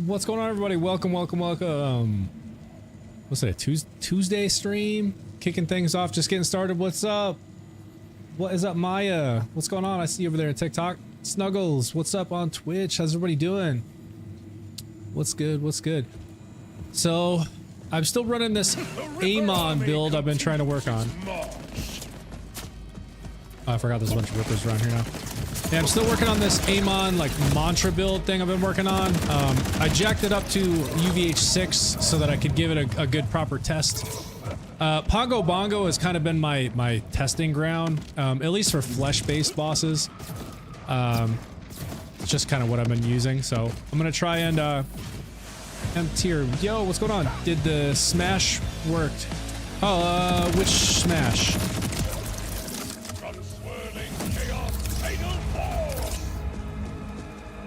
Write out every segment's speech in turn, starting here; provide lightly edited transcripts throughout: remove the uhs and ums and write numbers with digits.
What's going on, everybody? Welcome. What's it, Tuesday stream? Kicking things off, just getting started. What's up? What is up, Maya? What's going on? I see you over there in TikTok. Snuggles, what's up on Twitch? How's everybody doing? What's good? So, I'm still running this Amon build I've been trying to work on. Oh, I forgot there's a bunch of rippers around here now. Yeah, I'm still working on this Amon, like, mantra build thing I've been working on. I jacked it up to UVH6 so that I could give it a good proper test. Pongo Bongo has kind of been my testing ground, at least for flesh-based bosses. It's just kind of what I've been using, so I'm gonna try and, M-tier. Yo, what's going on? Did the smash worked? Oh, which smash?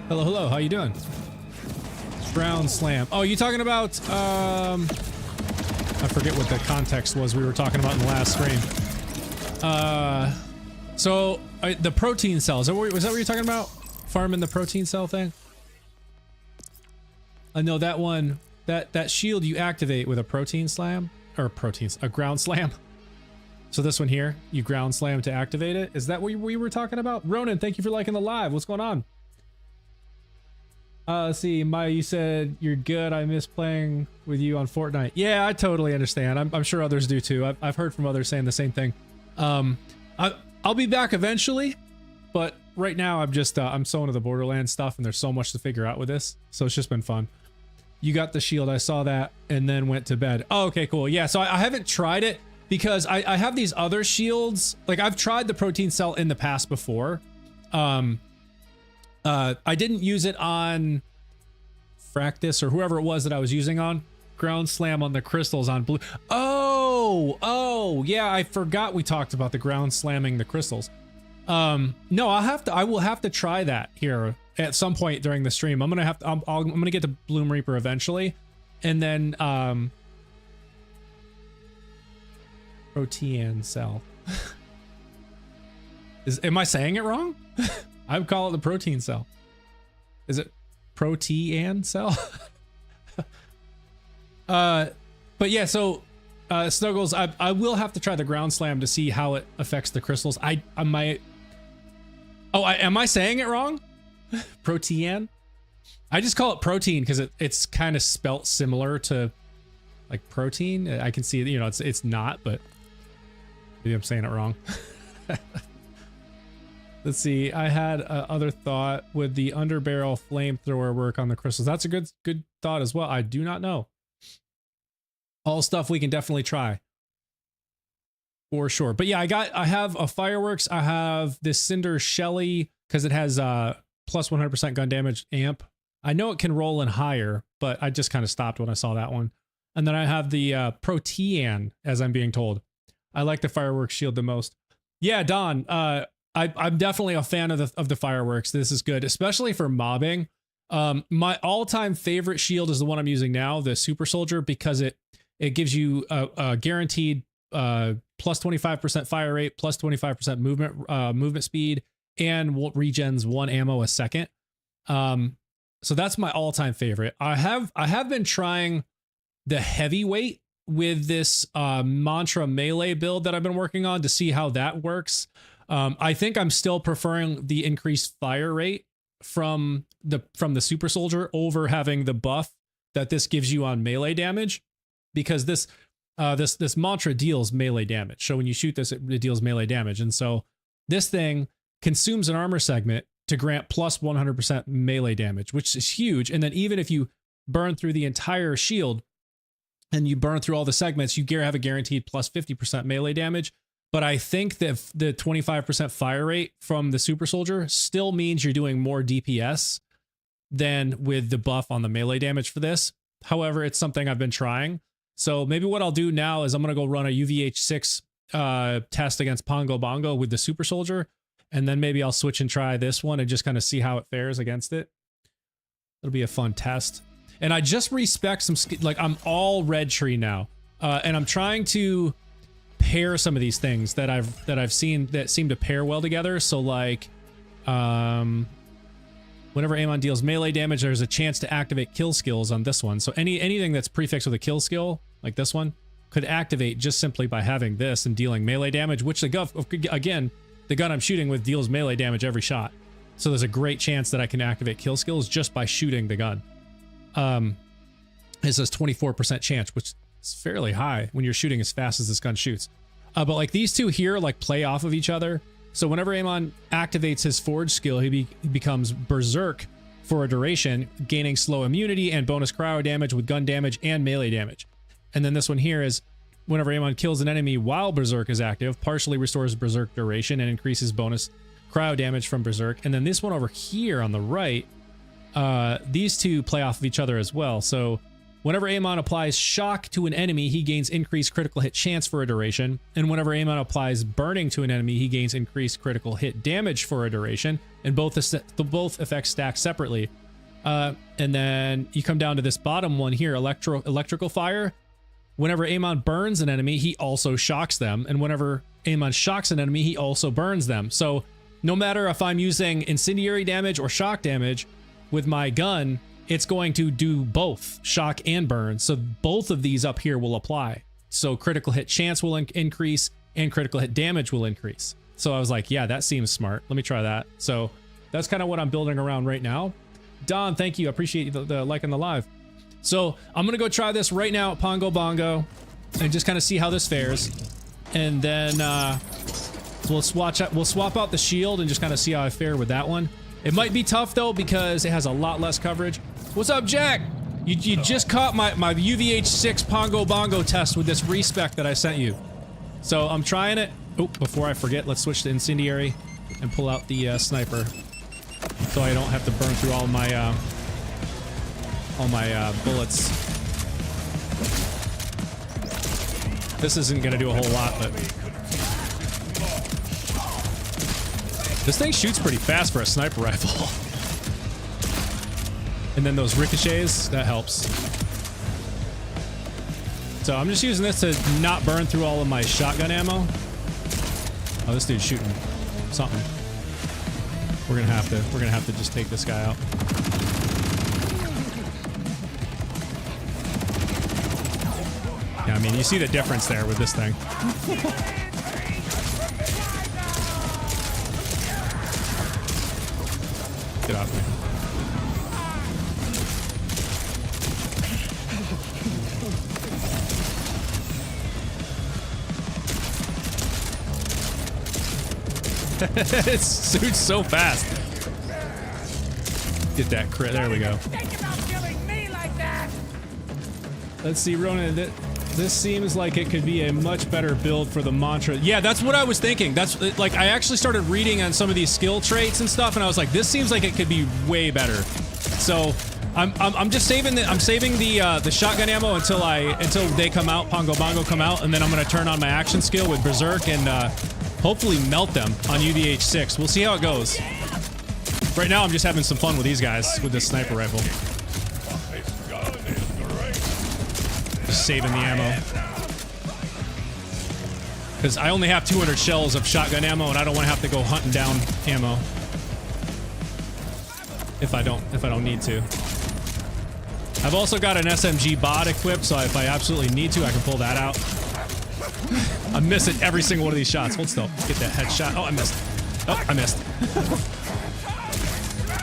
Hello, how you doing? Ground slam. Oh, you talking about, I forget what the context was we were talking about in the last stream. The protein cells, was that what you're talking about? Farming the protein cell thing? I know that one, that shield you activate with a protein slam, or a ground slam. So this one here, you ground slam to activate it. Is that what we were talking about? Ronan, thank you for liking the live. What's going on? Let's see, Maya, you said you're good. I miss playing with you on Fortnite. Yeah, I totally understand. I'm sure others do too. I've heard from others saying the same thing. I'll be back eventually, but right now I'm just I'm so into the Borderlands stuff, and there's so much to figure out with this. So it's just been fun. You got the shield. I saw that, and then went to bed. Oh, okay, cool. Yeah, so I haven't tried it because I have these other shields. Like, I've tried the protein cell in the past before. I didn't use it on Fractus or whoever it was that I was using on. Ground slam on the crystals on blue. Oh, yeah, I forgot we talked about the ground slamming the crystals. No, I will have to try that here at some point during the stream. I'm gonna get to Bloom Reaper eventually, and then protein cell. Am I saying it wrong? I would call it the protein cell. Is it protein cell? But yeah, so Snuggles, I will have to try the ground slam to see how it affects the crystals. Am I saying it wrong? Protein? I just call it protein because it's kind of spelt similar to like protein. I can see, you know, it's not, but maybe I'm saying it wrong. Let's see. I had other thought. Would the underbarrel flamethrower work on the crystals? That's a good thought as well. I do not know. All stuff we can definitely try for sure. But yeah, I have a fireworks. I have this Cinder Shelly because it has plus 100% gun damage amp. I know it can roll in higher, but I just kind of stopped when I saw that one. And then I have the Protean, as I'm being told. I like the fireworks shield the most. Yeah, Don. I'm definitely a fan of the fireworks. This is good, especially for mobbing. My all-time favorite shield is the one I'm using now, the Super Soldier, because it gives you a guaranteed plus 25% fire rate, plus 25% movement speed, and regens 1 ammo a second. So that's my all-time favorite. I have been trying the heavyweight with this mantra melee build that I've been working on to see how that works. I think I'm still preferring the increased fire rate from the Super Soldier over having the buff that this gives you on melee damage, because this mantra deals melee damage. So when you shoot this, it deals melee damage, and so this thing consumes an armor segment to grant plus 100% melee damage, which is huge. And then even if you burn through the entire shield and you burn through all the segments, you have a guaranteed plus 50% melee damage. But I think that the 25% fire rate from the Super Soldier still means you're doing more DPS than with the buff on the melee damage for this. However, it's something I've been trying. So maybe what I'll do now is I'm going to go run a UVH6 test against Pongo Bongo with the Super Soldier. And then maybe I'll switch and try this one and just kind of see how it fares against it. It'll be a fun test. And I just respec some, like, I'm all red tree now. And I'm trying to pair some of these things that I've seen that seem to pair well together. So like Whenever Amon deals melee damage, there's a chance to activate kill skills on this one. So anything that's prefixed with a kill skill, like this one, could activate just simply by having this and dealing melee damage, which the gun I'm shooting with deals melee damage every shot. So there's a great chance that I can activate kill skills just by shooting the gun. It says 24% chance, which is fairly high when you're shooting as fast as this gun shoots. But like these two here, like play off of each other. So whenever Amon activates his Forge skill, he becomes Berserk for a duration, gaining slow immunity and bonus cryo damage with gun damage and melee damage. And then this one here is whenever Amon kills an enemy while Berserk is active, partially restores Berserk duration and increases bonus cryo damage from Berserk. And then this one over here on the right, these two play off of each other as well. So whenever Amon applies shock to an enemy, he gains increased critical hit chance for a duration. And whenever Amon applies burning to an enemy, he gains increased critical hit damage for a duration. And both effects stack separately. And then you come down to this bottom one here, electrical fire. Whenever Amon burns an enemy, he also shocks them. And whenever Amon shocks an enemy, he also burns them. So no matter if I'm using incendiary damage or shock damage with my gun, it's going to do both shock and burn. So both of these up here will apply. So critical hit chance will increase and critical hit damage will increase. So I was like, yeah, that seems smart. Let me try that. So that's kind of what I'm building around right now. Don, thank you. I appreciate the like on the live. So I'm going to go try this right now at Pongo Bongo and just kind of see how this fares. And then we'll swap out the shield and just kind of see how I fare with that one. It might be tough though because it has a lot less coverage. What's up, Jack? You just caught my UVH6 Pongo Bongo test with this respec that I sent you. So I'm trying it. Oh, before I forget, let's switch to incendiary and pull out the sniper, so I don't have to burn through all my bullets. This isn't gonna do a whole lot, but this thing shoots pretty fast for a sniper rifle. And then those ricochets, that helps. So I'm just using this to not burn through all of my shotgun ammo. Oh, this dude's shooting something. We're gonna have to just take this guy out. Yeah, I mean, you see the difference there with this thing. Get off me. It shoots so fast. Get that crit. There we go. Let's see, Ronan. This seems like it could be a much better build for the mantra. Yeah, that's what I was thinking. That's like I actually started reading on some of these skill traits and stuff, and I was like, this seems like it could be way better. So I'm just saving the shotgun ammo until they come out, Pongo Bongo come out, and then I'm gonna turn on my action skill with Berserk and hopefully melt them on UVH6. We'll see how it goes. Right now, I'm just having some fun with these guys with this sniper rifle. Just saving the ammo. Because I only have 200 shells of shotgun ammo, and I don't want to have to go hunting down ammo. If I don't need to. I've also got an SMG bot equipped, so if I absolutely need to, I can pull that out. I'm missing every single one of these shots. Hold still. Get that headshot. Oh, I missed. Oh, I missed.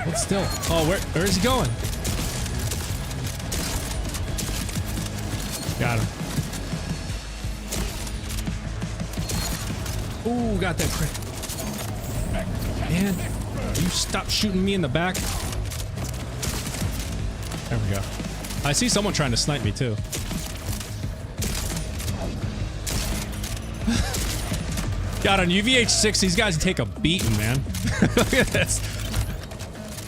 Hold still. Oh, where is he going? Got him. Ooh, got that crit. Man, you stop shooting me in the back. There we go. I see someone trying to snipe me too. God, on UVH6, these guys take a beating, man. Look at this.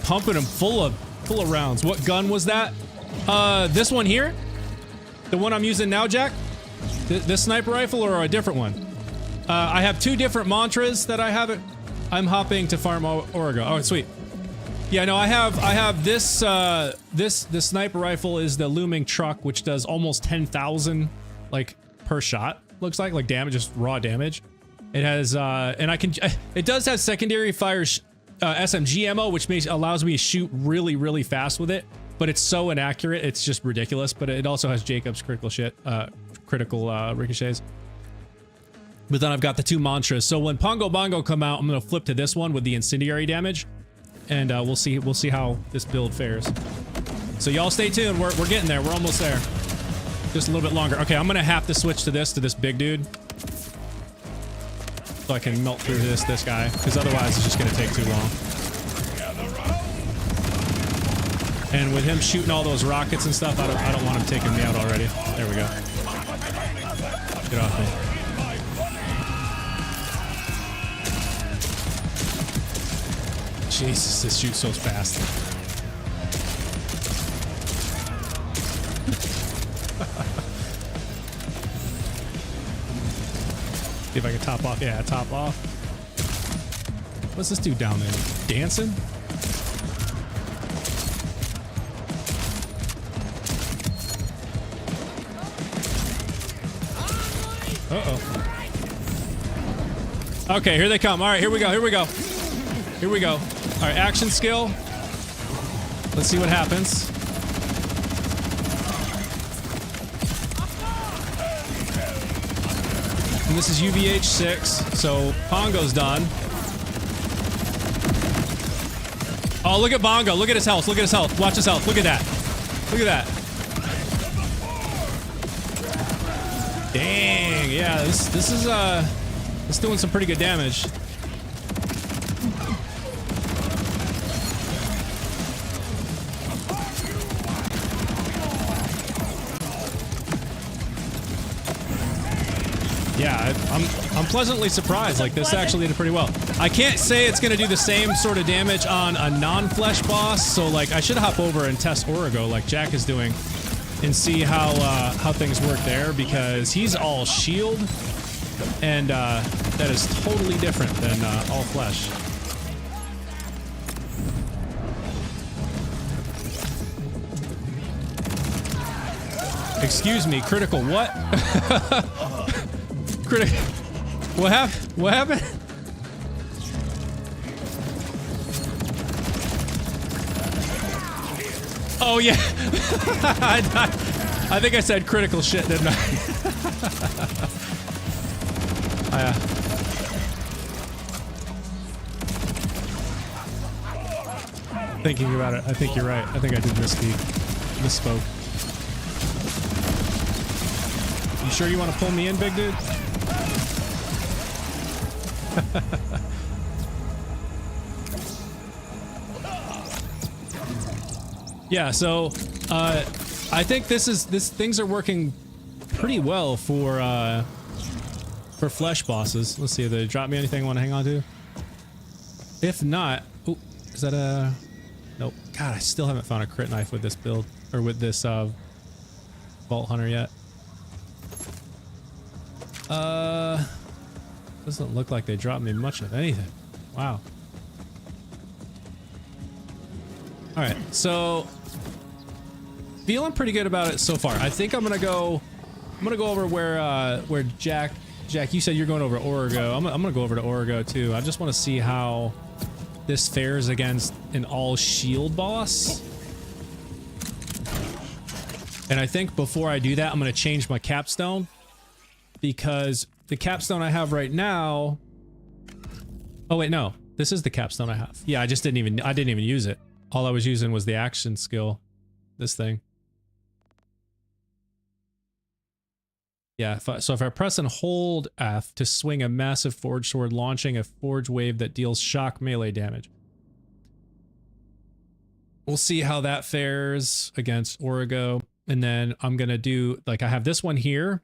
Pumping them full of rounds. What gun was that? This one here? The one I'm using now, Jack? This sniper rifle or a different one? I have two different mantras that I have it. I'm hopping to farm Origo. Oh, sweet. Yeah, no, I have this, the sniper rifle is the Looming Truck, which does almost 10,000, like, per shot, looks like damage, just raw damage. It has, and it does have secondary fire SMG ammo, which allows me to shoot really, really fast with it. But it's so inaccurate, it's just ridiculous. But it also has Jacob's critical ricochets. But then I've got the 2 mantras. So when Pongo Bongo come out, I'm gonna flip to this one with the incendiary damage, and we'll see how this build fares. So y'all stay tuned. We're getting there. We're almost there. Just a little bit longer. Okay, I'm gonna have to switch to this big dude, so I can melt through this guy, because otherwise it's just gonna take too long. And with him shooting all those rockets and stuff, I don't want him taking me out already. There we go. Get off me. Jesus, this shoots so fast. See if I can top off. Yeah, top off. What's this dude down there? Dancing? Uh-oh. Okay, here they come. All right, here we go. Here we go. Here we go. All right, action skill. Let's see what happens. And this is UVH6, so Pongo's done. Oh, look at Bongo. Look at his health. Look at his health. Watch his health. Look at that. Look at that. Dang. Yeah, this is doing some pretty good damage. Yeah, I'm pleasantly surprised. Like, this actually did pretty well. I can't say it's gonna do the same sort of damage on a non-flesh boss, so like I should hop over and test Origo like Jack is doing and see how things work there, because he's all shield, and that is totally different than all flesh. Excuse me, critical what? What happened? What happened? Oh yeah. I think I said critical shit, didn't I? Thinking about it, I think you're right. I think I did misspoke. You sure you want to pull me in, big dude? Yeah, so I think things are working pretty well for flesh bosses. Let's see if they drop me anything I want to hang on to. If not, oh, is that a nope? God, I still haven't found a crit knife with this build or with this Vault Hunter yet. Doesn't look like they dropped me much of anything. Wow. All right, so feeling pretty good about it so far. I think I'm gonna go over where Jack, you said you're going over to Origo. I'm gonna go over to Origo too. I just want to see how this fares against an all shield boss. And I think before I do that, I'm gonna change my capstone, because the capstone I have right now. Oh wait, no, this is the capstone I have. Yeah, I didn't even use it. All I was using was the action skill. This thing. Yeah, so if I press and hold F to swing a massive forge sword, launching a forge wave that deals shock melee damage. We'll see how that fares against Origo. And then I'm gonna do, like, I have this one here.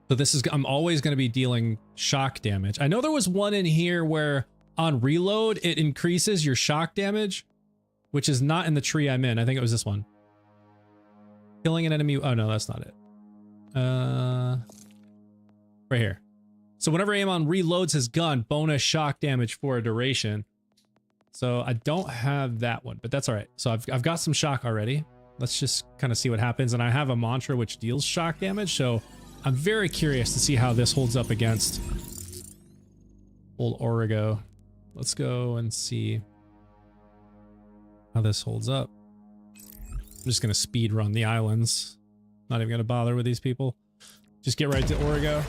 So this is, I'm always gonna be dealing shock damage. I know there was one in here where on reload, it increases your shock damage, which is not in the tree I'm in. I think it was this one. Killing an enemy. Oh no, that's not it. Right here. So whenever Amon reloads his gun, bonus shock damage for a duration. So I don't have that one, but that's all right. So I've got some shock already. Let's just kind of see what happens. And I have a mantra which deals shock damage. So I'm very curious to see how this holds up against old Origo. let's go and see how this holds up. I'm just gonna speed run the islands. Not even gonna bother with these people. Just get right to Origo.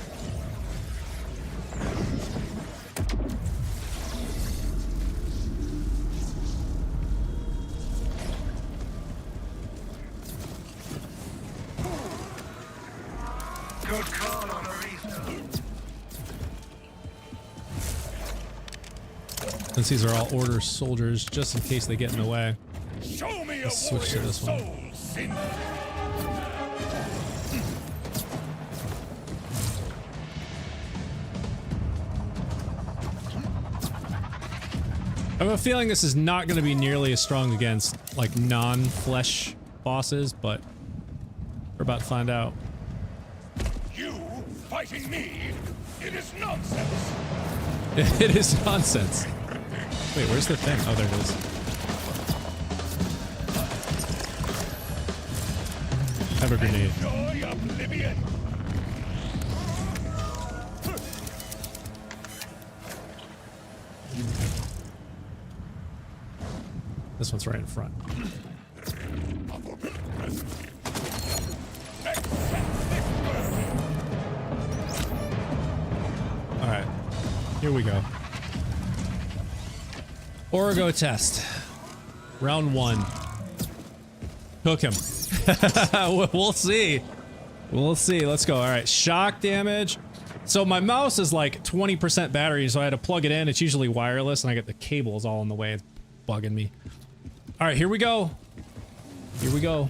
Good call on Arisa. Since these are all order soldiers, just in case they get in the way. Show me Let's switch to this one. I have a feeling this is not going to be nearly as strong against like non-flesh bosses, but we're about to find out. You fighting me? It is nonsense. It is nonsense. Wait, where's the thing? Oh, there it is. Have a grenade. Enjoy oblivion. This one's right in front. All right, here we go. Origo test. Round 1. Hook him. We'll see. We'll see. Let's go. All right, shock damage. So my mouse is like 20% battery, so I had to plug it in. It's usually wireless, and I get the cables all in the way. It's bugging me. All right, here we go. Here we go.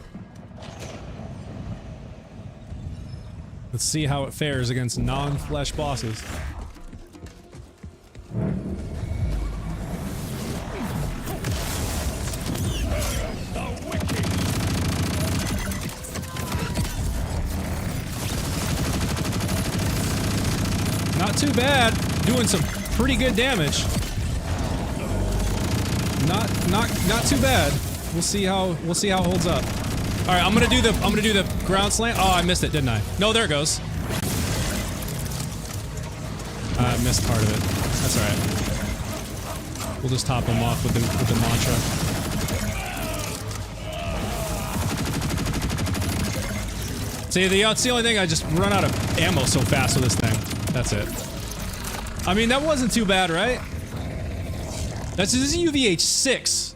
Let's see how it fares against non-flesh bosses. Not too bad. Doing some pretty good damage. Not too bad. We'll see how it holds up. All right, I'm gonna do the ground slam. Oh, I missed it, didn't I? No, there it goes. I missed part of it. That's all right. We'll just top him off with the mantra. See, that's the only thing. I just run out of ammo so fast with this thing. That's it. I mean, that wasn't too bad, right? This is UVH6.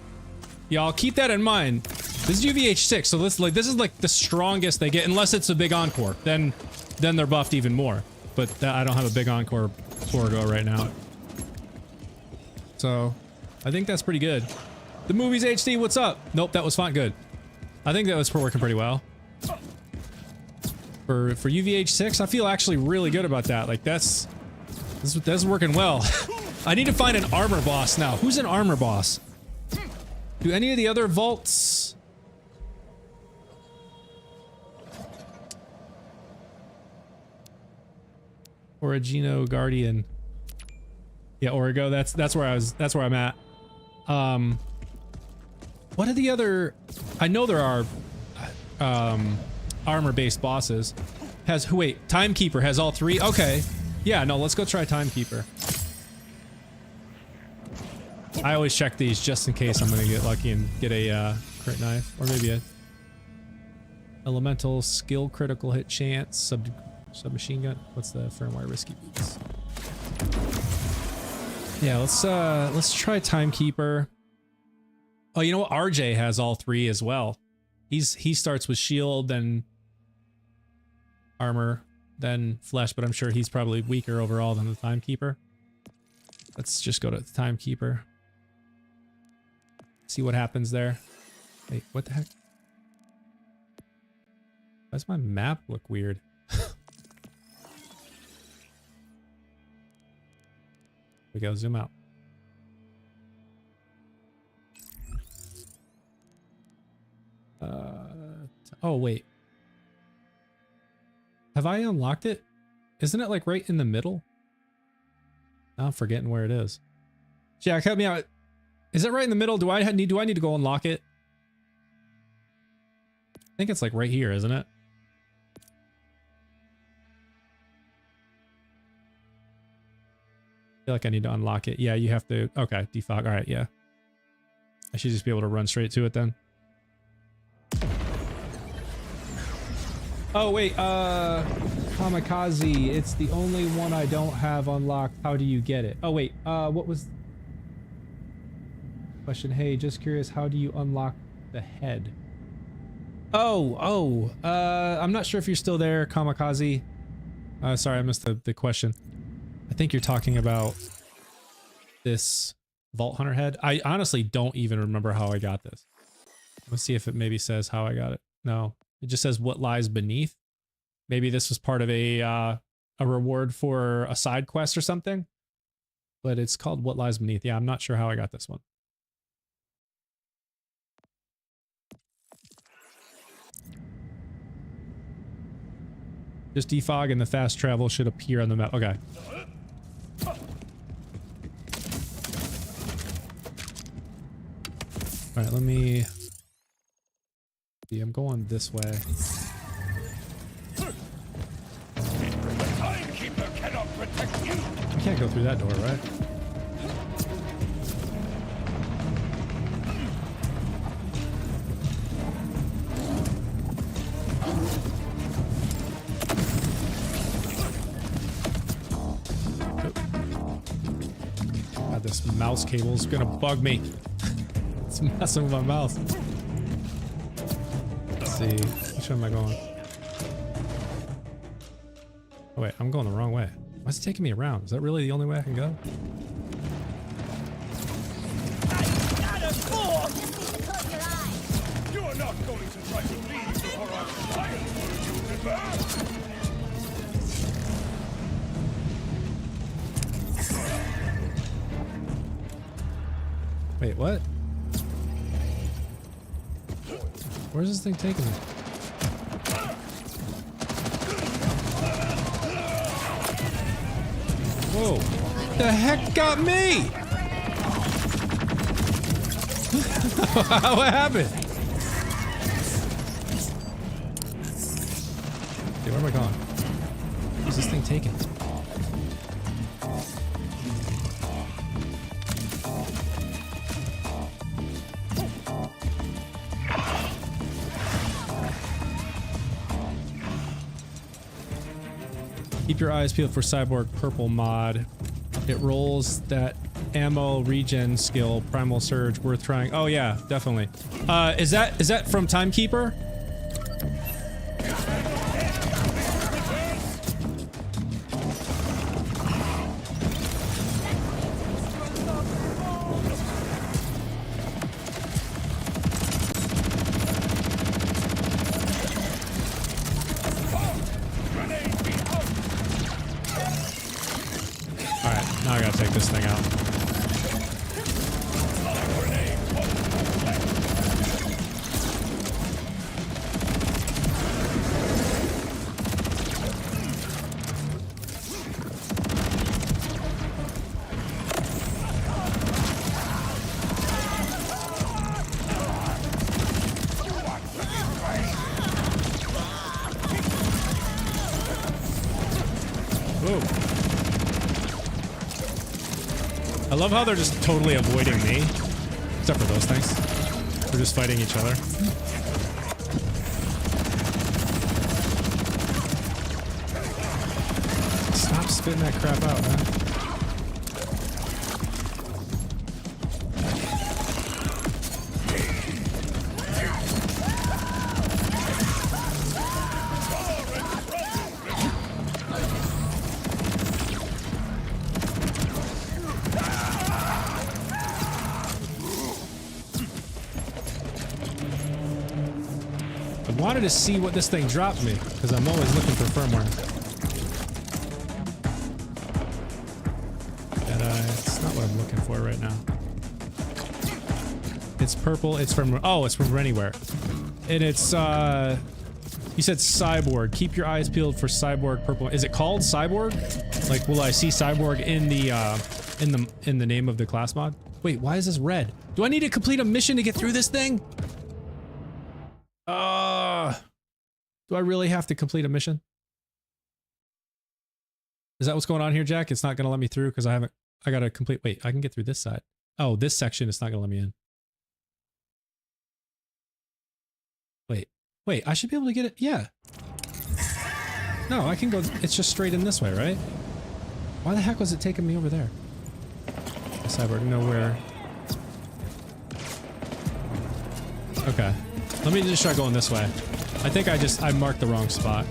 Y'all keep that in mind. This is UVH6, so this is like the strongest they get, unless it's a big encore. Then they're buffed even more. But I don't have a big encore Origo right now. So I think that's pretty good. The movies HD, what's up? Nope, that was fine. Good. I think that was working pretty well. For UVH6, I feel actually really good about that. Like that's working well. I need to find an armor boss now. Who's an armor boss? Do any of the other vaults? Origino Guardian. Yeah, Origo. That's where I'm at. What are the other? I know there are armor-based bosses. Wait, Timekeeper has all 3? Okay. Yeah, no, let's go try Timekeeper. I always check these just in case I'm gonna get lucky and get a crit knife, or maybe a elemental skill critical hit chance submachine gun. What's the firmware risky beats? Yeah, let's try Timekeeper. Oh, you know what? RJ has all 3 as well. He starts with shield, then armor, then flesh, but I'm sure he's probably weaker overall than the Timekeeper. Let's just go to the Timekeeper. See what happens there. Wait, what the heck? Why does my map look weird? We go, zoom out. Oh, wait. Have I unlocked it? Isn't it like right in the middle? Now I'm forgetting where it is. Jack, help me out. Is it right in the middle? Do I need to go unlock it? I think it's like right here, isn't it? feel like I need to unlock it. Yeah, you have to. Okay, defog. All right, yeah. I should just be able to run straight to it then. Oh wait, Kamikaze. It's the only one I don't have unlocked. How do you get it? Oh wait, what was question? Hey, just curious, how do you unlock the head? I'm not sure if you're still there, Kamikaze. Sorry, I missed the question. I think you're talking about this Vault Hunter head. I honestly don't even remember how I got this. Let's see if it maybe says how I got it. No, it just says what lies beneath. Maybe this was part of a reward for a side quest or something. But it's called What Lies Beneath. Yeah, I'm not sure how I got this one. Just defog and the fast travel should appear on the map. Okay. All right, let me see. I'm going this way. The timekeeper cannot protect you. I can't go through that door, right? God, this mouse cable is gonna bug me. It's messing with my mouse. Let's see. Which way am I going? Oh wait, I'm going the wrong way. Why is it taking me around? Is that really the only way I can go? You are not going to try to leave before I fire for you, remember? Wait, what? Where's this thing taking me? Whoa. The heck got me? What happened? Okay, where am I going? Where's this thing taking? Keep your eyes peeled for Cyborg Purple mod. It rolls that ammo regen skill, Primal Surge, worth trying. Oh yeah, definitely. Is that from Timekeeper? Now I gotta take this thing out. Whoa. I love how they're just totally avoiding me. Except for those things. They're just fighting each other. Stop spitting that crap out, man. I wanted to see what this thing dropped me, because I'm always looking for firmware. And it's not what I'm looking for right now. It's purple. It's from, oh, it's from Anywhere. And it's, you said Cyborg. Keep your eyes peeled for Cyborg Purple. Is it called Cyborg? Like, will I see Cyborg in the name of the class mod? Wait, why is this red? Do I need to complete a mission to get through this thing? Do I really have to complete a mission? Is that what's going on here, Jack? It's not going to let me through because I haven't I gotta complete. Wait, I can get through this side. Oh, this section is not gonna let me in. Wait, I should be able to get it. Yeah. No, I can go. It's just straight in this way, right? Why the heck was it taking me over there? Cyborg, nowhere. Okay. Let me just try going this way. I think I marked the wrong spot.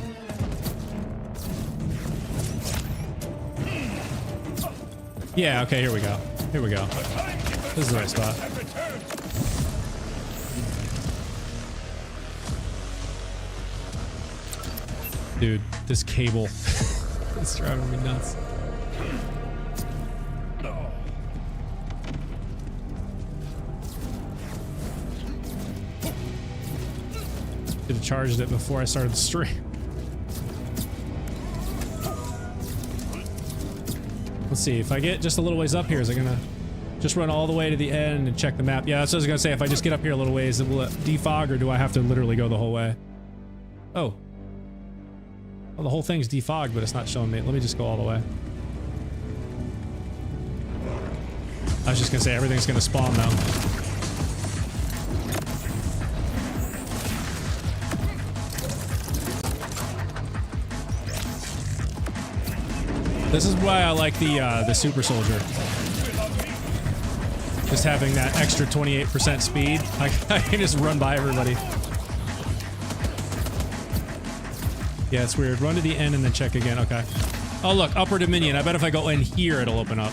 Yeah, okay, here we go. Here we go. This is the right spot. Dude, this cable is driving me nuts. Should have charged it before I started the stream. Let's see, if I get just a little ways up here, is it gonna just run all the way to the end and check the map? Yeah, that's what I was gonna say. If I just get up here a little ways, will it defog, or do I have to literally go the whole way? Oh. Well, the whole thing's defogged, but it's not showing me. Let me just go all the way. I was just gonna say everything's gonna spawn now. This is why I like the super soldier. Just having that extra 28% speed, I can just run by everybody. Yeah, it's weird. Run to the end and then check again. Okay. Oh, look, Upper Dominion. I bet if I go in here, it'll open up.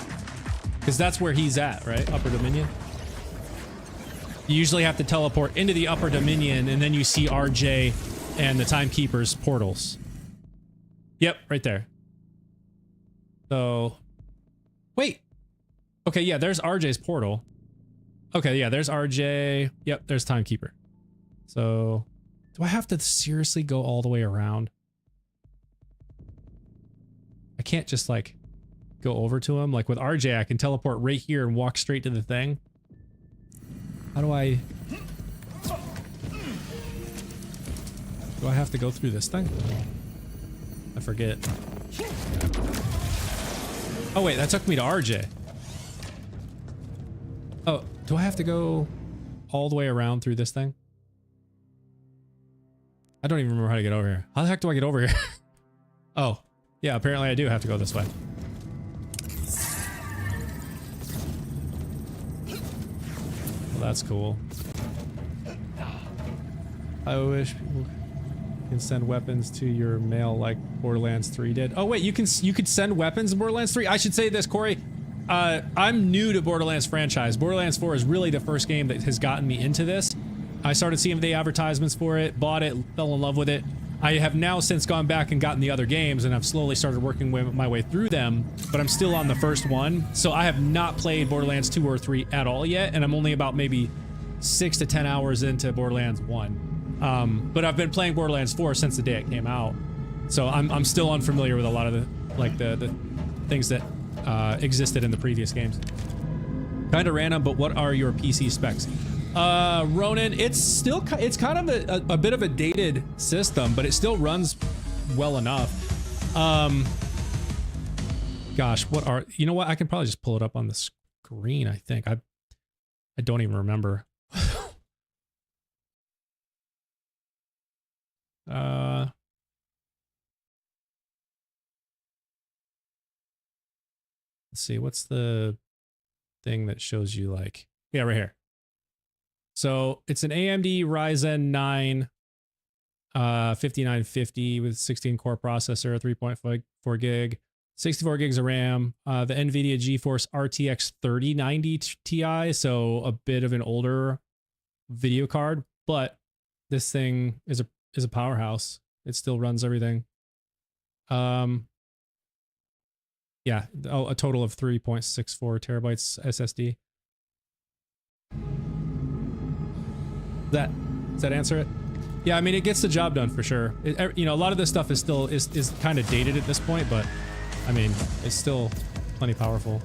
Because that's where he's at, right? Upper Dominion. You usually have to teleport into the Upper Dominion, and then you see RJ and the Timekeeper's portals. Yep, right there. So, wait. Okay, yeah, there's RJ's portal. Okay, yeah, there's RJ. Yep, there's Timekeeper. So, do I have to seriously go all the way around? I can't just, like, go over to him. Like, with RJ, I can teleport right here and walk straight to the thing. How do I... Do I have to go through this thing? I forget. Oh, wait, that took me to RJ. Oh, do I have to go all the way around through this thing? I don't even remember how to get over here. How the heck do I get over here? Oh, yeah, apparently I do have to go this way. Well, that's cool. I wish people can send weapons to your mail like Borderlands 3 did. Oh wait, you could send weapons in Borderlands 3? I should say this, Corey. I'm new to Borderlands franchise. Borderlands 4 is really the first game that has gotten me into this. I started seeing the advertisements for it, bought it, fell in love with it. I have now since gone back and gotten the other games, and I've slowly started working my way through them, but I'm still on the first one. So I have not played Borderlands 2 or 3 at all yet, and I'm only about maybe 6 to 10 hours into Borderlands 1. But I've been playing Borderlands 4 since the day it came out. So I'm still unfamiliar with a lot of the things that existed in the previous games. Kind of random, but what are your PC specs? Ronan, it's kind of a bit of a dated system, but it still runs well enough. Gosh, you know what? I can probably just pull it up on the screen, I think. I don't even remember. Let's see, what's the thing that shows you like, yeah, right here. So it's an AMD Ryzen 9 5950 with 16 core processor, 3.4 gig, 64 gigs of RAM, the NVIDIA GeForce RTX 3090 Ti, so a bit of an older video card, but this thing is a powerhouse. It still runs everything. Yeah, a total of 3.64 terabytes SSD. Does that answer it? Yeah, I mean, it gets the job done for sure. You know, a lot of this stuff is still is kind of dated at this point, but I mean, it's still plenty powerful.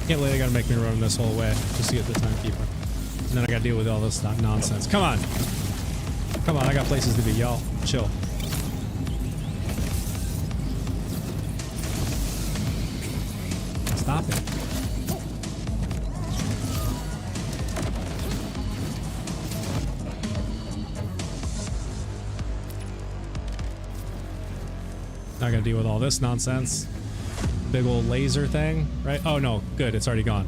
Can't believe they gotta make me run this whole way just to get the timekeeper. And then I gotta deal with all this nonsense. Come on. Come on, I got places to be, y'all. Chill. Stop it. Not gonna deal with all this nonsense. Big old laser thing, right? Oh no, good, it's already gone.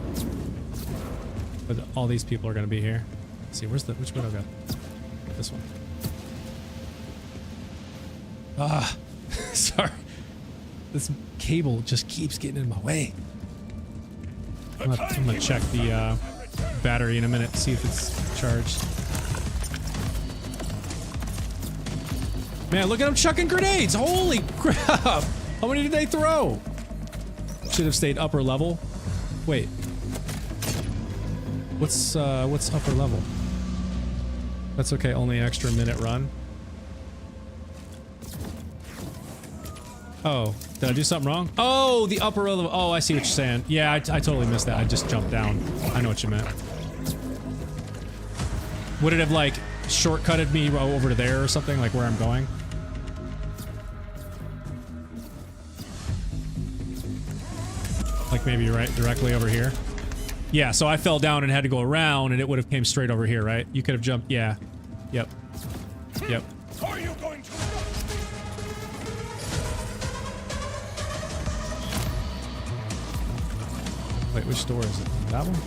But all these people are gonna be here. Let's see, which window go? This one. Ah, sorry. This cable just keeps getting in my way. I'm gonna check the battery in a minute, see if it's charged. Man, look at them chucking grenades! Holy crap! How many did they throw? Should have stayed upper level. Wait. What's upper level? That's okay, only an extra minute run. Oh, did I do something wrong? Oh, the upper level. Oh, I see what you're saying. Yeah, I totally missed that. I just jumped down. I know what you meant. Would it have, like, shortcutted me over to there or something, like where I'm going? Like maybe right directly over here? Yeah, so I fell down and had to go around and it would have came straight over here, right? You could have jumped, yeah. Yep. Yep. Are you going to? Wait, which door is it? That one?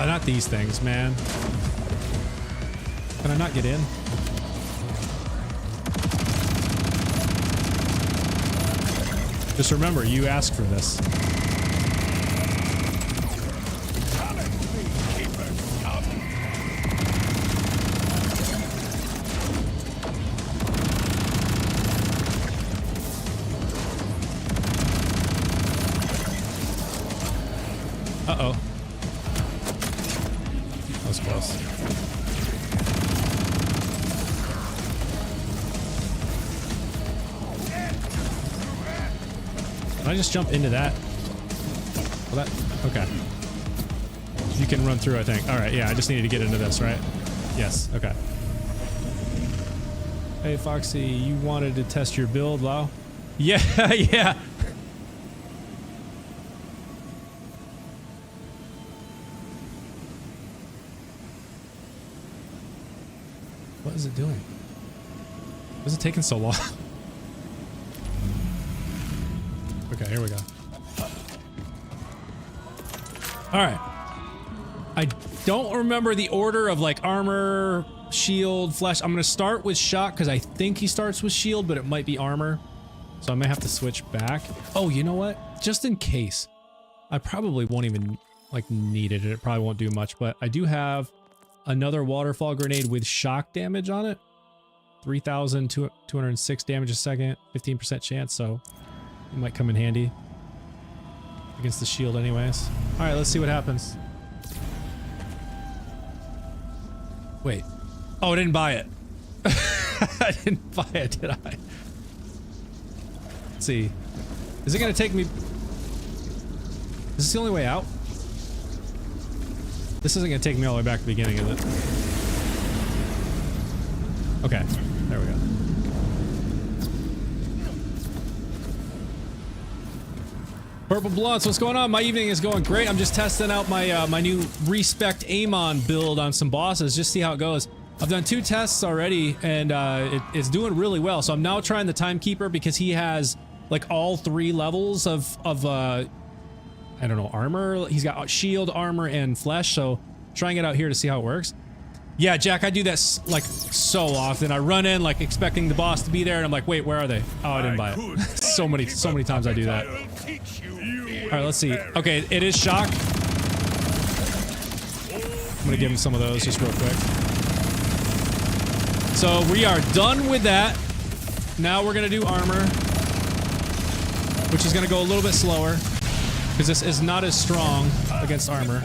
Not these things, man. Can I not get in? Just remember, you asked for this. Uh-oh. That was close. Can I just jump into that? Well, that... Okay. You can run through, I think. Alright, yeah, I just needed to get into this, right? Yes, okay. Hey, Foxy, you wanted to test your build, Lau? Yeah, yeah! What is it doing? Why is it taking so long? Okay, here we go. Alright. I don't remember the order of like armor, shield, flesh. I'm gonna start with shock because I think he starts with shield, but it might be armor. So I may have to switch back. Oh, you know what? Just in case. I probably won't even like need it. It probably won't do much, but I do have another waterfall grenade with shock damage on it. 3,206 damage a second, 15% chance, so it might come in handy against the shield anyways. All right, let's see what happens. Wait. Oh, I didn't buy it. I didn't buy it, did I? Let's see. Is it gonna take me... Is this the only way out? This isn't gonna take me all the way back to the beginning, is it? Okay, there we go. Purple Blunts, what's going on? My evening is going great. I'm just testing out my my new Respect Amon build on some bosses, just see how it goes. I've done 2 tests already, and it's doing really well. So I'm now trying the Timekeeper because he has like all 3 levels of I don't know, armor. He's got shield, armor, and flesh. So trying it out here to see how it works. Yeah, Jack, I do that like so often. I run in like expecting the boss to be there, and I'm like, wait, where are they? Oh, I didn't buy it. so many times I do that. All right, let's see. Okay, it is shock. I'm gonna give him some of those just real quick. So we are done with that. Now we're gonna do armor. which is going to go a little bit slower because this is not as strong against armor.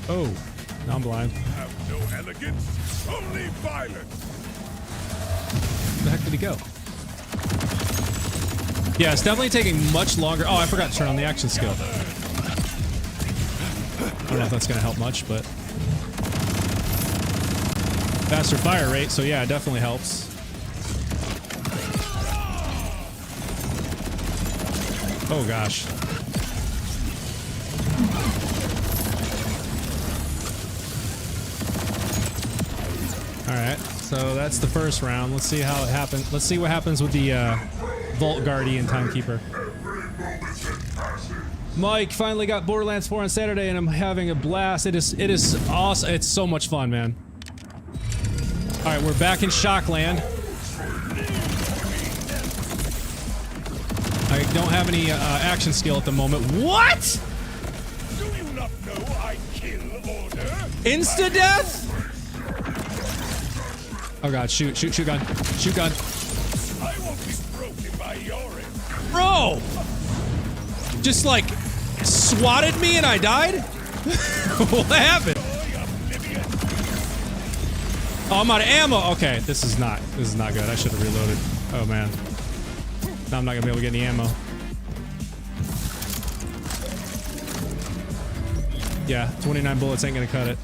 Oh, now I'm blind. Have no elegance, only violence. Where the heck did he go? Yeah, it's definitely taking much longer. Oh, I forgot to turn on the action skill. I don't know if that's going to help much, but... Faster fire rate, so yeah, it definitely helps. Oh gosh. Alright, so that's the first round. Let's see how it happens. Let's see what happens with the Vault Guardian Timekeeper. Mike finally got Borderlands 4 on Saturday and I'm having a blast. It is awesome. It's so much fun, man. Alright, we're back in Shockland. I don't have any action skill at the moment. What?! Do you not know I kill order? Insta-death?! Oh god, shoot gun. Shoot gun. I won't be broken by your end. Bro! Just like swatted me and I died? What happened? Oh, I'm out of ammo. Okay, this is not good. I should have reloaded. Oh man. Now I'm not gonna be able to get any ammo. Yeah, 29 bullets ain't gonna cut it.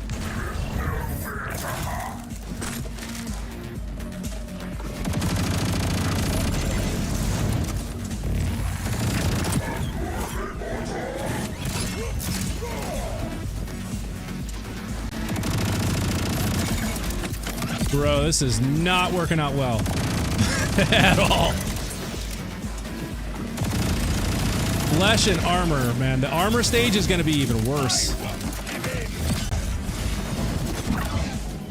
Bro, this is not working out well. At all. Flesh and armor, man. The armor stage is gonna be even worse.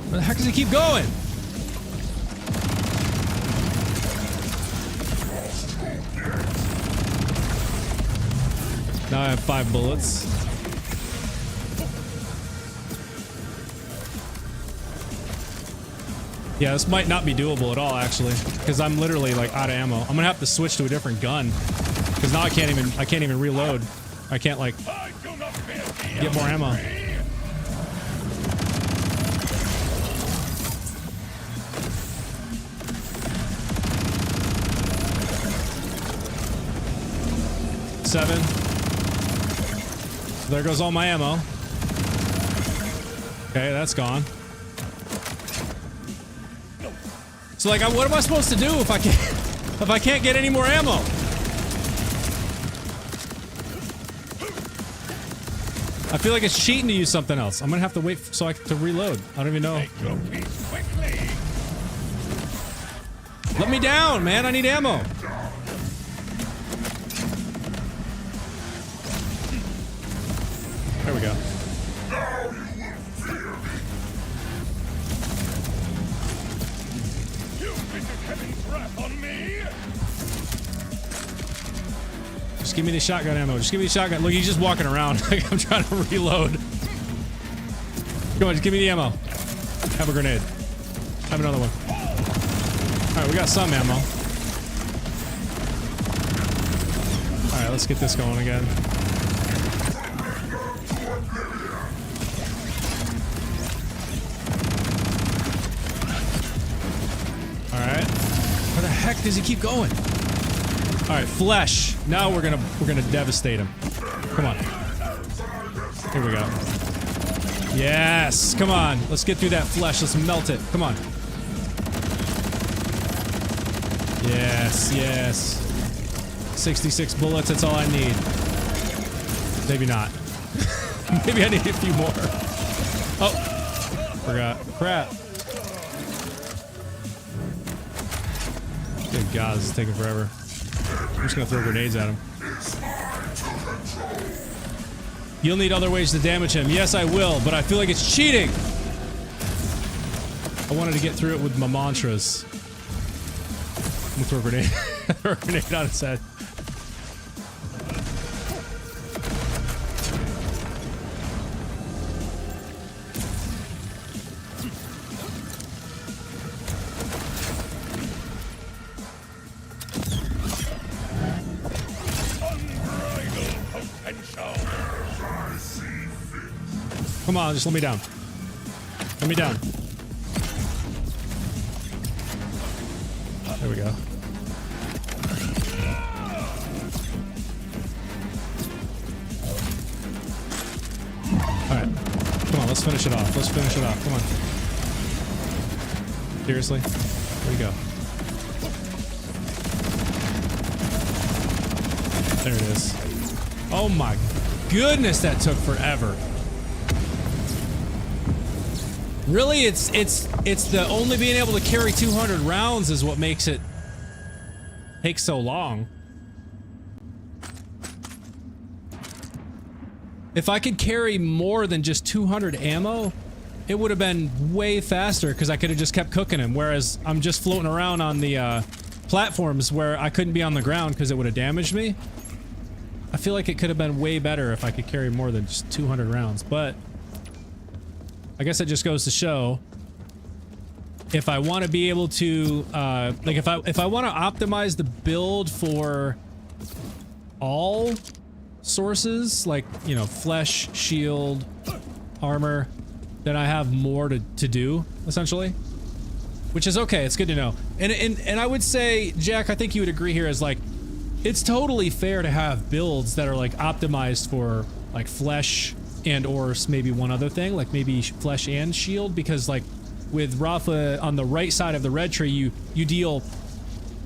Where the heck does he keep going? Now I have 5 bullets. Yeah, this might not be doable at all, actually, because I'm literally like out of ammo. I'm gonna have to switch to a different gun, because now I can't even reload. I can't like get more ammo. Seven. There goes all my ammo. Okay, that's gone. So like, what am I supposed to do if I can't get any more ammo? I feel like it's cheating to use something else. I'm gonna have to wait to reload. I don't even know. Let me down, man. I need ammo. There we go. Just give me the shotgun ammo. Just give me the shotgun. Look, he's just walking around. Like I'm trying to reload. Come on, just give me the ammo. Have a grenade. Have another one. Alright, we got some ammo. Alright, let's get this going again. Alright. Where the heck does he keep going? Alright, flesh. Now we're gonna devastate him. Come on. Here we go. Yes! Come on. Let's get through that flesh. Let's melt it. Come on. Yes, yes. 66 bullets, that's all I need. Maybe not. Maybe I need a few more. Oh! Forgot. Crap. Good God, this is taking forever. I'm just gonna throw grenades at him. You'll need other ways to damage him. Yes, I will, but I feel like it's cheating. I wanted to get through it with my mantras. I'm gonna throw a grenade. Throw a grenade on his head. Come on, just let me down. Let me down. There we go. Alright. Come on, let's finish it off. Let's finish it off. Come on. Seriously? There we go. There it is. Oh my goodness, that took forever. Really, it's the only being able to carry 200 rounds is what makes it take so long. If I could carry more than just 200 ammo, it would have been way faster because I could have just kept cooking him. Whereas I'm just floating around on the platforms where I couldn't be on the ground because it would have damaged me. I feel like it could have been way better if I could carry more than just 200 rounds, but I guess it just goes to show if I want to be able to like if I want to optimize the build for all sources, like, you know, flesh, shield, armor, then I have more to do, essentially, which is okay. It's good to know. And I would say, Jack, I think you would agree here, is like, it's totally fair to have builds that are like optimized for like flesh and or maybe one other thing, like maybe flesh and shield, because like with Rafa on the right side of the red tree, you deal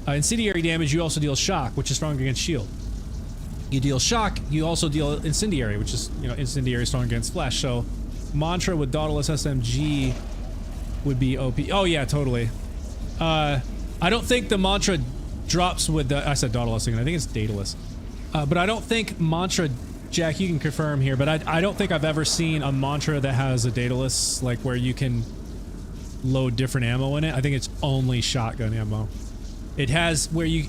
incendiary damage, you also deal shock, which is strong against shield. You deal shock, you also deal incendiary, which is, you know, incendiary strong against flesh. So Mantra with Dauntless SMG would be OP. Oh yeah, totally. I don't think the Mantra drops with the, I said Dauntless again, I think it's Daedalus. But I don't think Mantra, Jack, you can confirm here, but I don't think I've ever seen a Mantra that has a Daedalus, like where you can load different ammo in it. I think it's only shotgun ammo. It has where you,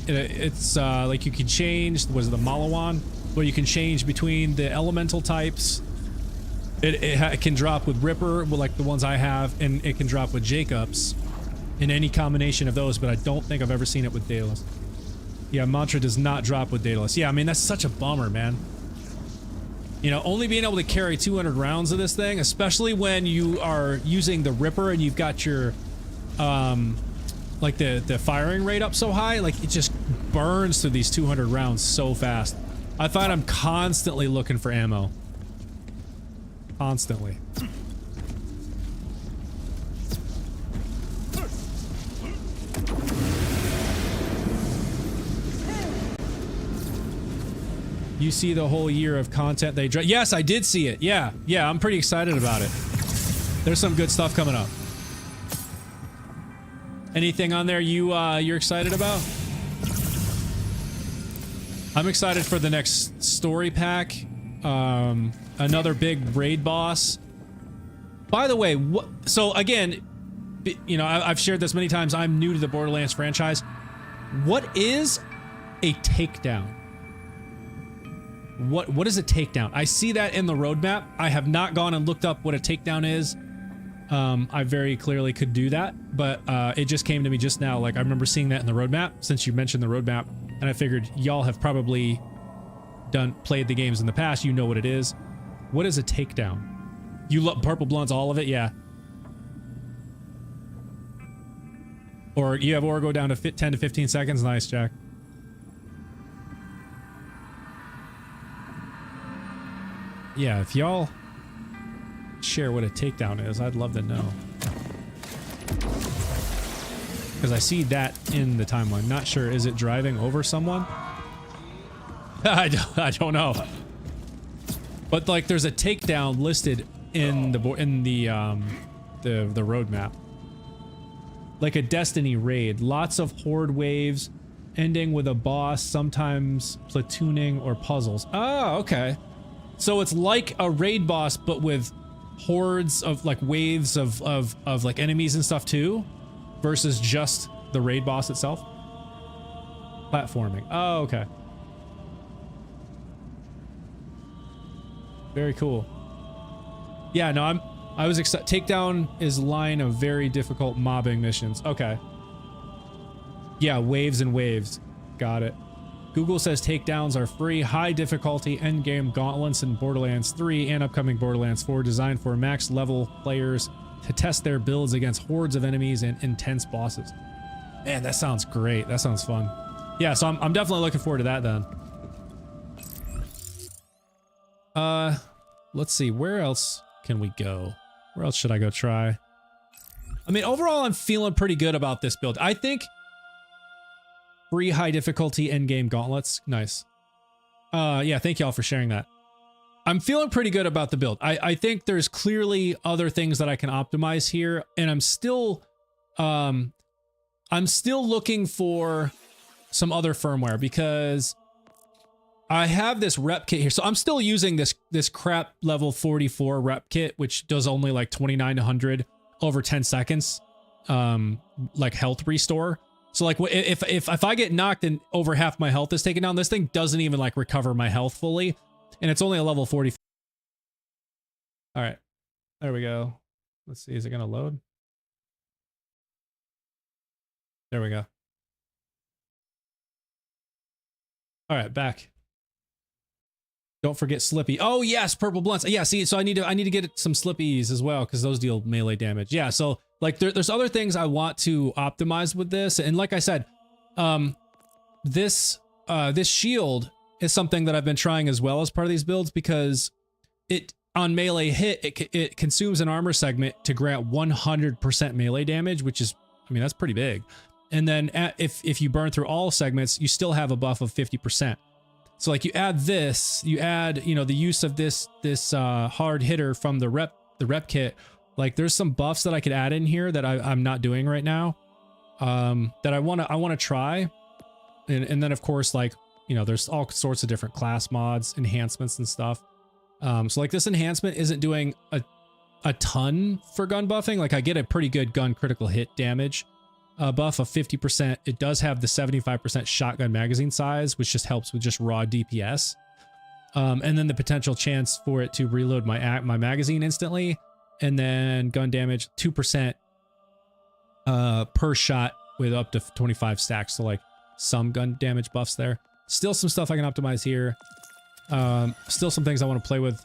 it's like you can change, was it the Malawan? Where you can change between the elemental types. It can drop with Ripper, like the ones I have, and it can drop with Jacobs in any combination of those, but I don't think I've ever seen it with Daedalus. Yeah, Mantra does not drop with Daedalus. Yeah, I mean, that's such a bummer, man. You know, only being able to carry 200 rounds of this thing, especially when you are using the Ripper and you've got your, like the firing rate up so high, like it just burns through these 200 rounds so fast. I find I'm constantly looking for ammo. Constantly. You see the whole year of content they drop. Yes, I did see it. Yeah, I'm pretty excited about it. There's some good stuff coming up. Anything on there you're excited about? I'm excited for the next story pack. Another big raid boss. By the way, so again, you know, I've shared this many times. I'm new to the Borderlands franchise. What is a takedown? What is a takedown? I see that in the roadmap. I have not gone and looked up what a takedown is. I very clearly could do that, but it just came to me just now. Like, I remember seeing that in the roadmap since you mentioned the roadmap, and I figured y'all have probably played the games in the past. You know what it is. What is a takedown? You love Purple Blunts, all of it, yeah. Or you have Ore go down to 10 to 15 seconds. Nice, Jack. Yeah, if y'all share what a takedown is, I'd love to know. Because I see that in the timeline. Not sure, is it driving over someone? I don't know. But like, there's a takedown listed in the roadmap. Like a Destiny raid. Lots of horde waves, ending with a boss, sometimes platooning or puzzles. Oh, okay. So it's like a raid boss, but with hordes of like waves of like enemies and stuff too, versus just the raid boss itself. Platforming. Oh, okay. Very cool. Yeah, no, I was excited. Takedown is line of very difficult mobbing missions. Okay. Yeah, waves and waves. Got it. Google says takedowns are free, high difficulty endgame gauntlets in Borderlands 3 and upcoming Borderlands 4, designed for max level players to test their builds against hordes of enemies and intense bosses. Man, that sounds great. That sounds fun. Yeah, so I'm definitely looking forward to that then. Let's see, where else can we go? Where else should I go try? I mean, overall, I'm feeling pretty good about this build. I think free high difficulty endgame gauntlets. Nice. Yeah, thank y'all for sharing that. I'm feeling pretty good about the build. I think there's clearly other things that I can optimize here, and I'm still looking for some other firmware because I have this rep kit here. So I'm still using this crap level 44 rep kit, which does only like 29 to 100 over 10 seconds, like health restore. So like if I get knocked and over half my health is taken down, this thing doesn't even like recover my health fully. And it's only a level 40. All right, there we go. Let's see, is it gonna load? There we go. All right, back. Don't forget Slippy. Oh yes, purple blunts. Yeah, see, so I need to get some Slippies as well because those deal melee damage. Yeah, so like there's other things I want to optimize with this, and like I said, this shield is something that I've been trying as well as part of these builds because it on melee hit it consumes an armor segment to grant 100% melee damage, which is, I mean, that's pretty big. And then if you burn through all segments, you still have a buff of 50%. So like you add this, you add, you know, the use of this hard hitter from the rep kit. Like there's some buffs that I could add in here that I'm not doing right now, that I want to try. And then of course, like, you know, there's all sorts of different class mods, enhancements and stuff. So like this enhancement isn't doing a ton for gun buffing. Like I get a pretty good gun critical hit damage buff of 50%. It does have the 75% shotgun magazine size, which just helps with just raw DPS. And then the potential chance for it to reload my magazine instantly. And then gun damage 2% per shot with up to 25 stacks. So like some gun damage buffs there. Still some stuff I can optimize here. Still some things I want to play with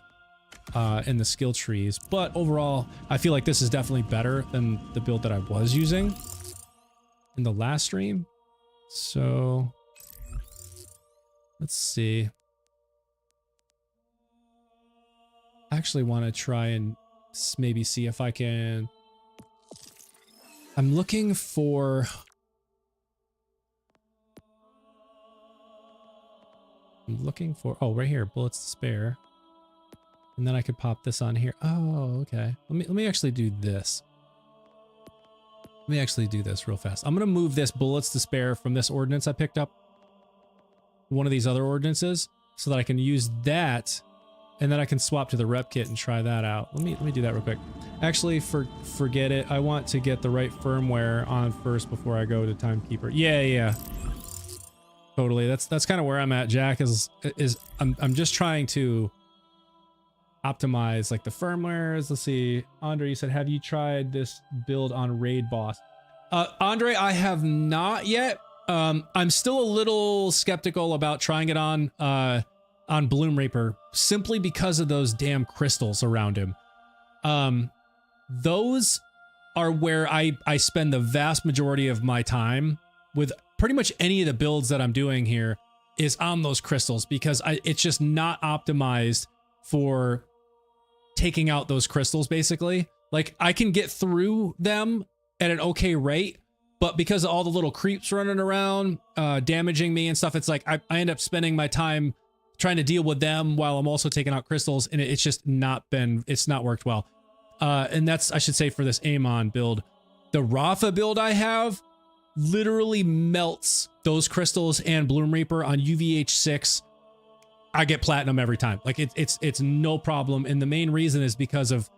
in the skill trees. But overall, I feel like this is definitely better than the build that I was using in the last stream. So let's see. I actually want to try and maybe see if I can. I'm looking for. Oh, right here, bullets to spare. And then I could pop this on here. Oh, okay. Let me actually do this. Let me actually do this real fast. I'm going to move this bullets to spare from this ordnance I picked up, one of these other ordinances, so that I can use that, and then I can swap to the rep kit and try that out. Let me do that real quick. Actually, forget it. I want to get the right firmware on first before I go to Timekeeper. Yeah. Totally. That's kind of where I'm at, Jack, I'm just trying to optimize like the firmwares. Let's see. Andre, you said, have you tried this build on raid boss? Andre, I have not yet. I'm still a little skeptical about trying it on Bloom Reaper simply because of those damn crystals around him. Those are where I spend the vast majority of my time with pretty much any of the builds that I'm doing here is on those crystals because it's just not optimized for taking out those crystals, basically. Like I can get through them at an okay rate, but because of all the little creeps running around, damaging me and stuff, it's like I end up spending my time trying to deal with them while I'm also taking out crystals, and it's just not worked well. And that's, I should say, for this Amon build. The Rafa build I have literally melts those crystals and Bloom Reaper on UVH6. I get platinum every time. Like it's no problem. And the main reason is because of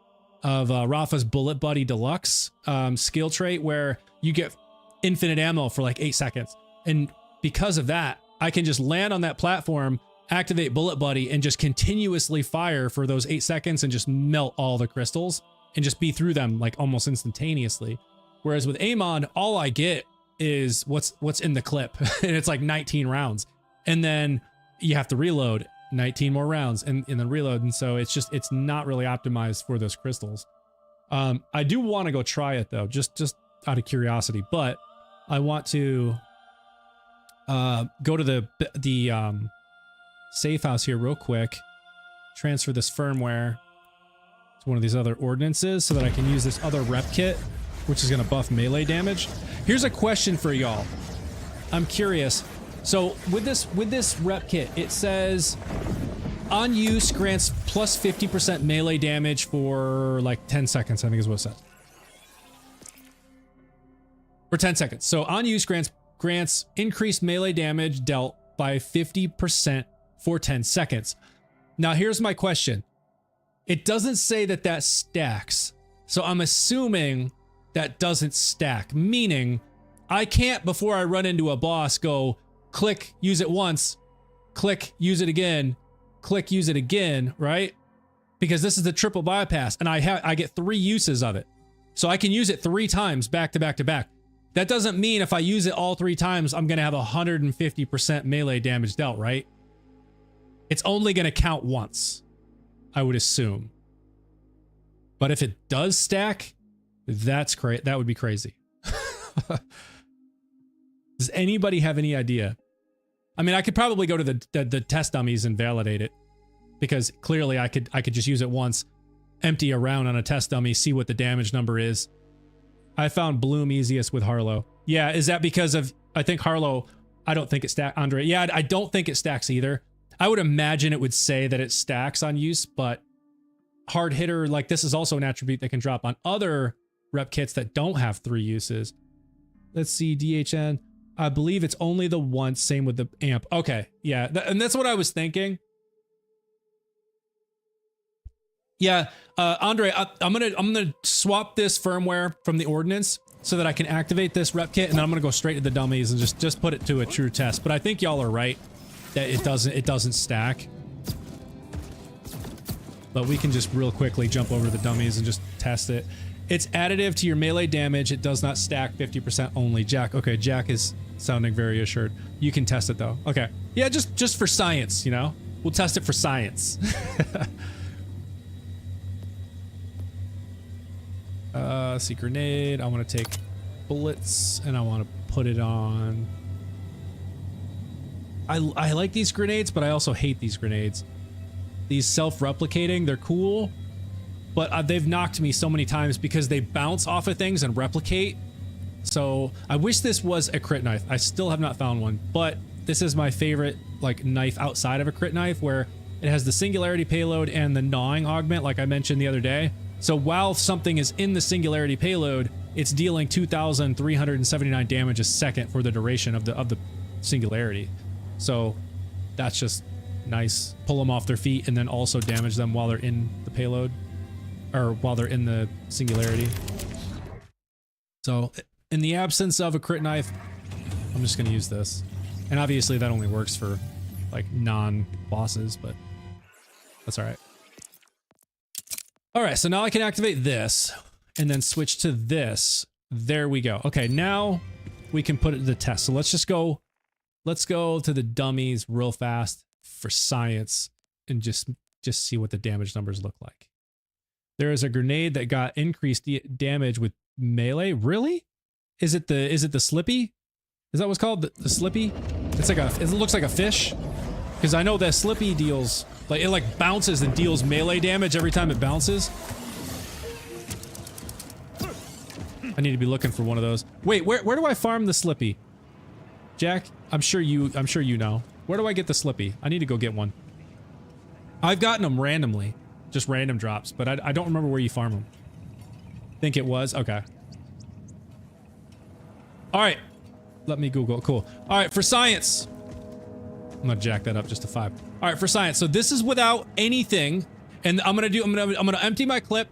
Rafa's Bullet Buddy Deluxe skill trait where you get infinite ammo for like 8 seconds. And because of that, I can just land on that platform, activate Bullet Buddy, and just continuously fire for those 8 seconds and just melt all the crystals and just be through them like almost instantaneously. Whereas with Amon, all I get is what's in the clip, and it's like 19 rounds. And then you have to reload 19 more rounds and then reload. And so it's not really optimized for those crystals. I do want to go try it though, just out of curiosity, but I want to go to the safe house here real quick, transfer this firmware to one of these other ordinances so that I can use this other rep kit, which is going to buff melee damage. Here's a question for y'all. I'm curious. So with this rep kit, it says on use grants plus 50% melee damage for like 10 seconds, I think is what it says. For 10 seconds. So on use grants increased melee damage dealt by 50% for 10 seconds. Now here's my question. It doesn't say that stacks. So I'm assuming that doesn't stack, meaning I can't, before I run into a boss, go click, use it once, click, use it again, click, use it again, right? Because this is the triple bypass and I get 3 uses of it. So I can use it 3 times back to back to back. That doesn't mean if I use it all 3 times, I'm going to have 150% melee damage dealt, right? It's only going to count once, I would assume. But if it does stack, that's great. That would be crazy. Does anybody have any idea? I mean, I could probably go to the test dummies and validate it, because clearly I could just use it once, empty a round on a test dummy, see what the damage number is. I found Bloom easiest with Harlow. Yeah, is that because of, I think Harlow, I don't think it stacks, Andre. Yeah, I don't think it stacks either. I would imagine it would say that it stacks on use, but hard hitter, like this is also an attribute that can drop on other rep kits that don't have 3 uses. Let's see, DHN. I believe it's only the once, same with the amp. Okay, yeah, and that's what I was thinking. Yeah, Andre, I'm gonna swap this firmware from the ordinance so that I can activate this rep kit, and then I'm gonna go straight to the dummies and just put it to a true test. But I think y'all are right that it doesn't stack. But we can just real quickly jump over the dummies and just test it. It's additive to your melee damage. It does not stack 50% only. Jack, okay, Jack is sounding very assured. You can test it though. Okay, yeah, just for science, you know? We'll test it for science. See, grenade. I want to take bullets and I want to put it on. I like these grenades, but I also hate these grenades. These self-replicating, they're cool, but they've knocked me so many times because they bounce off of things and replicate. So I wish this was a crit knife. I still have not found one, but this is my favorite like knife outside of a crit knife, where it has the singularity payload and the gnawing augment, like I mentioned the other day. So while something is in the singularity payload, it's dealing 2,379 damage a second for the duration of the singularity. So that's just nice. Pull them off their feet and then also damage them while they're in the payload, or while they're in the singularity. So in the absence of a crit knife, I'm just going to use this. And obviously that only works for like non-bosses, but that's all right. All right, so now I can activate this and then switch to this. There we go. Okay, now we can put it to the test. So let's go to the dummies real fast for science and just see what the damage numbers look like. There is a grenade that got increased damage with melee. Really? Is it the Slippy? Is that what's called? The Slippy? It's like it looks like a fish. Because I know that Slippy deals, like, it like bounces and deals melee damage every time it bounces. I need to be looking for one of those. Wait, where do I farm the Slippy? Jack, I'm sure you know. Where do I get the Slippy? I need to go get one. I've gotten them randomly, just random drops, but I don't remember where you farm them. Think it was? Okay. All right, let me Google. Cool. All right, for science. I'm gonna jack that up just to 5. All right, for science. So this is without anything, and I'm gonna empty my clip,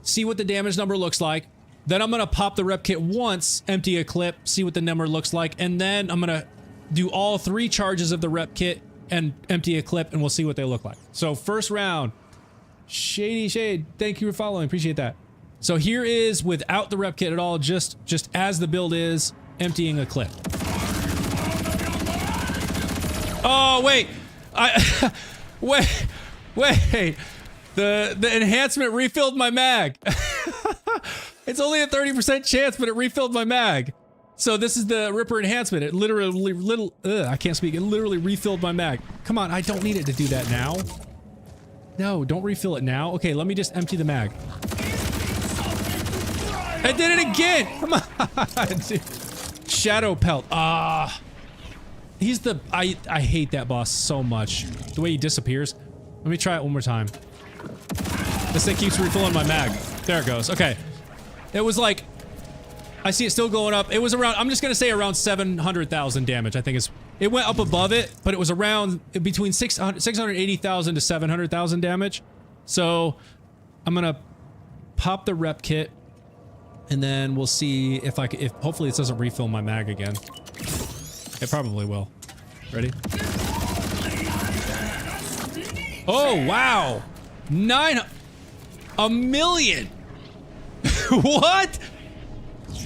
see what the damage number looks like. Then I'm gonna pop the rep kit once, empty a clip, see what the number looks like, and then I'm gonna do all 3 charges of the rep kit and empty a clip, and we'll see what they look like. So first round, Shady Shade, thank you for following, appreciate that. So here is without the rep kit at all, just as the build is, emptying a clip. Oh wait, wait, the enhancement refilled my mag. It's only a 30% chance, but it refilled my mag. So this is the Ripper enhancement. It literally, I can't speak. It literally refilled my mag. Come on, I don't need it to do that now. No, don't refill it now. Okay, let me just empty the mag. I did it again. Come on, dude. Shadow Pelt. He's the, I hate that boss so much. The way he disappears. Let me try it one more time. This thing keeps refilling my mag. There it goes. Okay. It was like, I see it still going up. It was around, I'm just gonna say around 700,000 damage. I think it went up above it, but it was around between 680,000 to 700,000 damage. So I'm gonna pop the rep kit and then we'll see if hopefully it doesn't refill my mag again. It probably will. Ready? Oh, wow. 1 million. What?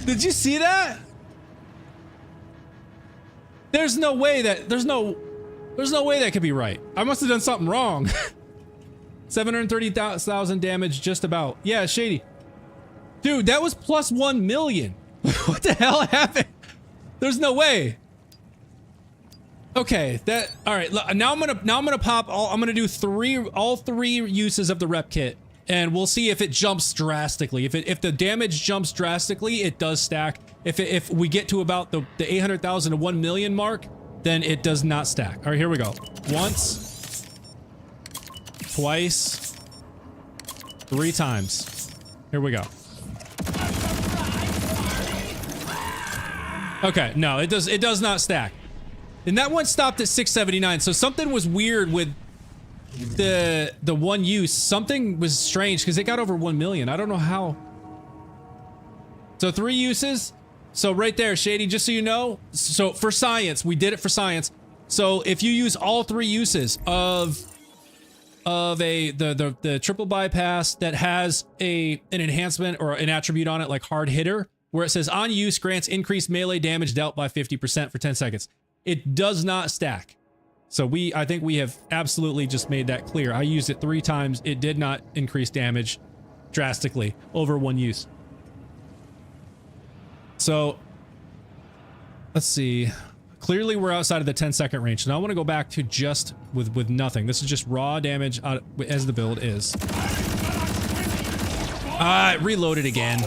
Did you see that? There's no way that could be right. I must have done something wrong. 730,000 damage just about. Yeah, Shady. Dude, that was plus 1 million. What the hell happened? There's no way. Okay, all right, now I'm gonna pop I'm gonna do all three uses of the rep kit. And we'll see if it jumps drastically. If the damage jumps drastically, it does stack. If we get to about the 800,000 to 1 million mark, then it does not stack. All right, here we go. Once, twice, 3 times. Here we go. Okay, no, it does not stack. And that one stopped at 679. So something was weird with the one use. Something was strange because it got over 1 million. I don't know how. So 3 uses. So right there, Shady, just so you know. So for science, we did it for science. So if you use all 3 uses of the triple bypass that has an enhancement or an attribute on it like hard hitter, where it says on use grants increased melee damage dealt by 50% for 10 seconds. It does not stack. So I think we have absolutely just made that clear. I used it 3 times. It did not increase damage drastically over 1 use. So let's see. Clearly we're outside of the 10-second range. Now I want to go back to just with nothing. This is just raw damage as the build is. It reloaded again.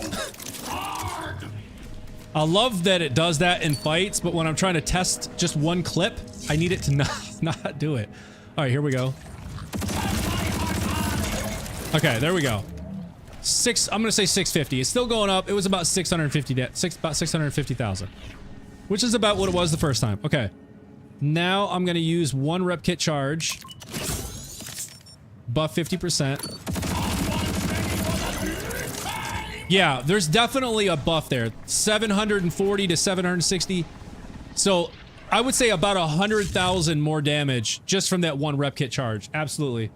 I love that it does that in fights, but when I'm trying to test just one clip, I need it to not do it. All right, here we go. Okay, there we go. I'm gonna say 650. It's still going up. It was about 650,000, which is about what it was the first time. Okay, now I'm gonna use 1 rep kit charge, buff 50%. Yeah, there's definitely a buff there. 740 to 760. So I would say about 100,000 more damage just from that 1 rep kit charge. Absolutely.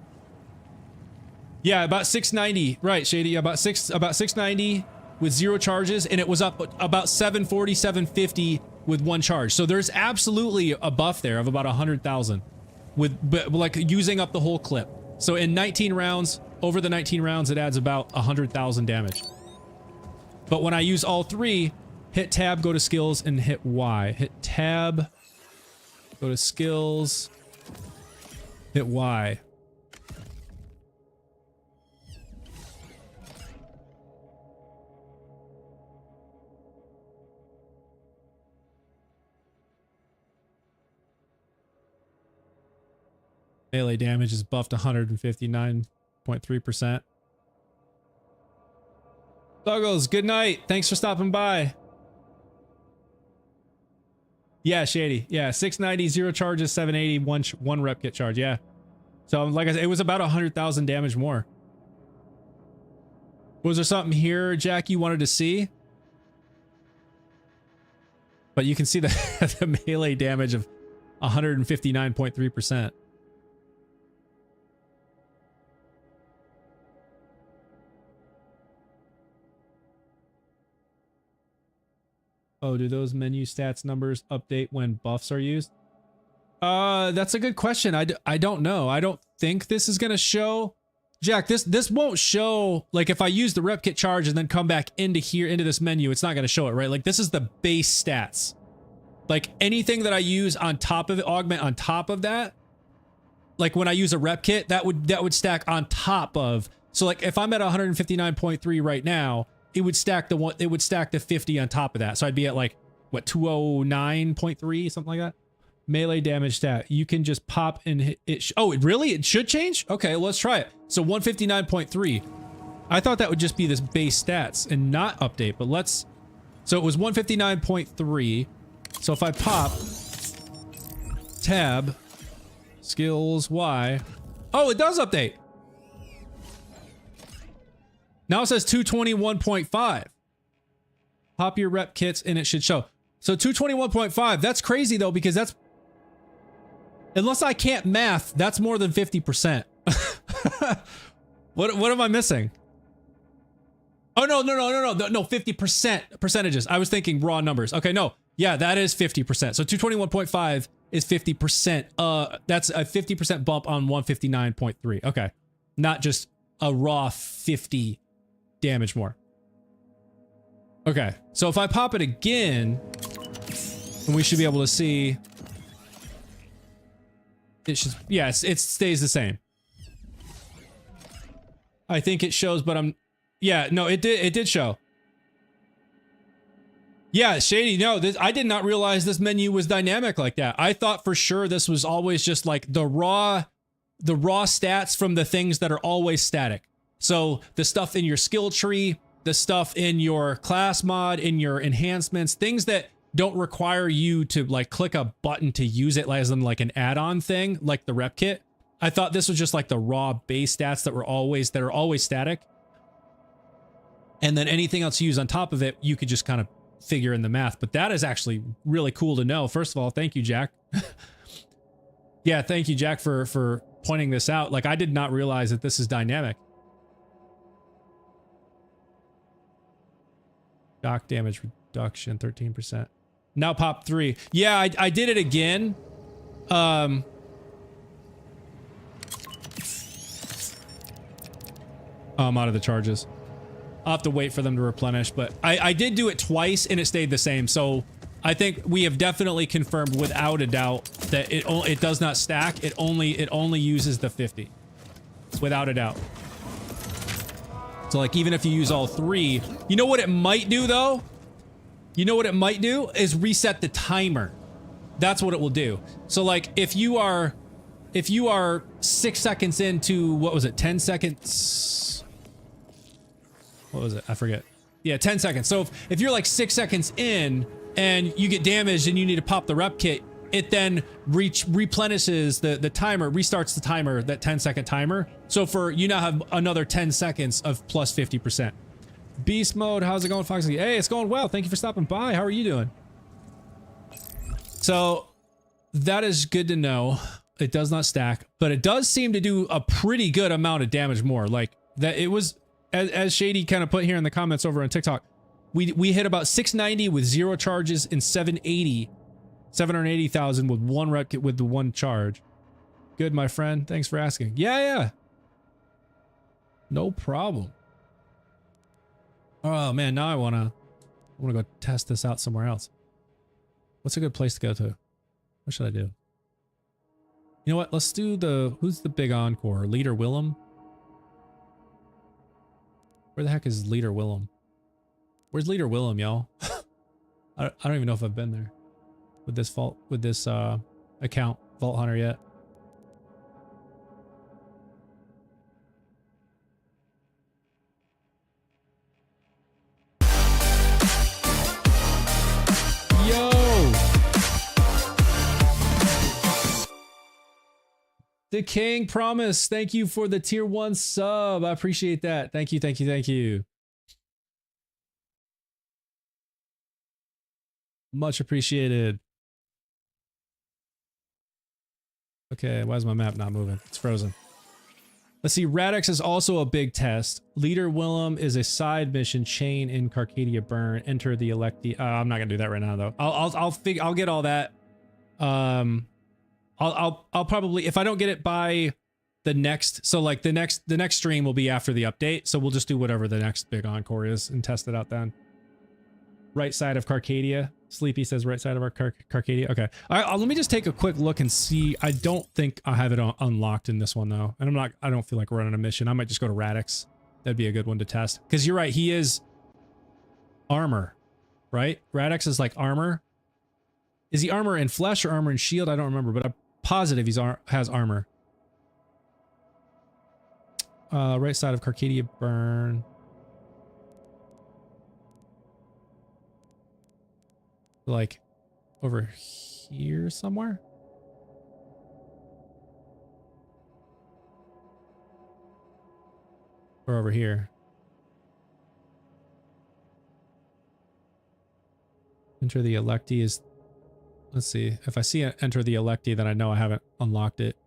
Yeah, about 690. Right, Shady. About 690 with 0 charges, and it was up about 740, 750 with 1 charge. So there's absolutely a buff there of about 100,000 but like using up the whole clip. So in 19 rounds, over the 19 rounds, it adds about 100,000 damage. But when I use all 3, hit tab, go to skills, and hit Y. Hit tab, go to skills, hit Y. Melee damage is buffed 159.3%. Doggles, good night. Thanks for stopping by. Yeah, Shady. Yeah, 690, 0 charges, 780, 1 rep kit charge. Yeah. So like I said, it was about 100,000 damage more. Was there something here, Jack, you wanted to see? But you can see the, the melee damage of 159.3%. Oh, do those menu stats numbers update when buffs are used? That's a good question. I don't know. I don't think this is gonna show. Jack, this won't show, like if I use the rep kit charge and then come back into here, into this menu, it's not gonna show it, right? Like this is the base stats. Like anything that I use on top of it, augment on top of that, like when I use a rep kit, that would stack on top of. So like if I'm at 159.3 right now, it would stack the 50 on top of that. So I'd be at like, what, 209.3, something like that? Melee damage stat. You can just pop and hit it. Oh, it really? It should change? Okay, let's try it. So 159.3. I thought that would just be this base stats and not update, but let's... So it was 159.3. So if I pop... Tab... Skills, Y... Oh, it does update! Now it says 221.5. Pop your rep kits and it should show. So 221.5, that's crazy though, because that's... Unless I can't math, that's more than 50%. What am I missing? Oh, no, 50% percentages. I was thinking raw numbers. Okay, no. Yeah, that is 50%. So 221.5 is 50%. That's a 50% bump on 159.3. Okay. Not just a raw 50 damage more. Okay. So if I pop it again, and we should be able to see... It should, yeah, it stays the same. I think it shows, but I'm, yeah, no, it did show. Yeah, Shady, no, I did not realize this menu was dynamic like that. I thought for sure this was always just like the raw stats from the things that are always static. So the stuff in your skill tree, the stuff in your class mod, in your enhancements, things that don't require you to like click a button to use it as in like an add-on thing, like the rep kit. I thought this was just like the raw base stats that are always static. And then anything else you use on top of it, you could just kind of figure in the math. But that is actually really cool to know. First of all, thank you, Jack. Yeah, thank you, Jack, for pointing this out. Like I did not realize that this is dynamic. Shock damage reduction, 13%. Now pop 3. Yeah, I did it again. Oh, I'm out of the charges. I'll have to wait for them to replenish, but I did do it twice and it stayed the same. So I think we have definitely confirmed without a doubt that it does not stack. It only uses the 50. Without a doubt. So like even if you use all 3, you know what it might do though? You know what it might do is reset the timer. That's what it will do. So like if you are 6 seconds into, what was it, 10 seconds? What was it? I forget. Yeah, 10 seconds. So if you're like 6 seconds in and you get damaged and you need to pop the rep kit, it then replenishes the timer, restarts the timer, that 10-second timer. So for you now have another 10 seconds of plus 50%. Beast mode, how's it going, Foxy? Hey, it's going well. Thank you for stopping by. How are you doing? So that is good to know. It does not stack, but it does seem to do a pretty good amount of damage more. Like that, it was as Shady kind of put here in the comments over on TikTok. We hit about 690 with 0 charges and 780,000 with 1 rep kit with the 1 charge. Good, my friend. Thanks for asking. Yeah. No problem. Oh man, now I wanna go test this out somewhere else. What's a good place to go to? What should I do? You know what? Let's do who's the big encore? Leader Willem? Where the heck is Leader Willem? Where's Leader Willem, y'all? I don't even know if I've been there with this account, Vault Hunter, yet. Yo! The King Promise, thank you for the tier 1 sub. I appreciate that. Thank you. Much appreciated. Okay, why is my map not moving? It's frozen. Let's see, Radix is also a big test. Leader Willem is a side mission. Chain in Carcadia Burn. Enter the Electi. I'm not gonna do that right now though. I'll get all that. I'll probably, if I don't get it by the next, so like the next stream will be after the update. So we'll just do whatever the next big encore is and test it out then. Right side of Carcadia. Sleepy says right side of our Carcadia. Okay. All right, let me just take a quick look and see. I don't think I have it unlocked in this one though. And I don't feel like running a mission. I might just go to Radix. That'd be a good one to test. Because you're right, he is armor, right? Radix is like armor. Is he armor in flesh or armor in shield? I don't remember, but I'm positive he's has armor. Right side of Carcadia Burn. Like over here somewhere? Or over here? Enter the Electi is... Let's see. If I see enter the Electi, then I know I haven't unlocked it.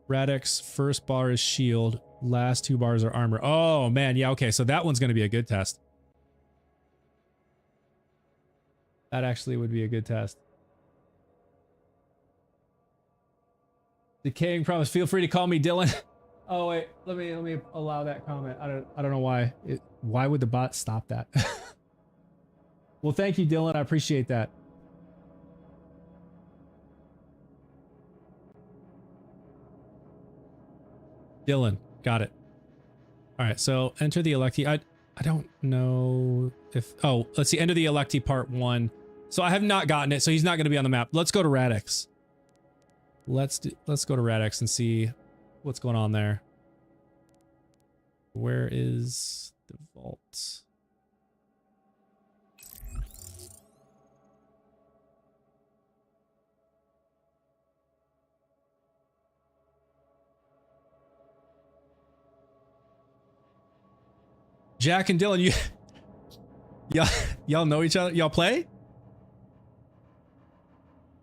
Radix, first bar is shield. Last two bars are armor. Oh, man. Yeah, okay. So that one's going to be a good test. That actually would be a good test. Decaying promise. Feel free to call me Dylan. Oh wait, let me allow that comment. I don't know why. Why would the bot stop that? Well, thank you, Dylan. I appreciate that. Dylan, got it. All right, so enter the Electi. I don't know if... Oh, let's see. Enter the Electi part 1. So I have not gotten it, so he's not going to be on the map. Let's go to Radix. Let's go to Radix and see what's going on there. Where is the vault? Jack and Dylan, y'all know each other? Y'all play?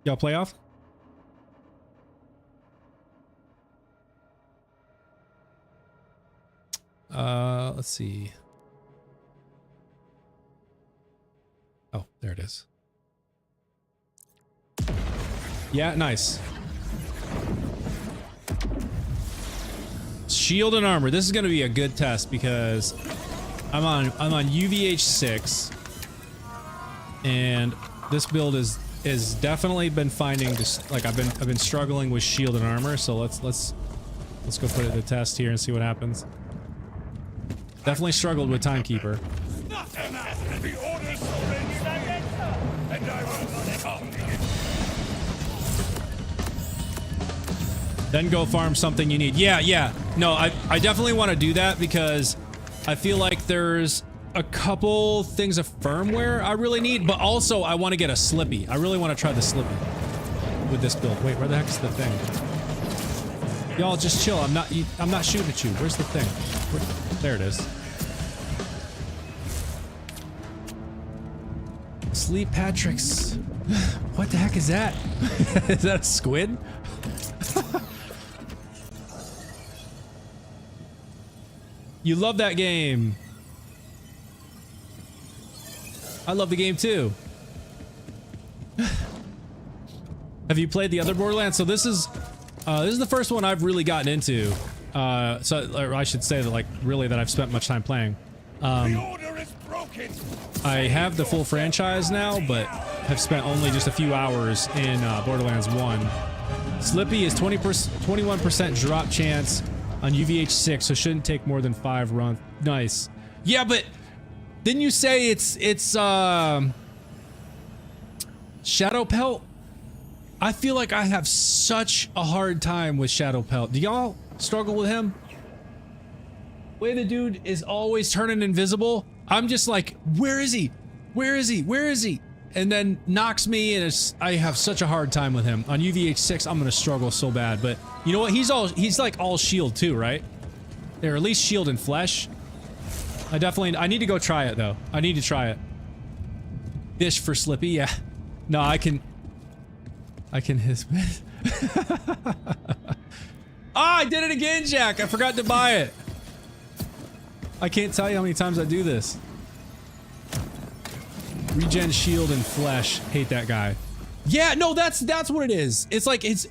Y'all play off? Let's see. Oh, there it is. Yeah, nice. Shield and armor. This is going to be a good test because I'm on UVH6 and this build is definitely been finding just like I've been struggling with shield and armor, so let's go put it to test here and see what happens. Definitely struggled with Timekeeper. The orders surrender, and I will come. Then go farm something you need. Yeah. No, I definitely want to do that because I feel like there's a couple things of firmware I really need, but also I want to get a Slippy. I really want to try the Slippy with this build. Wait, where the heck is the thing? Y'all just chill. I'm not shooting at you. Where's the thing? There it is. Sleep Patrick's. What the heck is that? Is that a squid? You love that game. I love the game too. Have you played the other Borderlands? So this is the first one I've really gotten into. Or I should say that like really that I've spent much time playing. The order is broken. I have the full franchise now, but have spent only just a few hours in Borderlands 1. Slippy is 21% drop chance on UVH6, so shouldn't take more than 5 runs. Nice. Yeah, but didn't you say it's Shadow Pelt? I feel like I have such a hard time with Shadow Pelt. Do y'all struggle with him? Way the dude is always turning invisible. I'm just like, where is he? Where is he? Where is he? And then knocks me, and I have such a hard time with him. On UVH6, I'm gonna struggle so bad. But you know what? He's like all shield too, right? Or at least shield and flesh. I need to go try it though. I need to try it. Fish for Slippy, yeah. No, I can his. Ah, I did it again, Jack. I forgot to buy it. I can't tell you how many times I do this. Regen shield and flesh. Hate that guy. Yeah, no, that's what it is. It's like his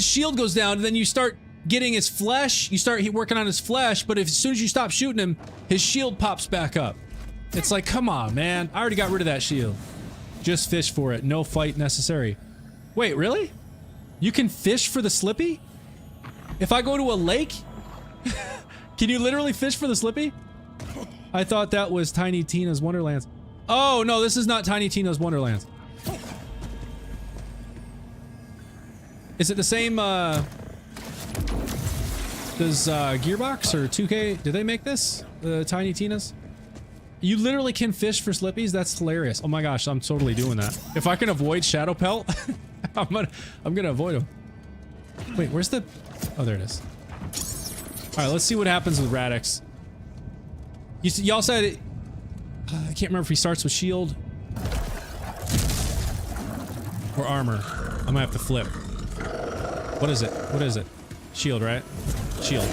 shield goes down, and then you start getting his flesh. You start working on his flesh, but as soon as you stop shooting him, his shield pops back up. It's like, come on, man. I already got rid of that shield. Just fish for it. No fight necessary. Wait, really? You can fish for the Slippy? If I go to a lake? Can you literally fish for the Slippy? I thought that was Tiny Tina's Wonderlands. Oh, no, this is not Tiny Tina's Wonderlands. Is it the same, does, Gearbox or 2K, did they make this? Tiny Tina's? You literally can fish for Slippies? That's hilarious. Oh my gosh, I'm totally doing that. If I can avoid Shadow Pelt, I'm gonna avoid him. Wait, where's the... Oh, there it is. Alright, let's see what happens with Radix. Y'all said it... I can't remember if he starts with shield or armor. I'm gonna have to flip. What is it? What is it? Shield, right? Shield.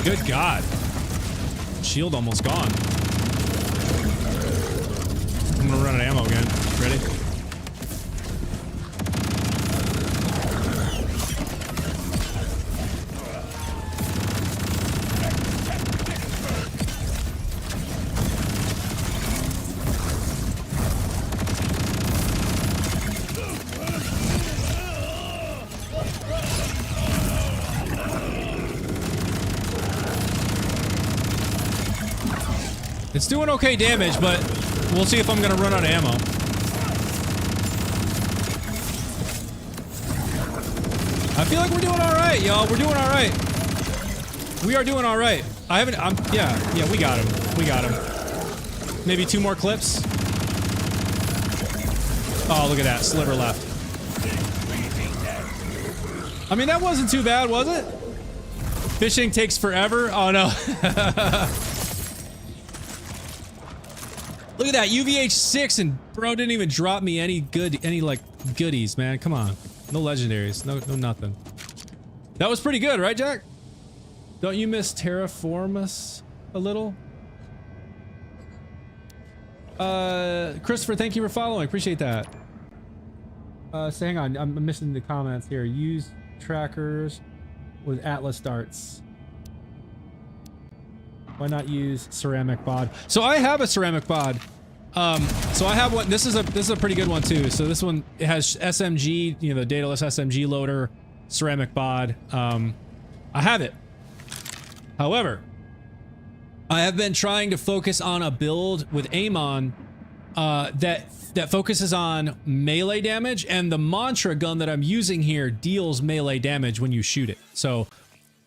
Good God. Shield almost gone. I'm gonna run out of ammo again. Ready? It's doing okay damage, but we'll see if I'm gonna run out of ammo. I feel like we're doing alright, y'all. We're doing alright. We are doing alright. Yeah, we got him. We got him. Maybe 2 more clips. Oh, look at that. Sliver left. I mean, that wasn't too bad, was it? Fishing takes forever? Oh, no. Look at that, UVH6, and bro didn't even drop me any like goodies, man. Come on, no legendaries, no nothing. That was pretty good, right, Jack? Don't you miss Terraformus a little? Christopher, thank you for following. Appreciate that. So hang on, I'm missing the comments here. Use trackers with Atlas darts. Why not use ceramic bod? So I have a ceramic bod. So I have one. This is a pretty good one too. So this one, it has SMG, you know, the dataless SMG loader, ceramic bod. I have it. However, I have been trying to focus on a build with Amon that focuses on melee damage, and the mantra gun that I'm using here deals melee damage when you shoot it. So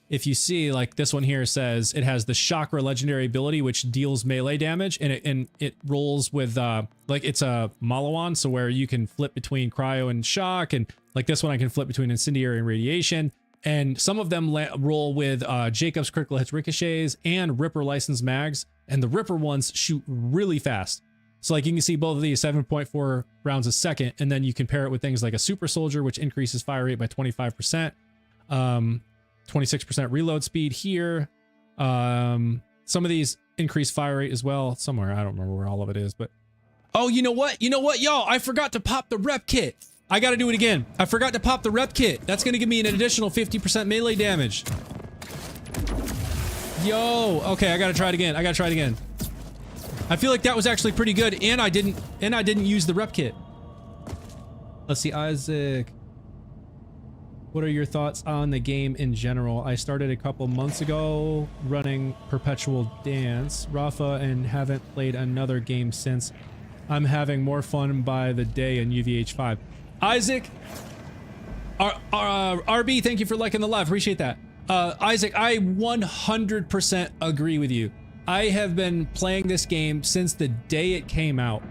if you see, like, this one here says it has the Chakra legendary ability, which deals melee damage, and it rolls with like, it's a Malawan, so where you can flip between cryo and shock, and like this one I can flip between incendiary and radiation. And some of them roll with Jacob's critical hits ricochets and Ripper licensed mags, and the Ripper ones shoot really fast. So like you can see both of these 7.4 rounds a second, and then you compare it with things like a Super Soldier, which increases fire rate by 25%, 26% reload speed here. Some of these increase fire rate as well somewhere. I don't remember where all of it is, but oh, you know what? You know what, y'all? I forgot to pop the rep kit. I gotta do it again. I forgot to pop the rep kit. That's gonna give me an additional 50% melee damage. Yo, okay, I gotta try it again. I gotta try it again. I feel like that was actually pretty good, and I didn't use the rep kit. Let's see, Isaac. What are your thoughts on the game in general? I started a couple months ago running Perpetual Dance, Rafa, and haven't played another game since. I'm having more fun by the day in UVH5. Isaac, RB, thank you for liking the live. Appreciate that. Isaac, I 100% agree with you. I have been playing this game since the day it came out,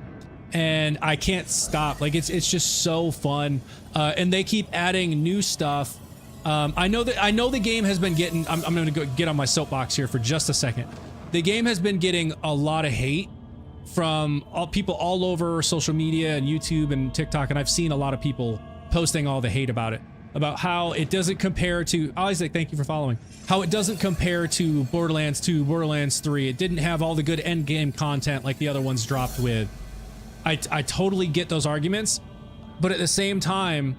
and I can't stop. Like, it's just so fun, and they keep adding new stuff. I know the game has been getting. I'm going to go get on my soapbox here for just a second. The game has been getting a lot of hate from people all over social media and YouTube and TikTok, and I've seen a lot of people posting all the hate about it, about how it doesn't compare to Isaac. Thank you for following. How it doesn't compare to Borderlands 2, Borderlands 3. It didn't have all the good end game content like the other ones dropped with. I totally get those arguments, but at the same time,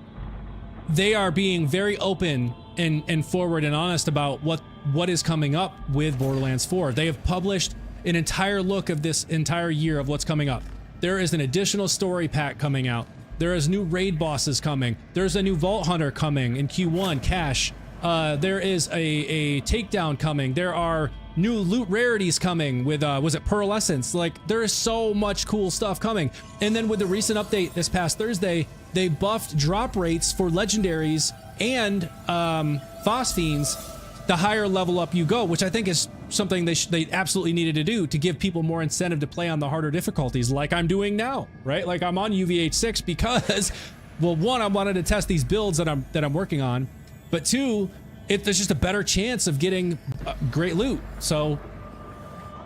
they are being very open and forward and honest about what is coming up with Borderlands 4. They have published an entire look of this entire year of what's coming up. There is an additional story pack coming out. There is new raid bosses coming. There's a new Vault Hunter coming in Q1, Cash. There is a takedown coming. There are new loot rarities coming with, was it Pearlescence? Like, there is so much cool stuff coming. And then with the recent update this past Thursday, they buffed drop rates for legendaries and Phosphines the higher level up you go, which I think is something they absolutely needed to do to give people more incentive to play on the harder difficulties, like I'm doing now, right? Like I'm on UVH6 because, well, one, I wanted to test these builds that I'm working on, but two, there's just a better chance of getting great loot. So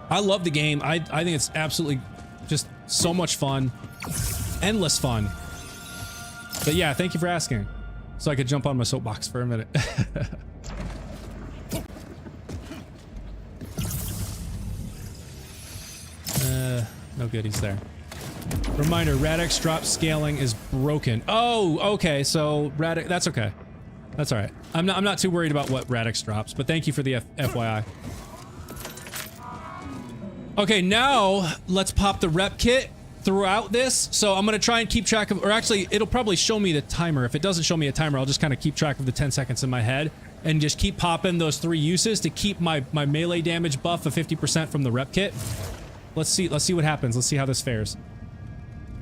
I love the game. I think it's absolutely just so much fun, endless fun. But yeah, thank you for asking, so I could jump on my soapbox for a minute. No goodies there. Reminder, Radix drop scaling is broken. Oh, okay, so Radix, that's okay. That's all right. I'm not too worried about what Radix drops, but thank you for the FYI. Okay, now let's pop the rep kit throughout this. So I'm gonna try and keep track of, or actually it'll probably show me the timer. If it doesn't show me a timer, I'll just kind of keep track of the 10 seconds in my head and just keep popping those 3 uses to keep my melee damage buff of 50% from the rep kit. Let's see what happens. Let's see how this fares.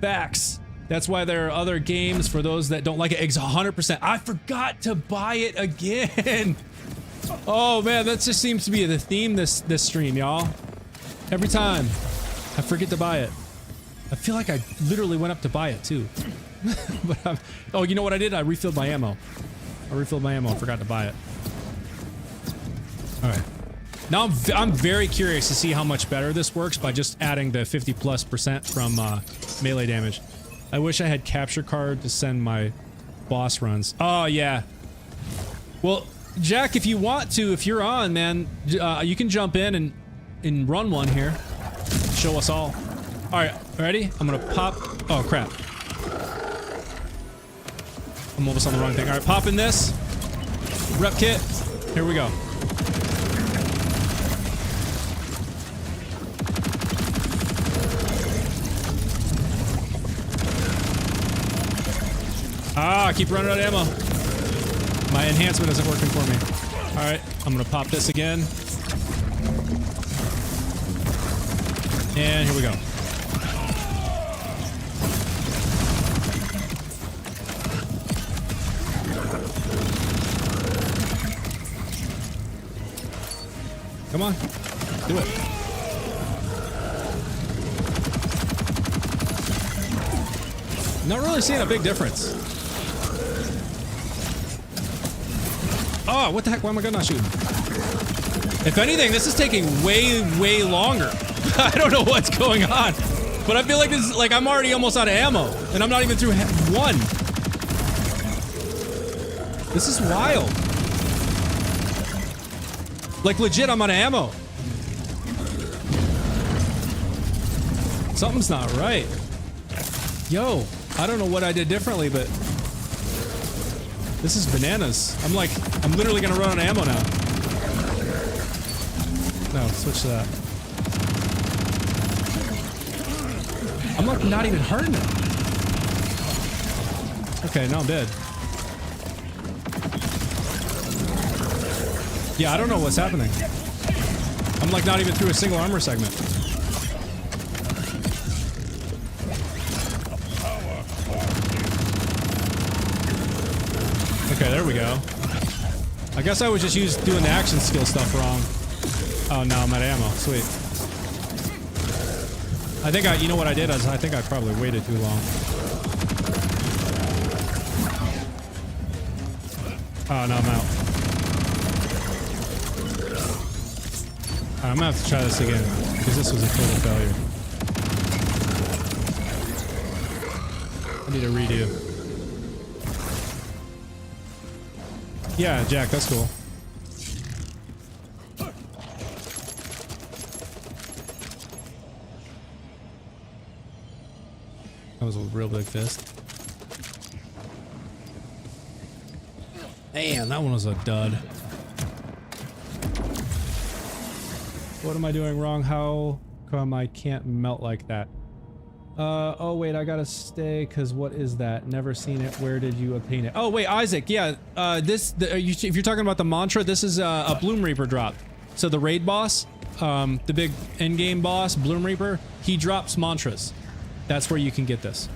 Facts. That's why there are other games for those that don't like it. 100%. I forgot to buy it again. Oh man, that just seems to be the theme this stream, y'all. Every time I forget to buy it. I feel like I literally went up to buy it too. But oh, you know what I did? I refilled my ammo. And forgot to buy it. All right. Now I'm very curious to see how much better this works by just adding the 50+% from melee damage. I wish I had capture card to send my boss runs. Oh yeah. Well, Jack, if you want to, if you're on, man, you can jump in and run one here. Show us all. All right, ready? I'm gonna pop. Oh crap. I'm almost on the wrong thing. All right, pop in this rep kit. Here we go. Ah, I keep running out of ammo. My enhancement isn't working for me. All right, I'm gonna pop this again. And here we go. Come on, do it. Not really seeing a big difference. Oh, what the heck? Why am I not shooting? If anything, this is taking way longer. I don't know what's going on, but I feel like this is like I'm already almost out of ammo, and I'm not even through one. This is wild. Like legit, I'm out of ammo. Something's not right. Yo, I don't know what I did differently, but this is bananas. I'm literally gonna run out of ammo now. No, switch to that. I'm like not even hurting it. Okay, now I'm dead. Yeah, I don't know what's happening. I'm like not even through a single armor segment. Okay, there we go. I guess I was just doing the action skill stuff wrong. Oh, now I'm out of ammo. Sweet. I think you know what I did? I think I probably waited too long. Oh, no, I'm out. Alright, I'm gonna have to try this again, because this was a total failure. Need a redo. Yeah, Jack, that's cool. That was a real big fist. Man, that one was a dud. What am I doing wrong? How come I can't melt like that? Oh wait, I gotta stay, cause what is that? Never seen it. Where did you obtain it? Oh wait, Isaac, yeah, if you're talking about the mantra, this is a Bloom Reaper drop. So the raid boss, the big endgame boss, Bloom Reaper, he drops mantras. That's where you can get this.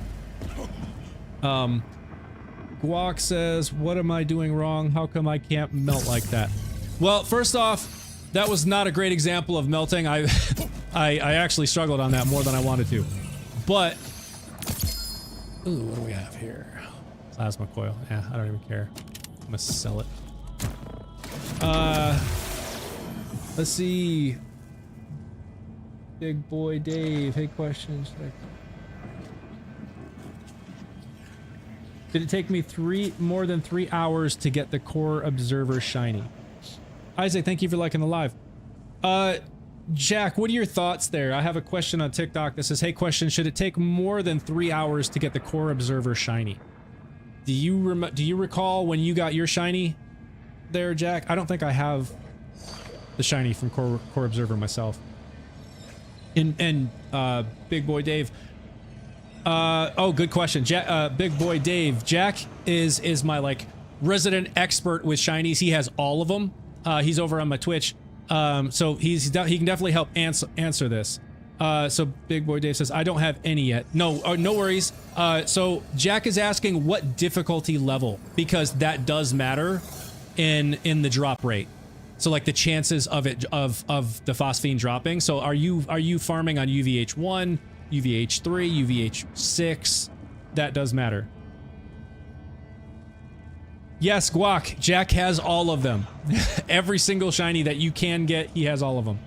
Guac says, what am I doing wrong? How come I can't melt like that? Well, first off, that was not a great example of melting. I actually struggled on that more than I wanted to. But, ooh, what do we have here? Plasma coil. Yeah, I don't even care. I'm gonna sell it. Let's see. Big boy Dave. Hey, questions. Did it take me more than 3 hours to get the Core Observer shiny? Isaac, thank you for liking the live. Jack, what are your thoughts there? I have a question on TikTok that says, hey, question, should it take more than 3 hours to get the Core Observer shiny? Do you recall when you got your shiny there, Jack? I don't think I have the shiny from Core Observer myself. And Big Boy Dave. Oh, good question. Big Boy Dave. Jack is my like resident expert with shinies. He has all of them. He's over on my Twitch. So he can definitely help answer this. So Big Boy Dave says, I don't have any yet. No, no worries. So Jack is asking what difficulty level, because that does matter in the drop rate. So like the chances of it, of the phosphine dropping. So are you farming on UVH1, UVH3, UVH6? That does matter. Yes, Guac. Jack has all of them. Every single shiny that you can get, he has all of them.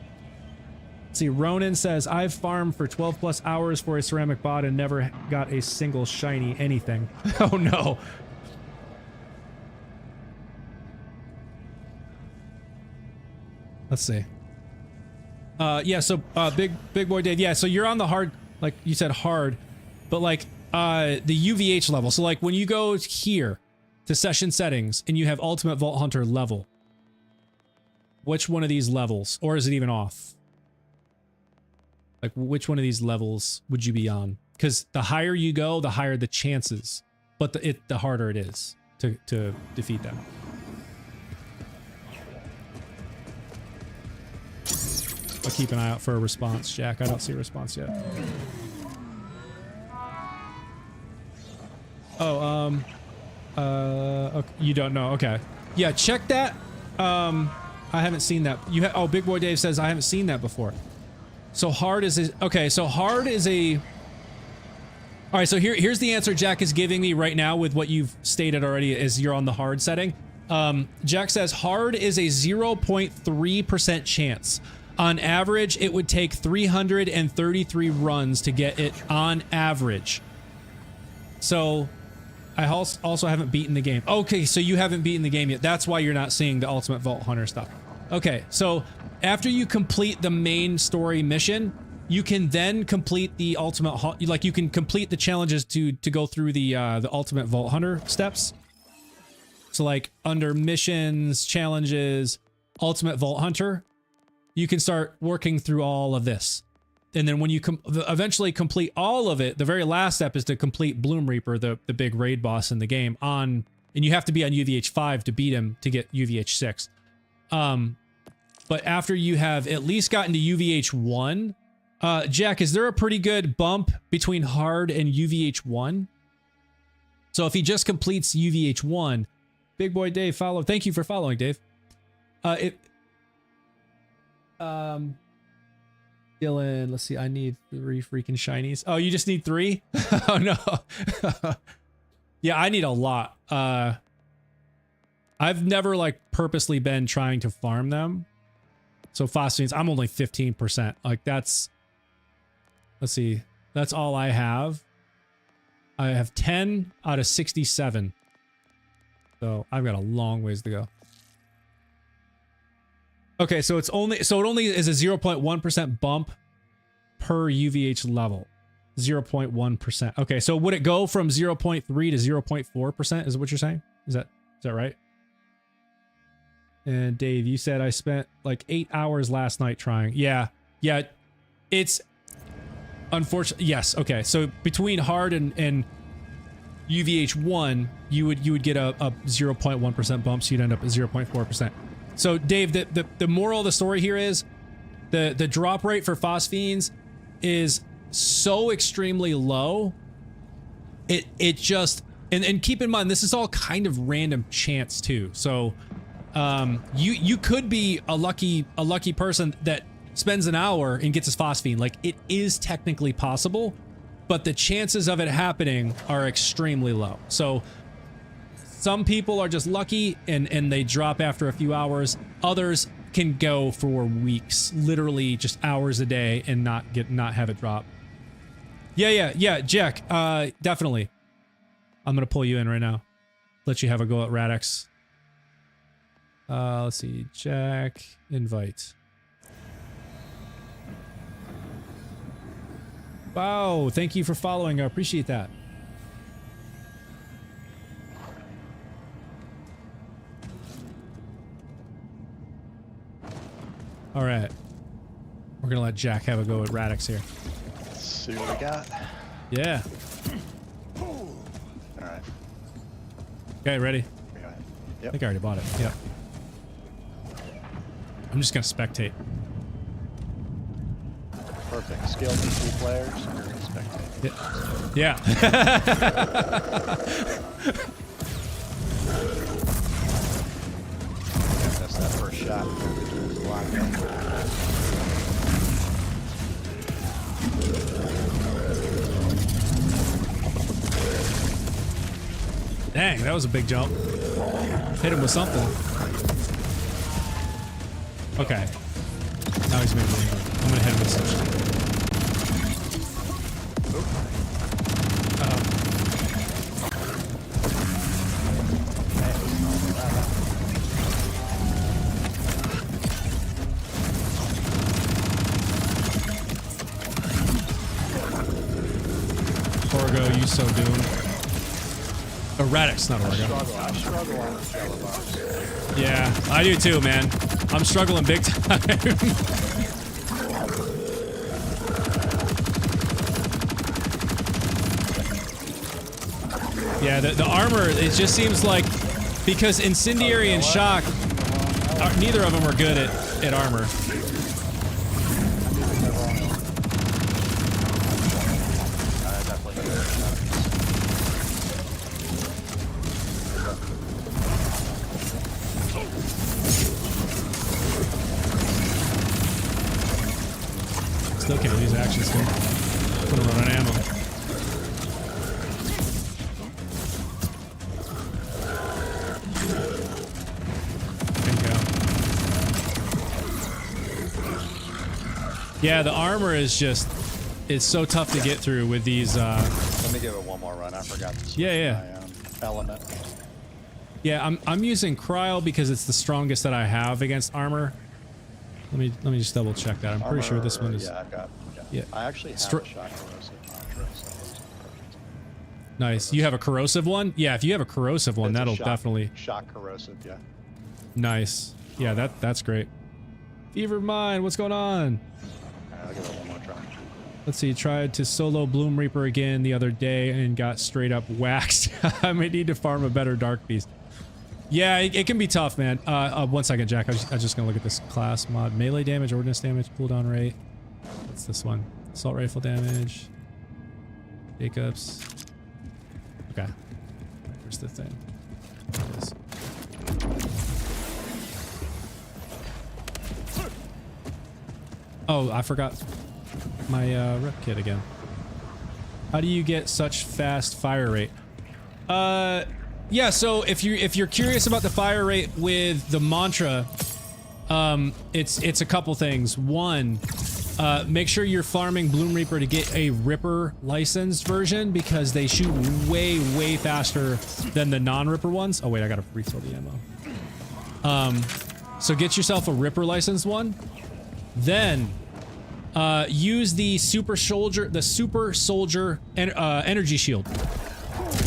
Let's see, Ronan says, I've farmed for 12 plus hours for a ceramic bot and never got a single shiny anything. Oh no. Let's see. Yeah, so Big Boy Dave, yeah, so you're on the hard, like you said, hard, but like the UVH level. So like when you go here to session settings and you have Ultimate Vault Hunter level, which one of these levels, or is it even off? Like which one of these levels would you be on? Because the higher you go, the higher the chances, but the harder it is to defeat them. I'll keep an eye out for a response, Jack. I don't see a response yet. Oh, okay, you don't know. Okay. Yeah, check that. I haven't seen that. Oh, Big Boy Dave says I haven't seen that before. So hard is okay, so hard is a... All right, so here's the answer Jack is giving me right now with what you've stated already is you're on the hard setting. Jack says hard is a 0.3% chance. On average, it would take 333 runs to get it on average. So I also haven't beaten the game. Okay, so you haven't beaten the game yet. That's why you're not seeing the Ultimate Vault Hunter stuff. Okay, so after you complete the main story mission, you can then complete the Ultimate, like you can complete the challenges to go through the Ultimate Vault Hunter steps. So like under missions, challenges, Ultimate Vault Hunter, you can start working through all of this. And then when you eventually complete all of it, the very last step is to complete Bloom Reaper, the big raid boss in the game, and you have to be on UVH5 to beat him to get UVH6. But after you have at least gotten to UVH1, Jack, is there a pretty good bump between hard and UVH1? So if he just completes UVH1, Big Boy Dave, follow. Thank you for following, Dave. Dylan, let's see. I need 3 freaking shinies. Oh, you just need 3? Oh no. Yeah, I need a lot. I've never like purposely been trying to farm them. So phosphines, I'm only 15%. Like that's, let's see. That's all I have. I have 10 out of 67. So I've got a long ways to go. Okay, so it only is a 0.1% bump per UVH level. 0.1%. Okay, so would it go from 0.3 to 0.4%? Is what you're saying? Is that right? And Dave, you said I spent like 8 hours last night trying. Yeah. It's unfortunate. Yes. Okay. So between hard and UVH1, you would get a 0.1% bump, so you'd end up at 0.4%. So Dave, the moral of the story here is the drop rate for phosphenes is so extremely low. It just and keep in mind this is all kind of random chance too. So you could be a lucky person that spends an hour and gets his phosphine. Like, it is technically possible, but the chances of it happening are extremely low. So some people are just lucky and they drop after a few hours. Others can go for weeks, literally just hours a day, and not have it drop. Yeah, Jack, definitely. I'm gonna pull you in right now. Let you have a go at Radix. Let's see, Jack, invite. Wow, thank you for following. I appreciate that. All right. We're gonna let Jack have a go at Radix here. Let's see what we got. Yeah. All right. Okay, ready? Yep. I think I already bought it. Yep. I'm just gonna spectate. Perfect. Skilled PC players, you're gonna spectate. Yeah. That's that first shot. There's a lot Dang, that was a big jump. Hit him with something. Okay. Now he's moving. I'm gonna hit him with some shit. Orgo, you so doomed. A Radix, not Orgo. I struggle on the yellow bars. Yeah, I do too, man. I'm struggling big time. Yeah, the armor, it just seems like, because Incendiary and Shock, neither of them are good at armor. Still can't use action skill. Put him on ammo. Yeah, the armor is just, it's so tough to get through with these, Let me give it one more run. I forgot to switch my element. Yeah, I'm using Cryo because it's the strongest that I have against armor. Let me just double check that. I'm pretty sure this one is. Yeah, I've got. Yeah. I actually have a shock corrosive mantra, so those are perfect. Nice. You have a corrosive one? Yeah, if you have a corrosive one, that'll definitely. Shock corrosive, yeah. Nice. Yeah, that's great. Fever Mind, what's going on? I'll give it one more try. Let's see, tried to solo Bloom Reaper again the other day and got straight up waxed. I may need to farm a better Dark Beast. Yeah, it can be tough, man. 1 second, Jack. I was just gonna look at this class mod. Melee damage, ordnance damage, cooldown rate. What's this one? Assault rifle damage. Jacobs. Okay. Where's the thing? There it is. Oh, I forgot my rep kit again. How do you get such fast fire rate? Yeah, so if you're curious about the fire rate with the mantra, it's a couple things. One, Make sure you're farming Bloom Reaper to get a Ripper licensed version because they shoot way faster than the non-Ripper ones. Oh wait, I gotta refill the ammo. So get yourself a Ripper licensed one. Then use the Super Soldier energy shield.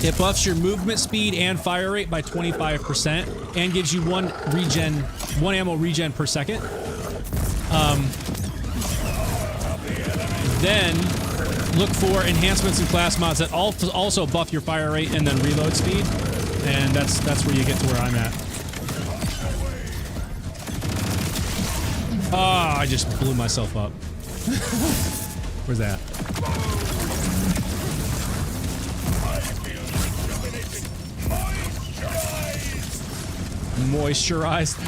It buffs your movement speed and fire rate by 25% and gives you one ammo regen per second. Then look for enhancements and class mods that also buff your fire rate and then reload speed, and that's where you get to where I'm at. Ah, I just blew myself up. Where's that? Moisturized.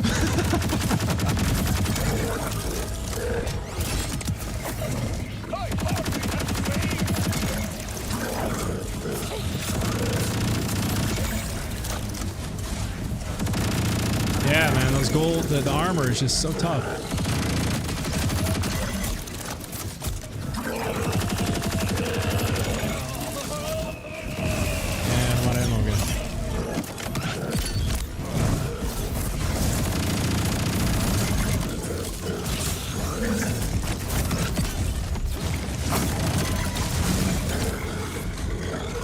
Yeah, man, those gold, the armor is just so tough. And what ammo again?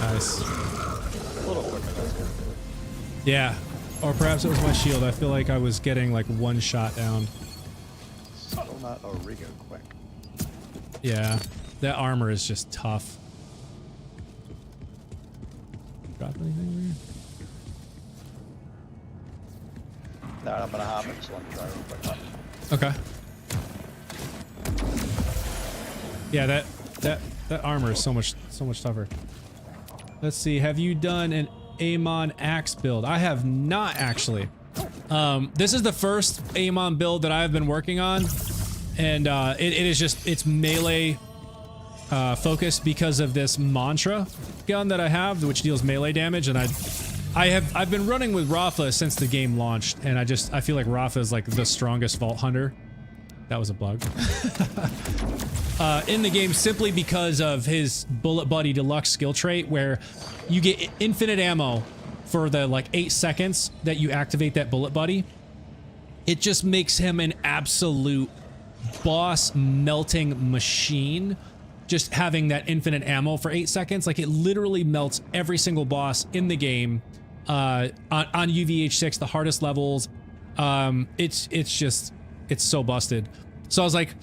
Nice. A little quicker, that's good. Yeah. Or perhaps it was my shield. I feel like I was getting like one shot down. Still not Origo quick. Yeah. That armor is just tough. Drop anything over here? No, I'm gonna hop it, so let me try real quick. Okay. Yeah, that armor is so much tougher. Let's see. Have you done an Amon axe build? I have not actually. This is the first Amon build that I've been working on, and it is just it's melee focused because of this mantra gun that I have, which deals melee damage, and I've been running with Rafa since the game launched, and I feel like Rafa is like the strongest vault hunter. That was a bug. In the game simply because of his Bullet Buddy Deluxe skill trait where you get infinite ammo for the like 8 seconds that you activate that Bullet Buddy. It just makes him an absolute boss melting machine. Just having that infinite ammo for 8 seconds, like it literally melts every single boss in the game on UVH6, the hardest levels. It's so busted. So I was like,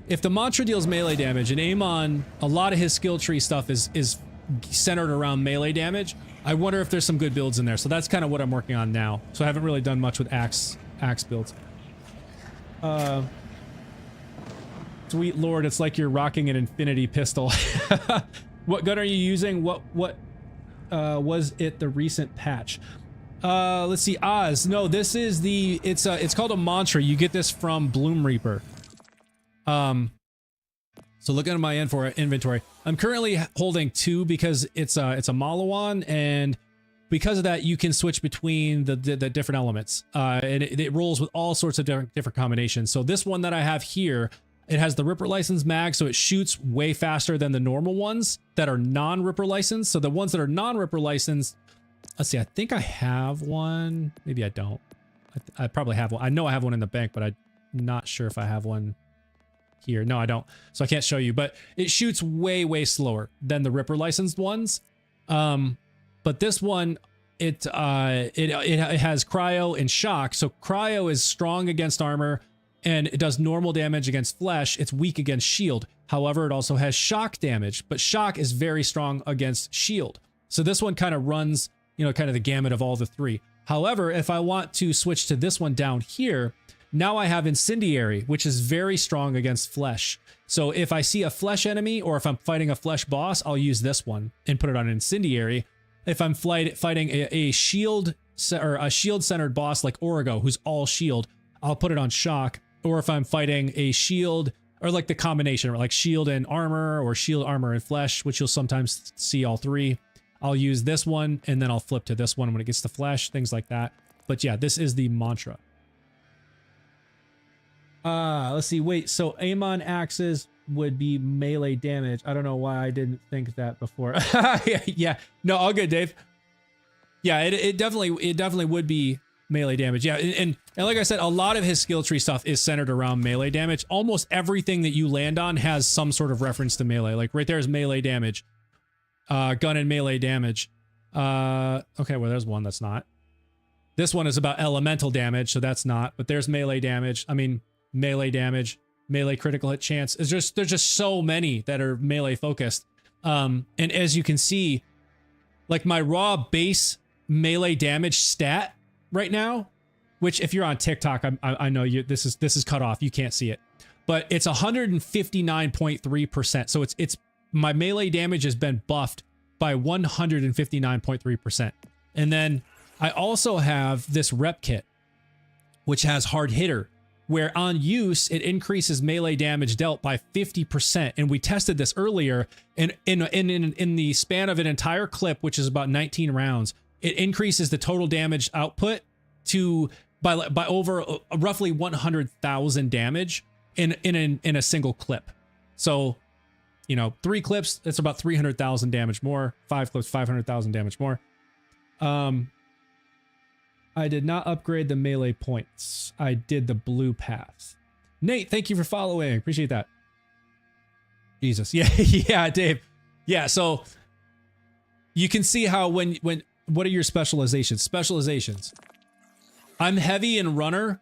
if the mantra deals melee damage and Amon, a lot of his skill tree stuff is centered around melee damage, I wonder if there's some good builds in there. So that's kind of what I'm working on now. So I haven't really done much with axe builds. Sweet Lord, it's like you're rocking an infinity pistol. What gun are you using? What was it the recent patch? Let's see. Oz. No, this is the it's called a mantra. You get this from Bloom Reaper. So looking at my inventory, I'm currently holding 2 because it's a Malawan, and because of that, you can switch between the different elements. And it rolls with all sorts of different combinations. So this one that I have here, it has the Ripper license mag, so it shoots way faster than the normal ones that are non-Ripper licensed. So the ones that are non-Ripper licensed, let's see, I think I have one. Maybe I don't. I probably have one. I know I have one in the bank, but I'm not sure if I have one here. No, I don't. So I can't show you, but it shoots way slower than the Ripper licensed ones. But this one, it has cryo and shock. So cryo is strong against armor and it does normal damage against flesh. It's weak against shield. However, it also has shock damage, but shock is very strong against shield. So this one kind of runs, kind of the gamut of all the 3. However, if I want to switch to this one down here, now I have Incendiary, which is very strong against flesh. So if I see a flesh enemy or if I'm fighting a flesh boss, I'll use this one and put it on Incendiary. If I'm fighting a shield or a shield-centered boss like Origo, who's all shield, I'll put it on shock. Or if I'm fighting a shield or like the combination, like shield and armor or shield, armor, and flesh, which you'll sometimes see all 3, I'll use this one and then I'll flip to this one when it gets to flesh, things like that. But yeah, this is the mantra. Let's see. Wait, so Amon axes. would be melee damage. I don't know why I didn't think that before. Yeah, no, all good, Dave. Yeah, it definitely would be melee damage. Yeah, and like I said, a lot of his skill tree stuff is centered around melee damage. Almost everything that you land on has some sort of reference to melee. Like right there is melee damage, gun and melee damage. Okay, well there's one that's not. This one is about elemental damage, so that's not. But there's melee damage. I mean, melee damage, melee critical hit chance. There's just so many that are melee focused. And as you can see, like my raw base melee damage stat right now, which if you're on TikTok, I know you this is cut off. You can't see it, but it's 159.3%. So it's my melee damage has been buffed by 159.3%. And then I also have this rep kit, which has hard hitter, where on use, it increases melee damage dealt by 50%. And we tested this earlier, and in the span of an entire clip, which is about 19 rounds, it increases the total damage output to by over roughly 100,000 damage in a single clip. So, you know, 3 clips, it's about 300,000 damage more. 5 clips, 500,000 damage more. I did not upgrade the melee points. I did the blue path. Nate, thank you for following. Appreciate that. Jesus. Yeah, yeah, Dave. Yeah, so you can see how when what are your specializations? Specializations. I'm heavy in runner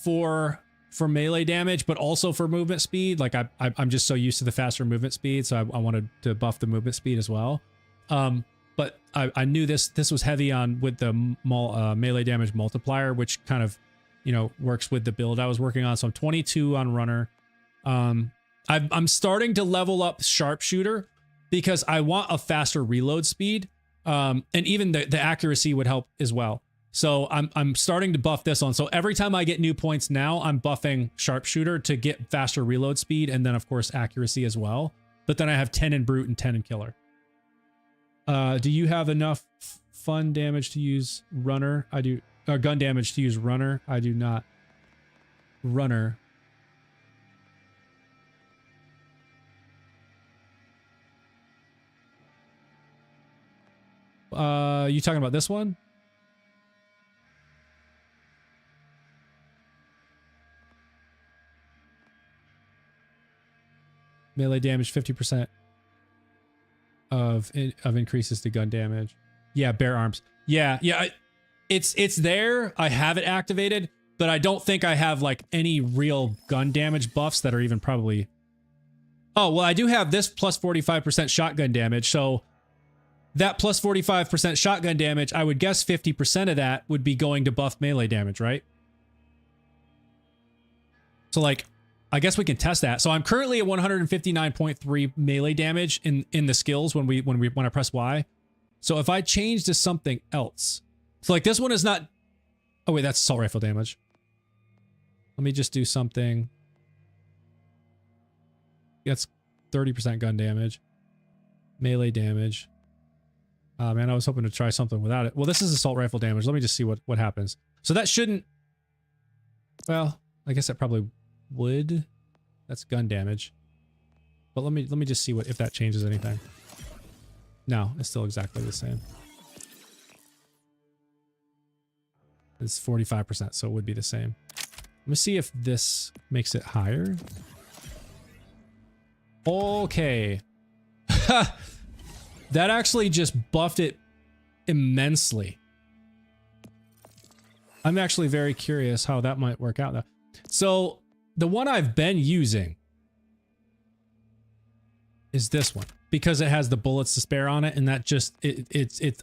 for melee damage, but also for movement speed. Like I'm just so used to the faster movement speed, so I wanted to buff the movement speed as well. But I knew this was heavy on with the melee damage multiplier, which kind of, you know, works with the build I was working on. So I'm 22 on runner. I'm starting to level up sharpshooter because I want a faster reload speed. And even the accuracy would help as well. So I'm starting to buff this one. So every time I get new points now, I'm buffing sharpshooter to get faster reload speed, and then of course accuracy as well. But then I have 10 in brute and 10 in killer. Do you have enough fun damage to use runner? I do. Gun damage to use runner. I do not. Runner. You talking about this one? Melee damage 50%. Of increases to gun damage. Yeah, bear arms. Yeah, it's there. I have it activated, but I don't think I have like any real gun damage buffs that are even probably. Oh, well, I do have this plus 45% shotgun damage. So that plus 45% shotgun damage, I would guess 50% of that would be going to buff melee damage, right? So like, I guess we can test that. So I'm currently at 159.3 melee damage in the skills when I press Y. So if I change to something else, so like this one is not. Oh wait, that's assault rifle damage. Let me just do something. That's 30% gun damage, melee damage. Man, I was hoping to try something without it. Well, this is assault rifle damage. Let me just see what happens. So that shouldn't. Well, I guess that probably would. That's gun damage. But let me just see if that changes anything. No, it's still exactly the same. It's 45%, so it would be the same. Let me see if this makes it higher. Okay. That actually just buffed it immensely. I'm actually very curious how that might work out though. So the one I've been using is this one because it has the bullets to spare on it, and that just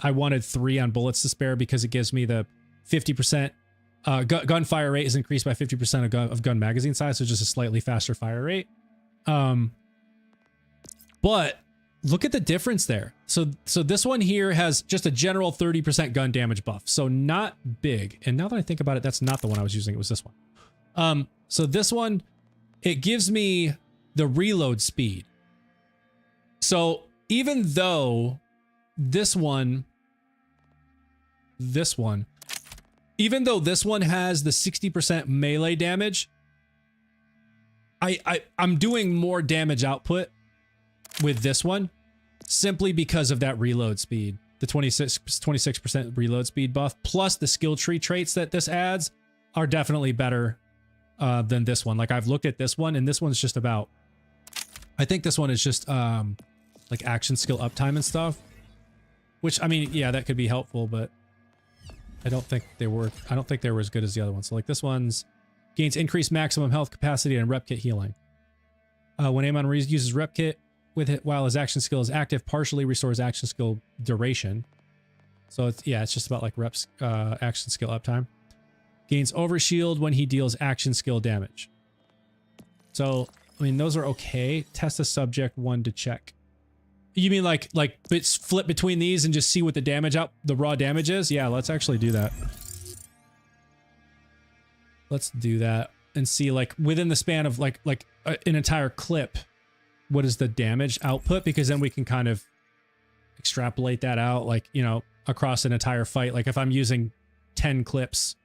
I wanted 3 on bullets to spare because it gives me the 50% gunfire rate is increased by 50% of gun magazine size, so just a slightly faster fire rate. But look at the difference there. So this one here has just a general 30% gun damage buff, so not big. And now that I think about it, that's not the one I was using. It was this one. So this one, it gives me the reload speed. So even though even though this one has the 60% melee damage, I'm doing more damage output with this one simply because of that reload speed. The 26% reload speed buff plus the skill tree traits that this adds are definitely better than this one. Like I've looked at this one and this one's just about, I think this one is just like action skill uptime and stuff, which I mean, yeah, that could be helpful, but I don't think they were as good as the other ones. So like this one's gains increased maximum health capacity and rep kit healing. When Amon uses rep kit with it while his action skill is active, partially restores action skill duration. So it's, yeah, it's just about like reps action skill uptime. Gains overshield when he deals action skill damage. So I mean those are okay. Test a subject one to check. You mean like flip between these and just see what the raw damage is? Yeah, let's actually do that. Let's do that and see like within the span of like an entire clip, what is the damage output? Because then we can kind of extrapolate that out, like, you know, across an entire fight. Like if I'm using 10 clips,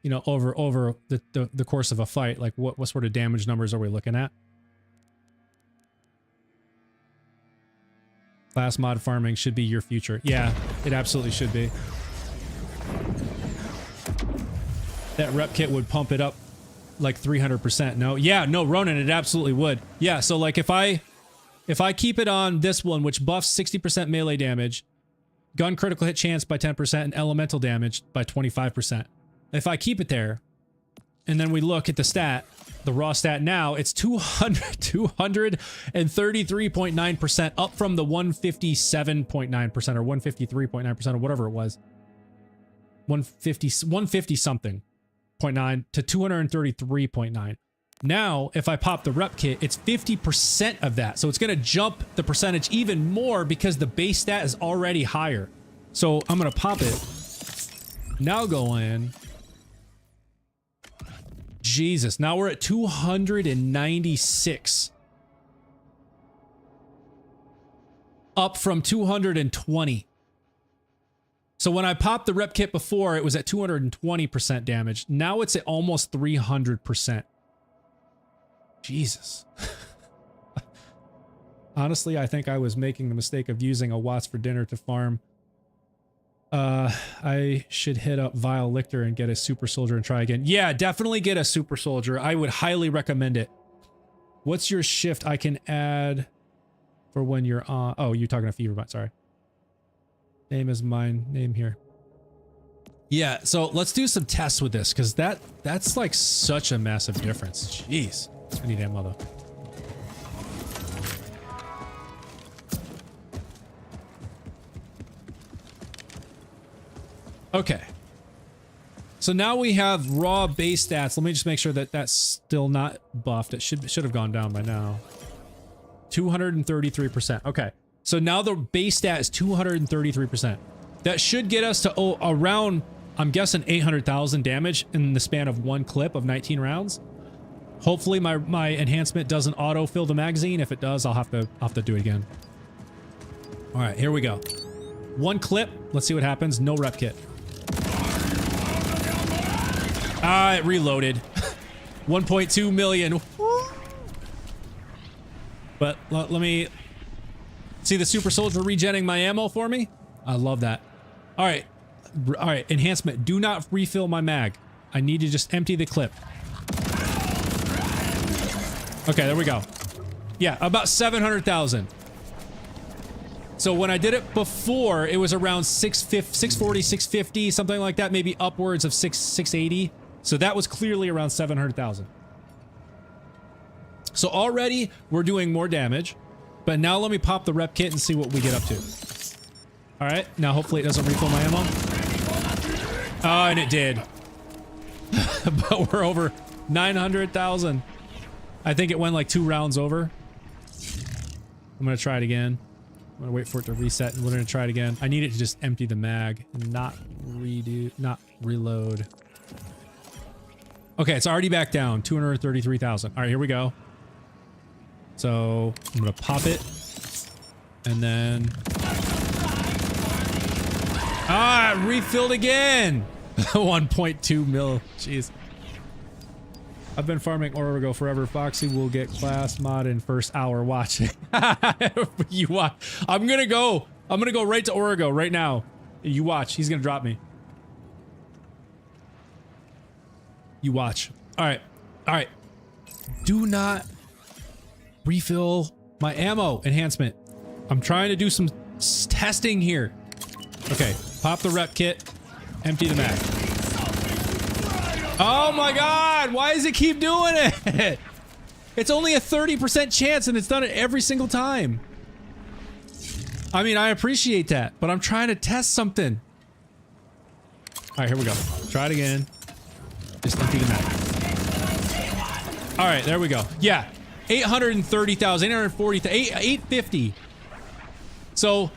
you know, over the course of a fight, like what sort of damage numbers are we looking at? Class mod farming should be your future. Yeah, it absolutely should be. That rep kit would pump it up like 300%. No, yeah, no, Ronan, it absolutely would. Yeah, so like if I keep it on this one, which buffs 60% melee damage, gun critical hit chance by 10%, and elemental damage by 25%. If I keep it there, and then we look at the stat, the raw stat now, it's 233.9%, up from the 157.9% or 153.9% or whatever it was. 150 something 0.9 to 233.9. Now, if I pop the rep kit, it's 50% of that. So it's going to jump the percentage even more because the base stat is already higher. So I'm going to pop it. Now go in. Jesus, now we're at 296. Up from 220. So when I popped the rep kit before, it was at 220% damage. Now it's at almost 300%. Jesus. Honestly, I think I was making the mistake of using a Watts for dinner to farm. I should hit up Vile Lictor and get a super soldier and try again. Yeah, definitely get a super soldier. I would highly recommend it. What's your shift I can add for when you're on? Oh, you're talking to Feverbot, sorry. Name is mine, name here. Yeah, so let's do some tests with this, because that's like such a massive difference. Jeez. I need ammo though. Okay. So now we have raw base stats. Let me just make sure that that's still not buffed. It should have gone down by now. 233%. Okay. So now the base stat is 233%. That should get us to around, I'm guessing, 800,000 damage in the span of one clip of 19 rounds. Hopefully my enhancement doesn't auto-fill the magazine. If it does, I'll have to do it again. All right, here we go. One clip. Let's see what happens. No rep kit. Ah, it reloaded. 1.2 million. But let me see the super soldier regenning my ammo for me. I love that. All right. All right. Enhancement. Do not refill my mag. I need to just empty the clip. Okay, there we go. Yeah, about 700,000. So when I did it before, it was around 640, 650, something like that, maybe upwards of 680. So that was clearly around 700,000. So already we're doing more damage, but now let me pop the rep kit and see what we get up to. All right, now hopefully it doesn't refill my ammo. Oh, and it did. But we're over 900,000. I think it went like 2 rounds over. I'm gonna try it again. I'm gonna wait for it to reset and we're gonna try it again. I need it to just empty the mag and not reload. Okay, it's already back down, 233,000. All right, here we go. So I'm gonna pop it and then, refilled again. 1.2 mil, jeez. I've been farming Origo forever. Foxy will get class mod in first hour watching. You watch. I'm gonna go right to Origo right now. You watch. He's gonna drop me. You watch. All right. All right. Do not refill my ammo enhancement. I'm trying to do some testing here. Okay. Pop the rep kit. Empty the mag. Oh my god! Why does it keep doing it? It's only a 30% chance and it's done it every single time. I mean, I appreciate that, but I'm trying to test something. Alright, here we go. Try it again. Just empty the map. Alright, there we go. Yeah. 830,000, 840,000, 850. So,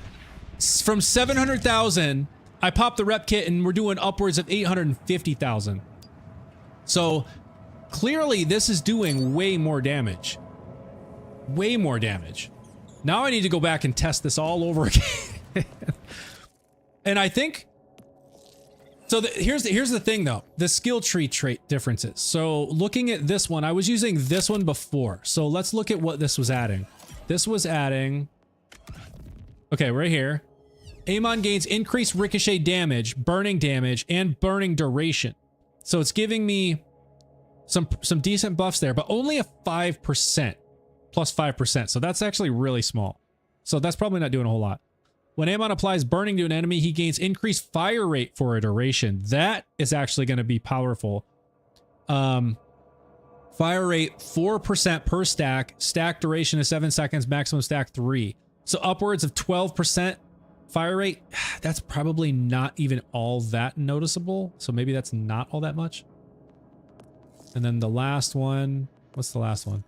from 700,000, I popped the rep kit and we're doing upwards of 850,000. So, clearly this is doing way more damage. Way more damage. Now I need to go back and test this all over again. And I think... So here's the thing though. The skill tree trait differences. So looking at this one, I was using this one before. So let's look at what this was adding. This was adding... Okay, right here. Amon gains increased ricochet damage, burning damage, and burning duration. So it's giving me some decent buffs there, but only a 5%. Plus 5%. So that's actually really small. So that's probably not doing a whole lot. When Amon applies burning to an enemy, he gains increased fire rate for a duration. That is actually going to be powerful. Fire rate 4% per stack. Stack duration is 7 seconds. Maximum stack 3. So upwards of 12% fire rate. That's probably not even all that noticeable. So maybe that's not all that much. And then the last one. What's the last one?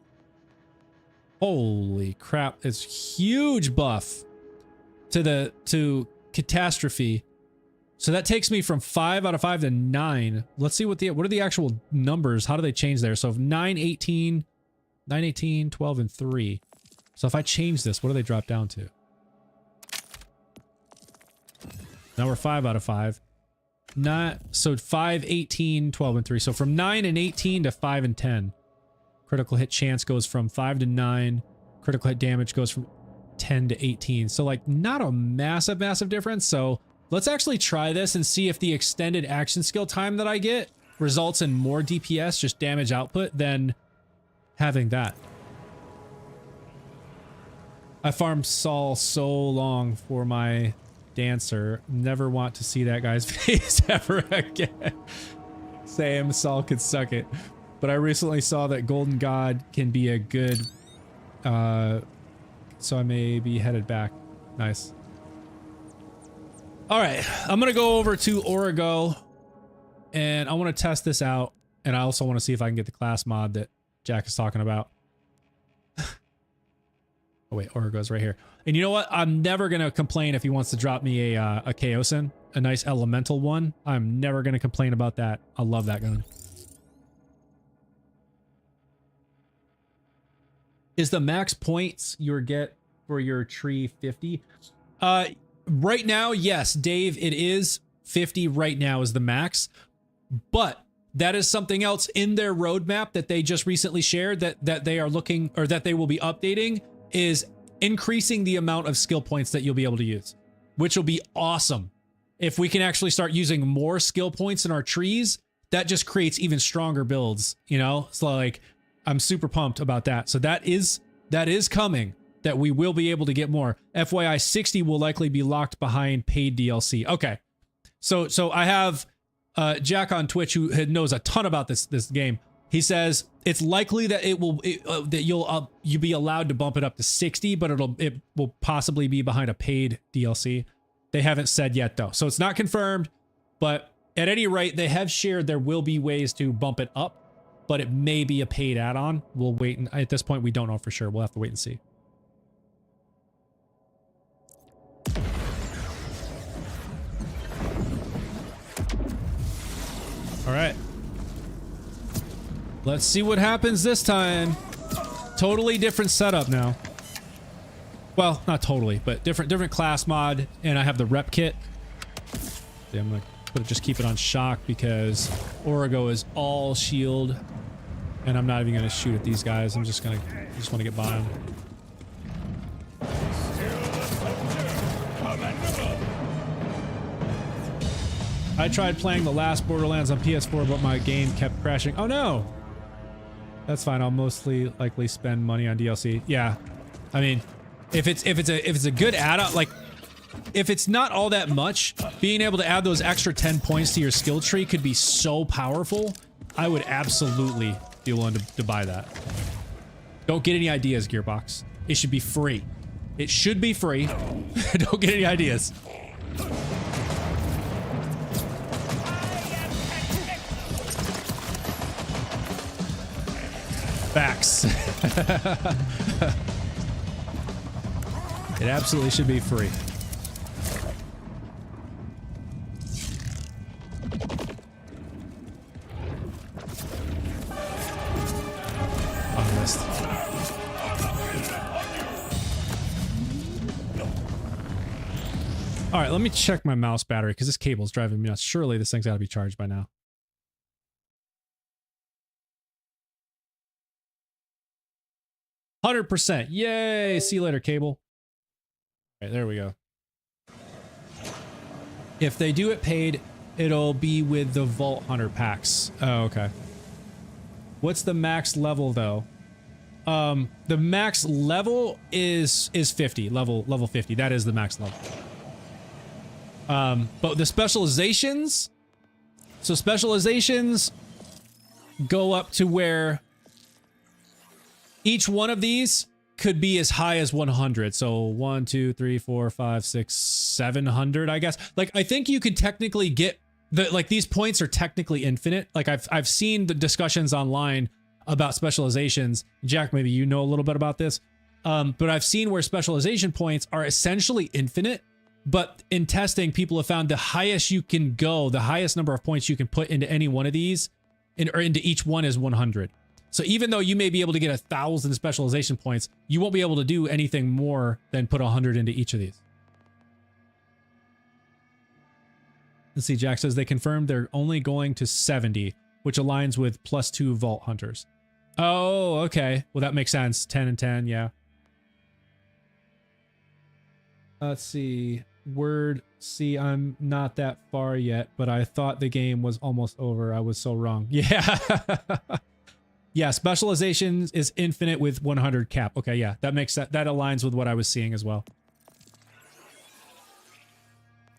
Holy crap. It's huge buff to catastrophe. So that takes me from 5 out of 5 to 9. Let's see what are the actual numbers? How do they change there? So 9, 18, 12, and 3. So if I change this, what do they drop down to? Now we're 5 out of 5. So 5, 18, 12, and 3. So from 9 and 18 to 5 and 10. Critical hit chance goes from 5 to 9. Critical hit damage goes from 10 to 18. So like not a massive difference. So let's actually try this and see if the extended action skill time that I get results in more DPS, just damage output, than having that. I farmed Saul so long for my dancer. Never want to see that guy's face ever again. Same, Saul could suck it. But I recently saw that Golden God can be a good, so I may be headed back. Nice. All right, I'm gonna go over to Origo, and I want to test this out, and I also want to see if I can get the class mod that Jack is talking about. Oh wait, Origo's right here. And you know what? I'm never gonna complain if he wants to drop me a Chaosin, a nice elemental one. I'm never gonna complain about that. I love that gun. Is the max points you get for your tree 50? Right now, yes, Dave, it is 50 right now is the max. But that is something else in their roadmap that they just recently shared that they are looking, or that they will be updating, is increasing the amount of skill points that you'll be able to use, which will be awesome. If we can actually start using more skill points in our trees, that just creates even stronger builds, you know? So like, I'm super pumped about that. So that is coming, that we will be able to get more. FYI, 60 will likely be locked behind paid DLC. Okay. So I have Jack on Twitch who knows a ton about this game. He says it's likely that that you'll be allowed to bump it up to 60, but it will possibly be behind a paid DLC. They haven't said yet though. So it's not confirmed, but at any rate, they have shared there will be ways to bump it up. But it may be a paid add-on. We'll wait, and at this point, we don't know for sure. We'll have to wait and see. All right. Let's see what happens this time. Totally different setup now. Well, not totally, but different class mod, and I have the rep kit. See, I'm gonna just keep it on shock because Origo is all shield. And I'm not even gonna shoot at these guys. I just want to get by them. I tried playing the last Borderlands on PS4, but my game kept crashing. Oh no! That's fine. I'll mostly likely spend money on DLC. Yeah, I mean, if it's a good add-on, like if it's not all that much, being able to add those extra 10 points to your skill tree could be so powerful. I would absolutely be willing to buy that. Don't get any ideas, Gearbox. It should be free. It should be free. Don't get any ideas. Facts. It absolutely should be free. On list. All right, let me check my mouse battery because this cable's driving me nuts. Surely this thing's got to be charged by now. 100%. Yay! See you later, cable. All right, there we go. If they do it paid, it'll be with the Vault Hunter packs. Oh, okay. What's the max level though? The max level is 50. Level 50. That is the max level. But the specializations, so specializations go up to where each one of these could be as high as 100. So 1, 2, 3, 4, 5, 6, 700, I guess. Like, I think you could technically get the, like, these points are technically infinite. Like, I've seen the discussions online about specializations. Jack, maybe you know a little bit about this. But I've seen where specialization points are essentially infinite. But in testing, people have found the highest you can go, the highest number of points you can put into any one of these, or into each one is 100. So even though you may be able to get 1,000 specialization points, you won't be able to do anything more than put 100 into each of these. Let's see, Jack says they confirmed they're only going to 70, which aligns with +2 Vault Hunters. Oh, okay. Well, that makes sense. 10 and 10, yeah. Let's see. Word, see, I'm not that far yet, but I thought the game was almost over. I was so wrong. Yeah. Yeah, specializations is infinite with 100 cap. Okay, yeah, that makes that aligns with what I was seeing as well.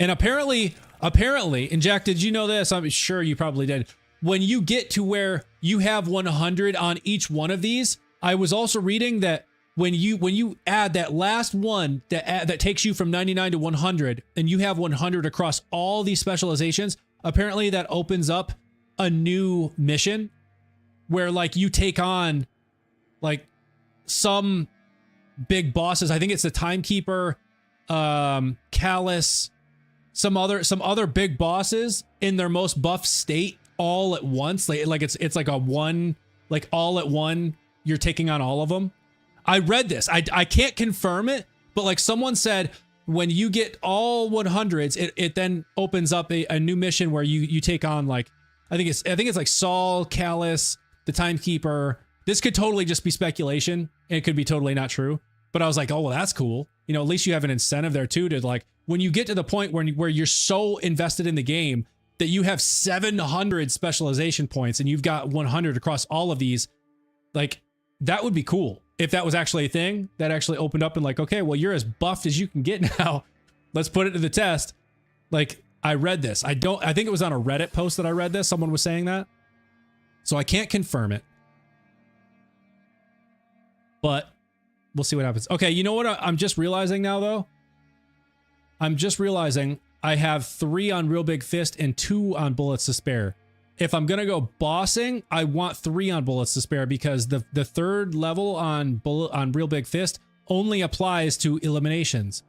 And apparently, and Jack, did you know this? I'm sure you probably did. When you get to where you have 100 on each one of these, I was also reading that when you add that last one that takes you from 99 to 100, and you have 100 across all these specializations, apparently that opens up a new mission where, like, you take on, like, some big bosses. I think it's the Timekeeper, Callus, some other big bosses in their most buff state all at once. Like it's like a one, like all at one, you're taking on all of them. I read this. I can't confirm it, but like someone said, when you get all 100s, it then opens up a new mission where you take on, like, I think it's like Saul, Callus, the Timekeeper. This could totally just be speculation. It could be totally not true. But I was like, oh, well, that's cool. You know, at least you have an incentive there too to, like, when you get to the point where you're so invested in the game that you have 700 specialization points and you've got 100 across all of these, like, that would be cool. If that was actually a thing that actually opened up and, like, okay, well, you're as buffed as you can get now. Let's put it to the test. Like, I read this. I think it was on a Reddit post that I read this. Someone was saying that. So I can't confirm it. But we'll see what happens. Okay, you know what I'm just realizing now, though? I'm just realizing I have 3 on Real Big Fist and 2 on Bullets to Spare. If I'm going to go bossing, I want 3 on Bullets to Spare, because the third level on Real Big Fist only applies to eliminations,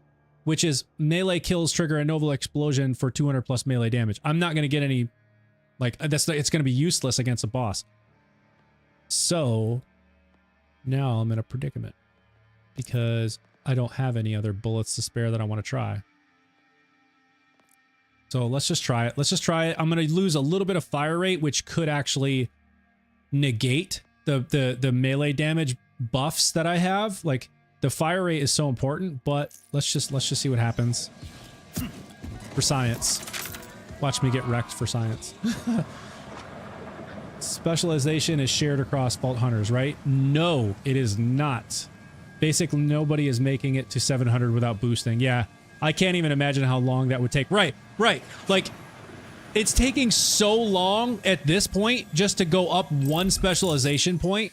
which is melee kills trigger a Nova Explosion for 200 plus melee damage. I'm not going to get any, like, it's going to be useless against a boss. So now I'm in a predicament because I don't have any other Bullets to Spare that I want to try. So let's just try it. Let's just try it. I'm going to lose a little bit of fire rate, which could actually negate the melee damage buffs that I have. Like the fire rate is so important, but let's just see what happens. For science. Watch me get wrecked for science. Specialization is shared across Vault Hunters, right? No, it is not. Basically, nobody is making it to 700 without boosting. Yeah, I can't even imagine how long that would take. Right. Like, it's taking so long at this point just to go up one specialization point.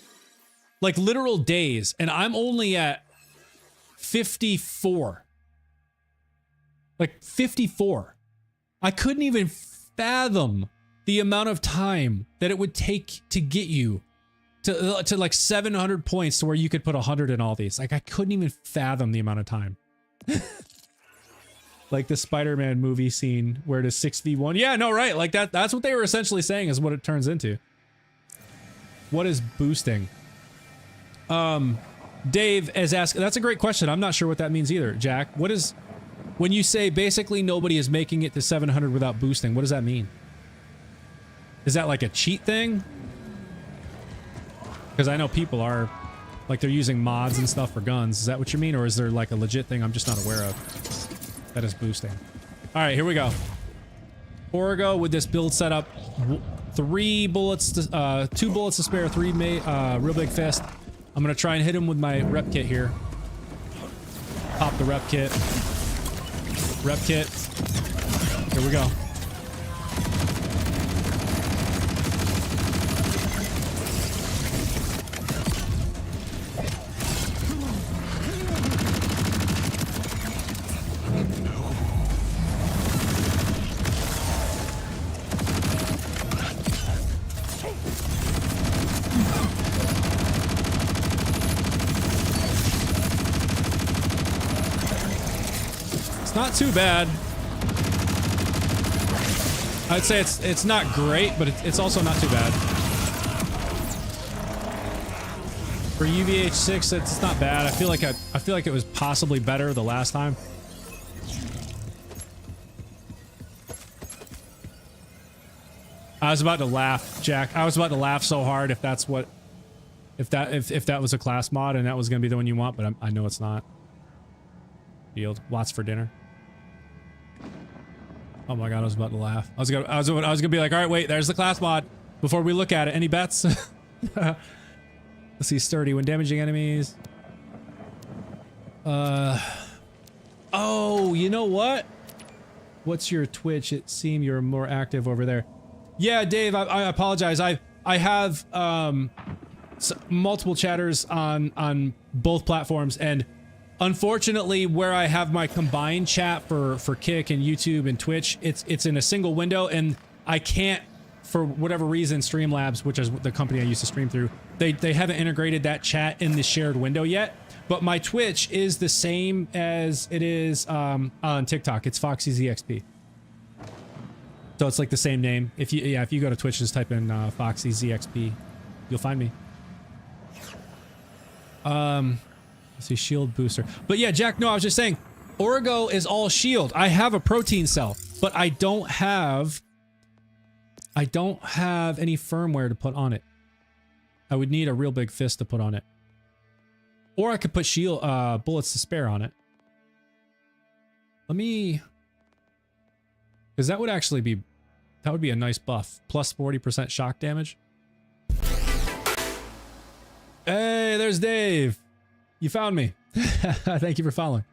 Like, literal days. And I'm only at 54. Like, 54. I couldn't even fathom the amount of time that it would take to get you to like 700 points to where you could put 100 in all these. Like, I couldn't even fathom the amount of time. Like the Spider-Man movie scene where it is 6v1. Yeah, no, right. Like that's what they were essentially saying is what it turns into. What is boosting? Dave is asking, that's a great question. I'm not sure what that means either, Jack. What is, when you say basically nobody is making it to 700 without boosting, what does that mean? Is that like a cheat thing? Because I know people are, like, they're using mods and stuff for guns. Is that what you mean? Or is there like a legit thing I'm just not aware of that is boosting? All right, here we go. Origo with this build setup. 3 bullets, 2 bullets to spare, 3 real big fist. I'm going to try and hit him with my rep kit here. Pop the rep kit. Rep kit. Here we go. Not too bad. I'd say it's not great, but it's also not too bad. For UVH6, it's not bad. I feel like it was possibly better the last time. I was about to laugh, Jack. I was about to laugh so hard if that's what, if that was a class mod and that was gonna be the one you want, but I know it's not. Yield. Lots for dinner. Oh my god, I was about to laugh. I was gonna be like, all right, wait, there's the class mod. Before we look at it, any bets? Let's see, sturdy when damaging enemies. Oh, you know what? What's your Twitch? It seemed you're more active over there. Yeah, Dave, I apologize. I have multiple chatters on both platforms, and unfortunately, where I have my combined chat for Kick and YouTube and Twitch, it's in a single window, and I can't, for whatever reason, Streamlabs, which is the company I used to stream through, they haven't integrated that chat in the shared window yet. But my Twitch is the same as it is on TikTok. It's FoxyZXP. So it's like the same name. If you go to Twitch, just type in FoxyZXP, you'll find me. Let's see, shield booster. But yeah, Jack, no, I was just saying, Origo is all shield. I have a protein cell, but I don't have any firmware to put on it. I would need a real big fist to put on it. Or I could put shield bullets to spare on it. Let me, because that would actually be, that would be a nice buff. Plus 40% shock damage. Hey, there's Dave. You found me. Thank you for following.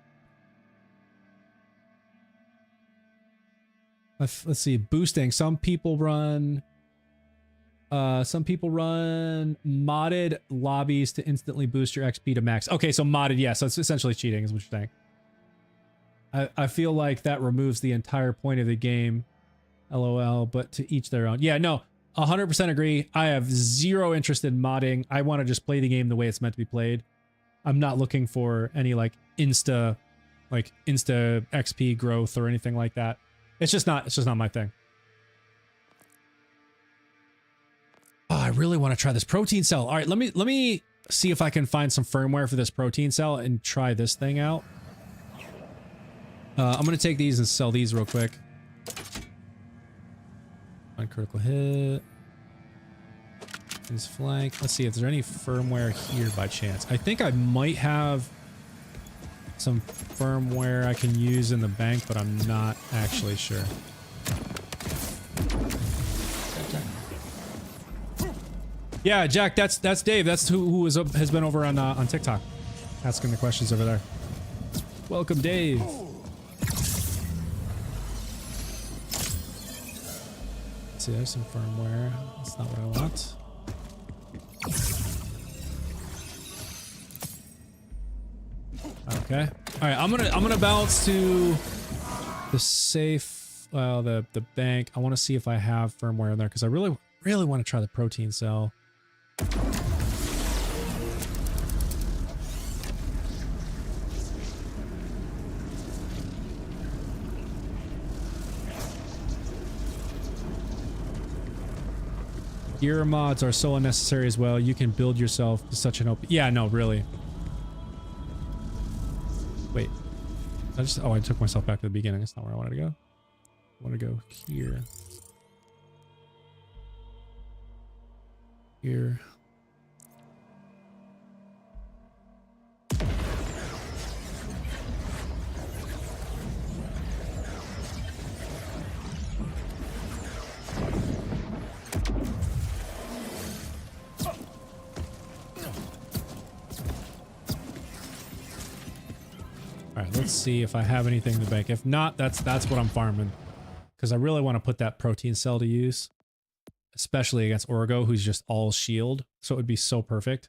Let's see, boosting. Some people run modded lobbies to instantly boost your XP to max. Okay, so modded, yeah, so it's essentially cheating is what you're saying. I feel like that removes the entire point of the game. LOL, but to each their own. Yeah, no, 100% agree. I have zero interest in modding. I want to just play the game the way it's meant to be played. I'm not looking for any like insta XP growth or anything like that. It's just not my thing. Oh, I really want to try this protein cell. All right, let me see if I can find some firmware for this protein cell and try this thing out. I'm going to take these and sell these real quick. Uncritical hit. Captain's flank. Let's see if there's any firmware here by chance. I think I might have some firmware I can use in the bank, but I'm not actually sure. Yeah, Jack, that's Dave. That's who has been over on TikTok asking the questions over there. Welcome, Dave. Let's see, there's some firmware. That's not what I want. Okay. All right, I'm gonna bounce to the safe, well, the bank. I want to see if I have firmware in there because I really want to try the protein cell. Gear mods are so unnecessary as well. You can build yourself to such an open... Yeah, no, really. Wait. I took myself back to the beginning. That's not where I wanted to go. I want to go here. Here. Alright, let's see if I have anything in the bank. If not, that's what I'm farming. Because I really want to put that protein cell to use. Especially against Origo, who's just all shield. So it would be so perfect.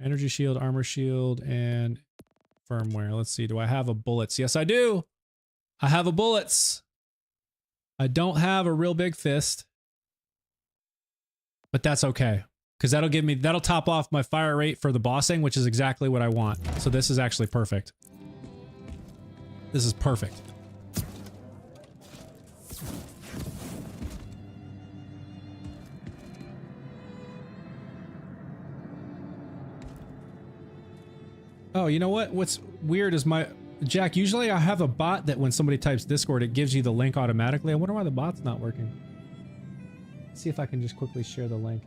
Energy shield, armor shield, and firmware. Let's see, do I have a bullets? Yes, I do! I have a bullets! I don't have a real big fist. But that's okay. Because that'll top off my fire rate for the bossing, which is exactly what I want. So this is actually perfect. This is perfect. Oh, you know what? What's weird is Jack, usually I have a bot that when somebody types Discord, it gives you the link automatically. I wonder why the bot's not working. Let's see if I can just quickly share the link.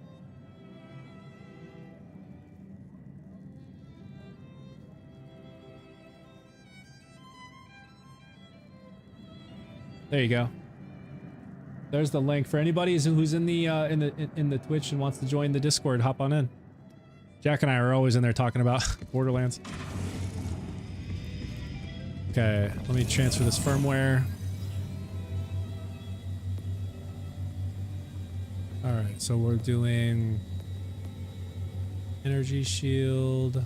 There you go. There's the link for anybody who's in the Twitch and wants to join the Discord. Hop on in. Jack and I are always in there talking about Borderlands. Okay, let me transfer this firmware. All right, so we're doing energy shield.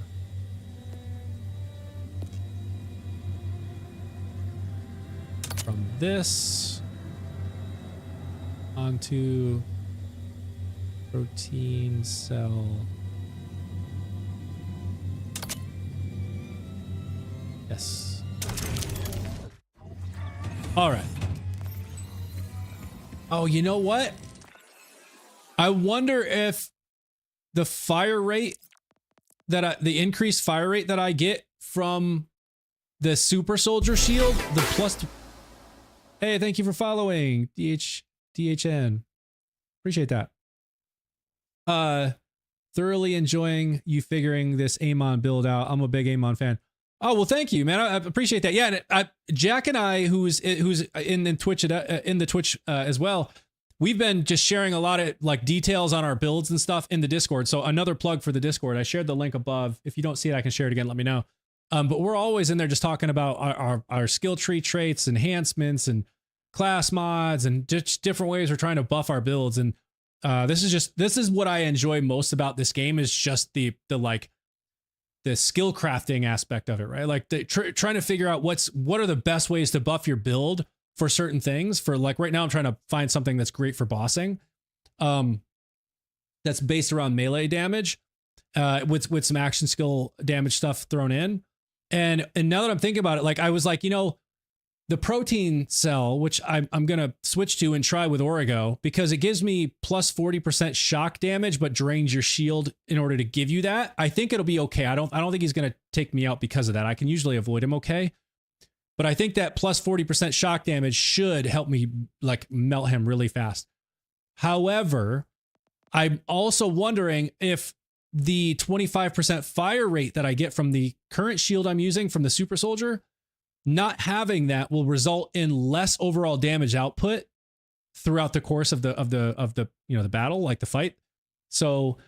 From this onto protein cell. Yes. All right. Oh, you know what? I wonder if the fire rate the increased fire rate that I get from the super soldier shield, the plus. Hey, thank you for following, DHN. Appreciate that. Thoroughly enjoying you figuring this Amon build out. I'm a big Amon fan. Oh, well, thank you, man. I appreciate that. Yeah, and Jack and I, who's in the Twitch as well, we've been just sharing a lot of like details on our builds and stuff in the Discord. So another plug for the Discord. I shared the link above. If you don't see it, I can share it again. Let me know. But we're always in there just talking about our skill tree traits, enhancements, and class mods, and just different ways we're trying to buff our builds. And this is what I enjoy most about this game, is just the skill crafting aspect of it, right? Like trying to figure out what are the best ways to buff your build for certain things. For like right now, I'm trying to find something that's great for bossing, that's based around melee damage, with some action skill damage stuff thrown in. And now that I'm thinking about it, like I was like, you know, the protein cell, which I'm going to switch to and try with Origo, because it gives me plus 40% shock damage, but drains your shield in order to give you that. I think it'll be okay. I don't think he's going to take me out because of that. I can usually avoid him okay. But I think that plus 40% shock damage should help me like melt him really fast. However, I'm also wondering if the 25% fire rate that I get from the current shield I'm using from the super soldier, not having that will result in less overall damage output throughout the course of the you know, the battle, like the fight. So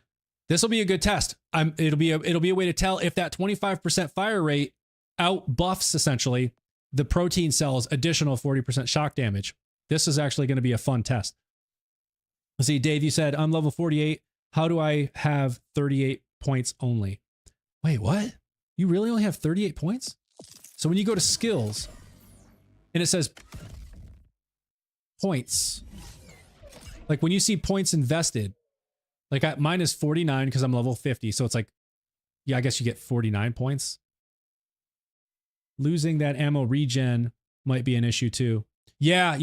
this will be a good test. It'll be a way to tell if that 25% fire rate out buffs essentially the protein cell's additional 40% shock damage. This is actually going to be a fun test. Let's see, Dave, you said I'm level 48. How do I have 38 points only? Wait, what? You really only have 38 points? So when you go to skills and it says points, like when you see points invested, like mine is 49 because I'm level 50. So it's like, yeah, I guess you get 49 points. Losing that ammo regen might be an issue too. Yeah.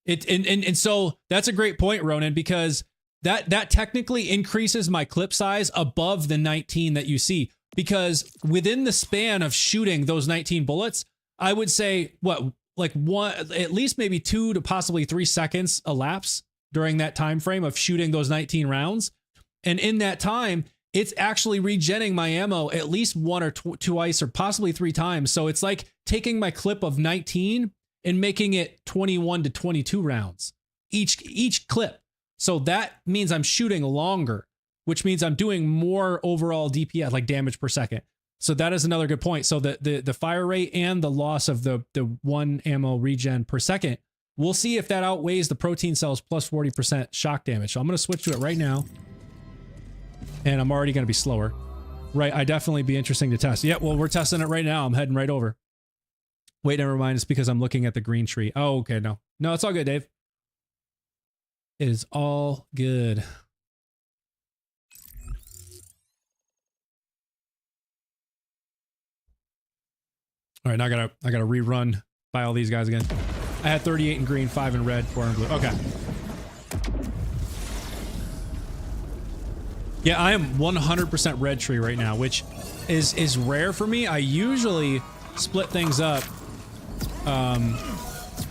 And so that's a great point, Ronan, because that technically increases my clip size above the 19 that you see, because within the span of shooting those 19 bullets, I would say at least maybe 2 to possibly 3 seconds elapse during that time frame of shooting those 19 rounds. And in that time, it's actually regenning my ammo at least 1 or 2 twice or possibly 3 times. So it's like taking my clip of 19 and making it 21 to 22 rounds each clip. So that means I'm shooting longer, which means I'm doing more overall DPS, like damage per second. So that is another good point. So the fire rate and the loss of the 1 ammo regen per second, we'll see if that outweighs the protein cells plus 40% shock damage. So I'm going to switch to it right now. And I'm already going to be slower. Right, I'd definitely be interesting to test. Yeah, well, we're testing it right now. I'm heading right over. Wait, never mind. It's because I'm looking at the green tree. Oh, okay, no. No, it's all good, Dave. It is all good. All right, now I gotta rerun by all these guys again. I had 38 in green, 5 in red, 4 in blue. Okay. Yeah, I am 100% red tree right now, which is rare for me. I usually split things up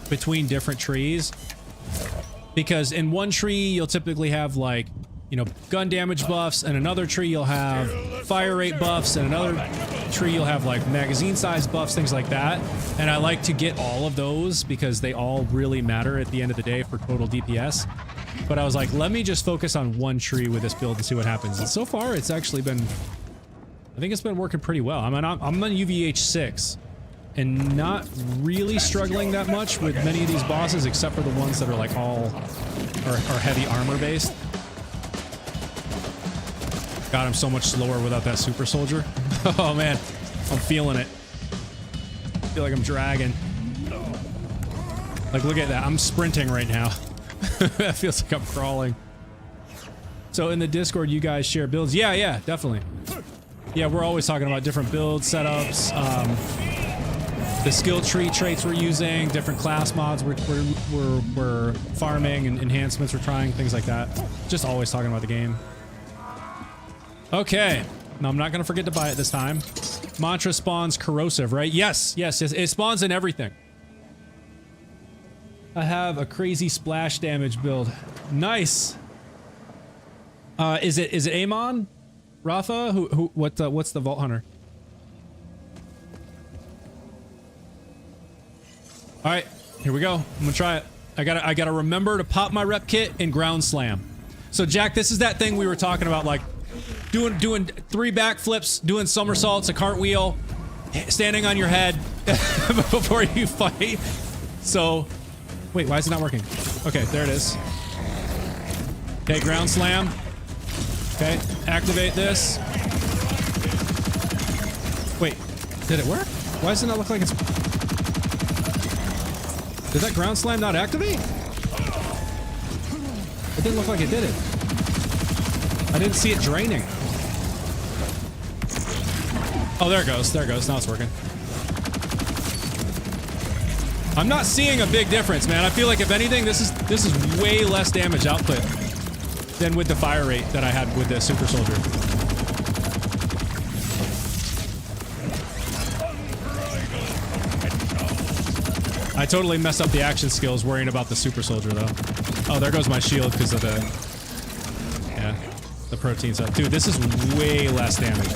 between different trees, because in one tree you'll typically have, like, you know, gun damage buffs, and another tree you'll have fire rate buffs, and another tree you'll have like magazine size buffs, things like that. And I like to get all of those because they all really matter at the end of the day for total DPS. But I was like, let me just focus on one tree with this build and see what happens. And so far, it's actually been, I think it's been working pretty well. I'm on UVH6 and not really struggling that much with many of these bosses, except for the ones that are like all are heavy armor based. God, I'm so much slower without that super soldier. Oh man, I'm feeling it. I feel like I'm dragging. Like, look at that. I'm sprinting right now. That feels like I'm crawling. So in the Discord, you guys share builds. Yeah, definitely. Yeah, we're always talking about different build setups, the skill tree traits we're using, different class mods we're farming, and enhancements we're trying, things like that. Just always talking about the game. Okay. No, I'm not going to forget to buy it this time. Mantra spawns corrosive, right? Yes. It spawns in everything. I have a crazy splash damage build. Nice. Is it Amon? Rafa? What's the Vault Hunter? All right, here we go. I'm gonna try it. I gotta remember to pop my rep kit and ground slam. So Jack, this is that thing we were talking about, like doing 3 backflips, doing somersaults, a cartwheel, standing on your head before you fight. So, wait, why is it not working? Okay, there it is. Okay, ground slam. Okay, activate this. Wait, did it work? Why does it not look like it's... Did that ground slam not activate? It didn't look like it did it. I didn't see it draining. Oh, there it goes. There it goes. Now it's working. I'm not seeing a big difference, man. I feel like, if anything, this is way less damage output than with the fire rate that I had with the super soldier. I totally messed up the action skills worrying about the super soldier, though. Oh, there goes my shield because of the the protein stuff. Dude, this is way less damage.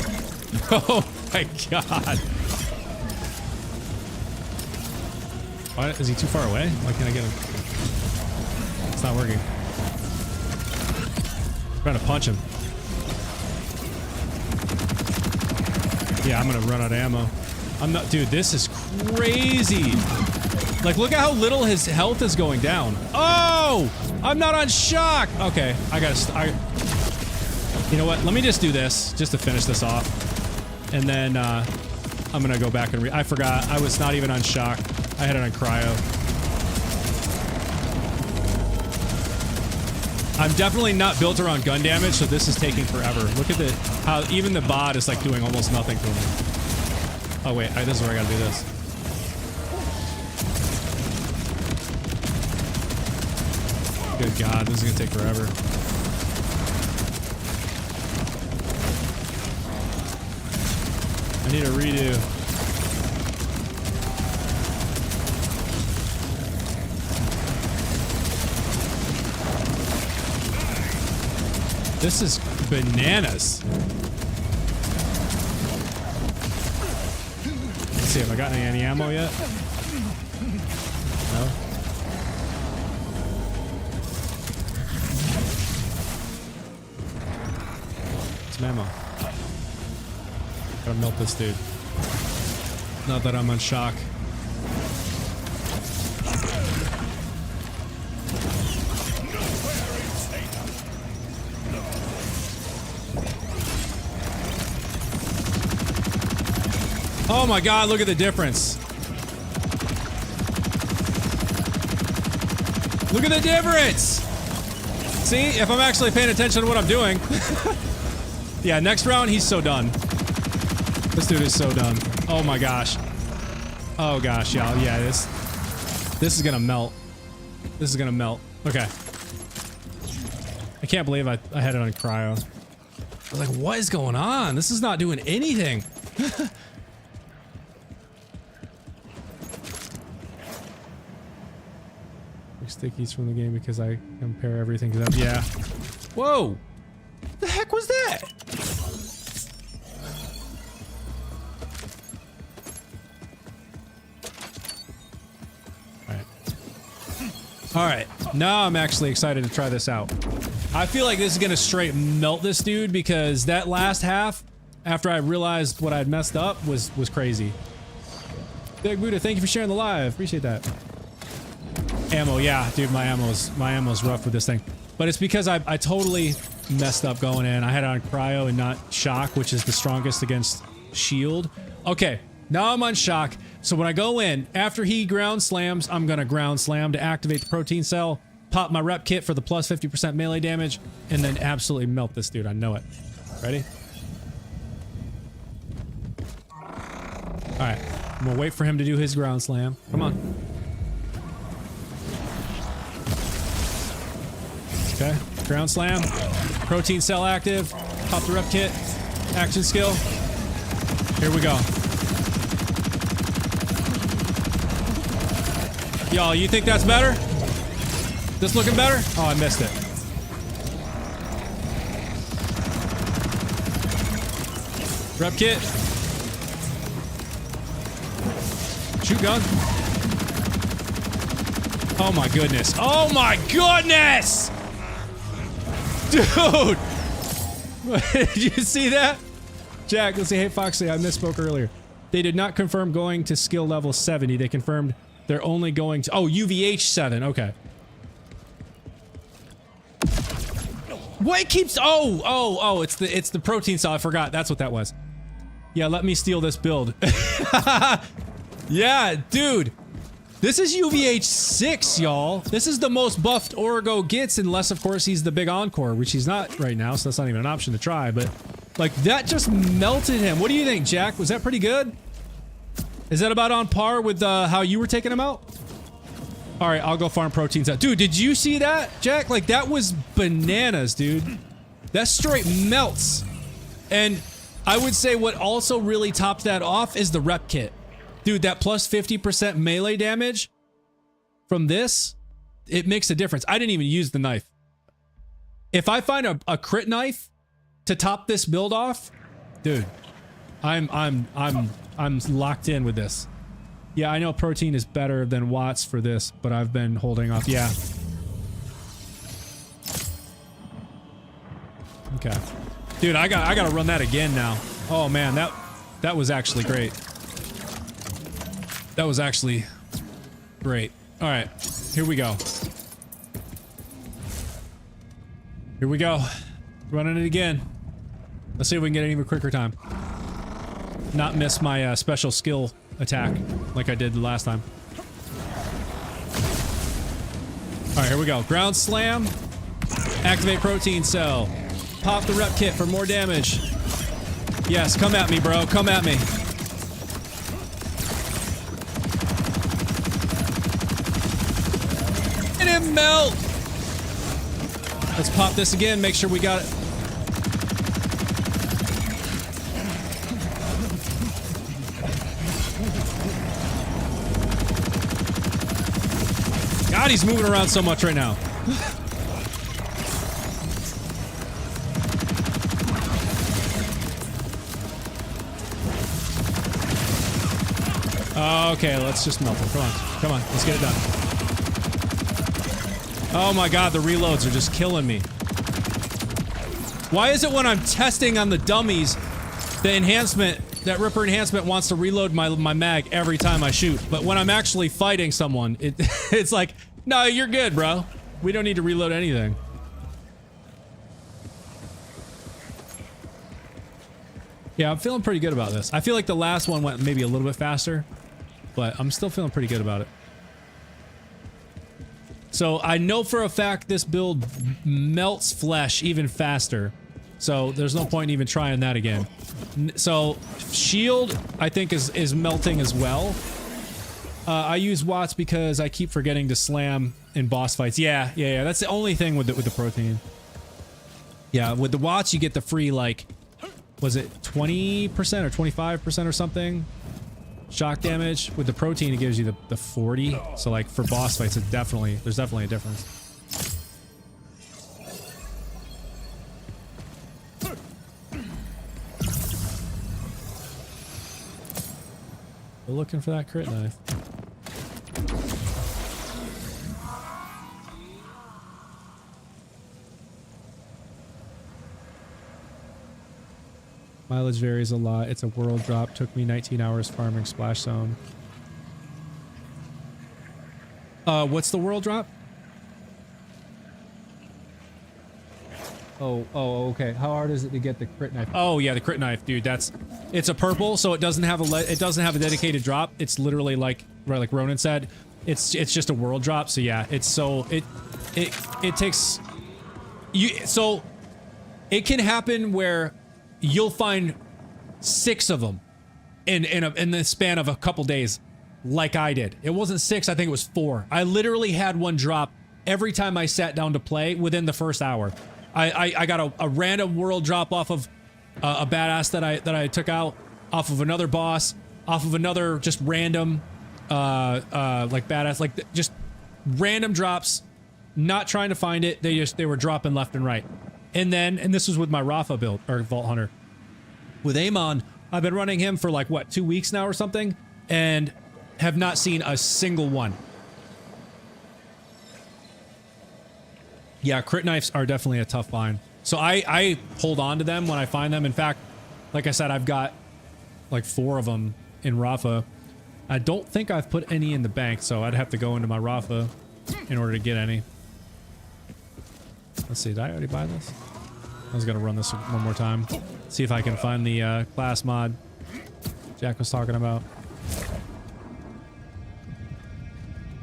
Oh my god. Why, is he too far away? Why can't I get him? It's not working. I'm trying to punch him. Yeah, I'm gonna run out of ammo. I'm not, dude, this is crazy. Like, look at how little his health is going down. Oh, I'm not on shock. Okay, I gotta, you know what? Let me just do this just to finish this off. And then, I'm gonna go back and I forgot. I was not even on shock. I had it on cryo. I'm definitely not built around gun damage, so this is taking forever. Look at how even the bot is like doing almost nothing for me. Oh wait, this is where I gotta do this. Good God, this is gonna take forever. I need a redo. This is bananas. Let's see, have I gotten any ammo yet? No? Some ammo. Gotta melt this dude. Not that I'm on shock. Oh my God, look at the difference. Look at the difference. See, if I'm actually paying attention to what I'm doing. Yeah, next round, he's so done. This dude is so done. Oh my gosh. Oh gosh, y'all. Yeah, this is gonna melt. This is gonna melt. Okay. I can't believe I had it on cryo. I was like, what is going on? This is not doing anything. Stickies from the game because I compare everything to them. Yeah. Whoa! What the heck was that? Alright. Now I'm actually excited to try this out. I feel like this is gonna straight melt this dude because that last half, after I realized what I'd messed up, was crazy. Big Buddha, thank you for sharing the live. Appreciate that. Ammo, yeah, dude, my ammo's rough with this thing. But it's because I totally messed up going in. I had it on cryo and not shock, which is the strongest against shield. Okay, now I'm on shock. So when I go in, after he ground slams, I'm gonna ground slam to activate the protein cell, pop my rep kit for the plus 50% melee damage, and then absolutely melt this dude. I know it. Ready? Alright, I'm gonna wait for him to do his ground slam. Come on. Okay, ground slam, protein cell active, pop the rep kit, action skill. Here we go. Y'all, you think that's better? This looking better? Oh, I missed it. Rep kit. Shoot gun. Oh my goodness. Oh my goodness! Dude! Did you see that? Jack, let's say, hey Foxy, I misspoke earlier. They did not confirm going to skill level 70. They confirmed they're only going to... Oh, UVH7. Okay. What it keeps... Oh, it's the protein cell. I forgot. That's what that was. Yeah, let me steal this build. Yeah, dude. This is UVH6, y'all. This is the most buffed Origo gets, unless, of course, he's the big Encore, which he's not right now, so that's not even an option to try, but... Like, that just melted him. What do you think, Jack? Was that pretty good? Is that about on par with how you were taking him out? Alright, I'll go farm proteins out. Dude, did you see that, Jack? Like, that was bananas, dude. That straight melts. And I would say what also really topped that off is the rep kit. Dude, that plus 50% melee damage from this, it makes a difference. I didn't even use the knife. If I find a crit knife to top this build off, dude, I'm locked in with this. Yeah, I know protein is better than watts for this, but I've been holding off. Yeah. Okay. Dude, I gotta run that again now. Oh man, that was actually great. That was actually great. All right, here we go. Here we go. Running it again. Let's see if we can get an even quicker time. Not miss my special skill attack like I did the last time. All right, here we go. Ground slam. Activate protein cell. Pop the rep kit for more damage. Yes, come at me, bro. Come at me. And it melt. Let's pop this again. Make sure we got it. God, he's moving around so much right now. Okay, let's just melt him. Come on. Come on. Let's get it done. Oh my god, the reloads are just killing me. Why is it when I'm testing on the dummies, the enhancement, that Ripper enhancement wants to reload my mag every time I shoot, but when I'm actually fighting someone, it's like, no, you're good, bro. We don't need to reload anything. Yeah, I'm feeling pretty good about this. I feel like the last one went maybe a little bit faster, but I'm still feeling pretty good about it. So I know for a fact this build melts flesh even faster. So there's no point in even trying that again. So shield, I think, is melting as well. I use watts because I keep forgetting to slam in boss fights. Yeah. That's the only thing with the protein. Yeah, with the watts you get the free, like, was it 20% or 25% or something? Shock damage. With the protein it gives you the 40. So like for boss fights there's definitely a difference. We're looking for that crit knife. Mileage varies a lot. It's a world drop. Took me 19 hours farming Splash Zone. What's the world drop? Oh, okay. How hard is it to get the crit knife? Oh yeah, the crit knife, dude. It's a purple, so it doesn't have a dedicated drop. It's literally like Ronan said, it's just a world drop. So yeah, it takes you. So it can happen where you'll find 6 of them in the span of a couple days, like I did. It wasn't 6, I think it was 4. I literally had one drop every time I sat down to play within the first hour. I got a random world drop off of a badass that I took out, off of another boss, off of another just random like badass, like just random drops, not trying to find it. They were dropping left and right. And this was with my Rafa build, or Vault Hunter. With Amon, I've been running him for like, what, 2 weeks now or something? And have not seen a single one. Yeah, crit knives are definitely a tough find. So I hold on to them when I find them. In fact, like I said, I've got like 4 of them in Rafa. I don't think I've put any in the bank, so I'd have to go into my Rafa in order to get any. Let's see, did I already buy this? I was gonna run this one more time. See if I can find the class mod Jack was talking about.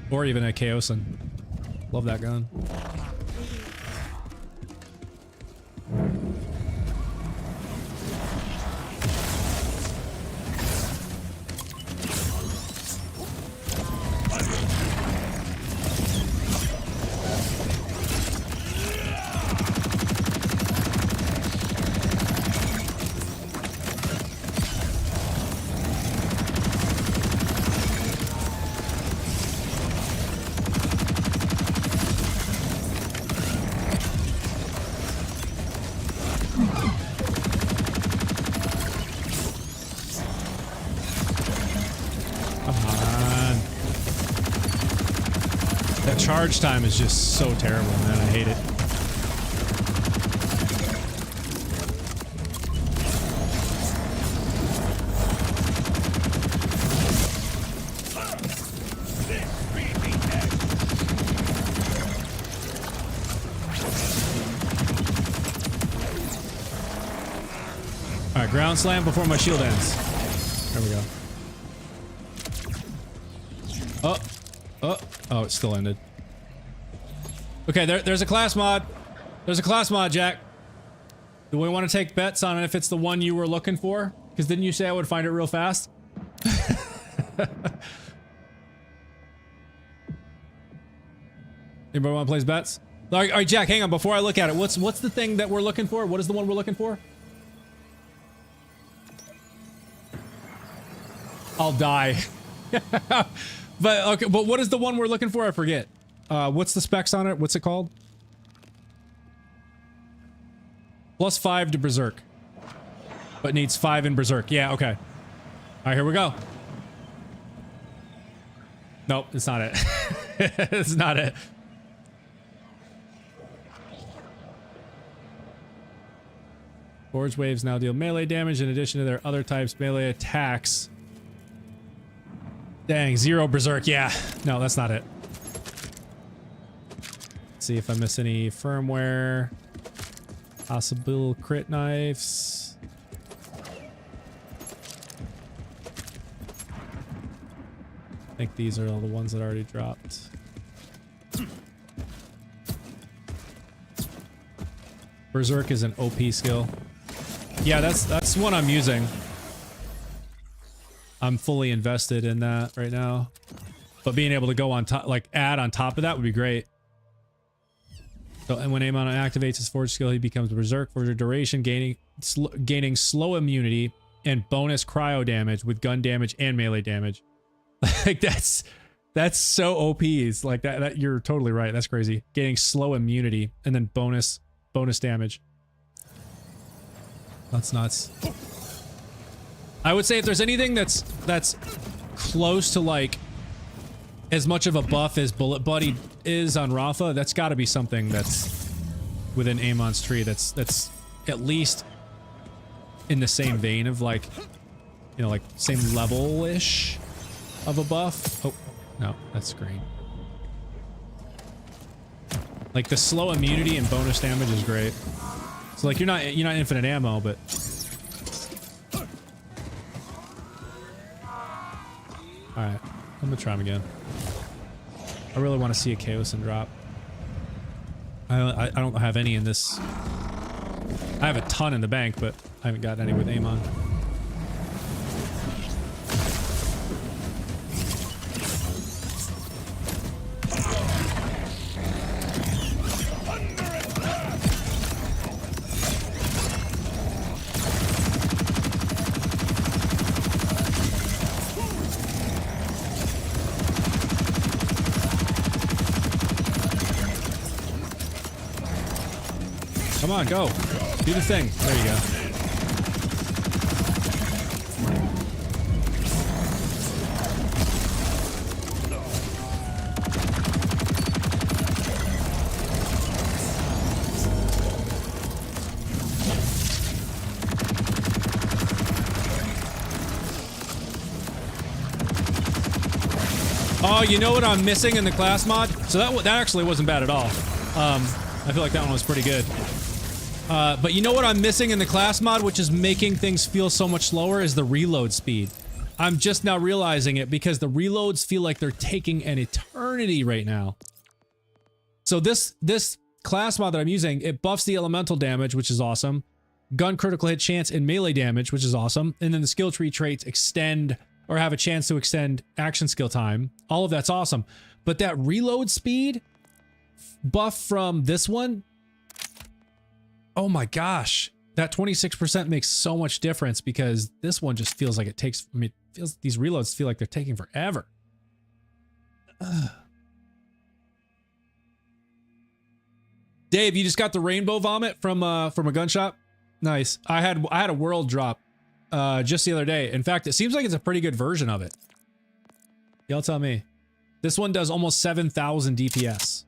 Or even a Chaosin. Love that gun. Come on. That charge time is just so terrible, man. I hate it. All right, ground slam before my shield ends. There we go. Oh, it still ended. Okay, there's a class mod. There's a class mod, Jack. Do we want to take bets on it if it's the one you were looking for? Because didn't you say I would find it real fast? Anybody want to place bets? All right, Jack, hang on. Before I look at it, what's the thing that we're looking for? What is the one we're looking for? I'll die. But okay, but what is the one we're looking for? I forget. What's the specs on it? What's it called? +5 to Berserk. But needs 5 in Berserk. Yeah, okay. Alright, here we go. Nope, it's not it. It's not it. Forge waves now deal melee damage in addition to their other types melee attacks. Dang, 0 Berserk. Yeah. No, that's not it. Let's see if I miss any firmware. Possible crit knives. I think these are all the ones that already dropped. Berserk is an OP skill. Yeah, that's one I'm using. I'm fully invested in that right now. But being able to go on top, like add on top of that would be great. So, and when Amon activates his Forge skill, he becomes Berserk for the duration, gaining slow immunity and bonus cryo damage with gun damage and melee damage. Like that's so OP. It's like that you're totally right. That's crazy. Gaining slow immunity and then bonus damage. That's nuts. I would say if there's anything that's close to like as much of a buff as Bullet Buddy is on Rafa, that's got to be something that's within Amon's tree that's at least in the same vein of like, you know, like same level-ish of a buff. Oh, no, that's green. Like the slow immunity and bonus damage is great. So like you're not infinite ammo, but all right, I'm gonna try him again. I really want to see a Chaosin drop. I don't have any in this. I have a ton in the bank, but I haven't gotten any with Amon. Come on, go. Do the thing. There you go. Oh, you know what I'm missing in the class mod? So that actually wasn't bad at all. I feel like that one was pretty good. But you know what I'm missing in the class mod, which is making things feel so much slower, is the reload speed. I'm just now realizing it because the reloads feel like they're taking an eternity right now. So this class mod that I'm using, it buffs the elemental damage, which is awesome. Gun critical hit chance and melee damage, which is awesome. And then the skill tree traits extend or have a chance to extend action skill time. All of that's awesome. But that reload speed buff from this one, oh my gosh, that 26% makes so much difference because this one just feels like it takes, I mean, it feels, these reloads feel like they're taking forever. Dave, you just got the rainbow vomit from a gun shop? Nice. I had a world drop just the other day. In fact, it seems like it's a pretty good version of it. Y'all tell me. This one does almost 7,000 DPS.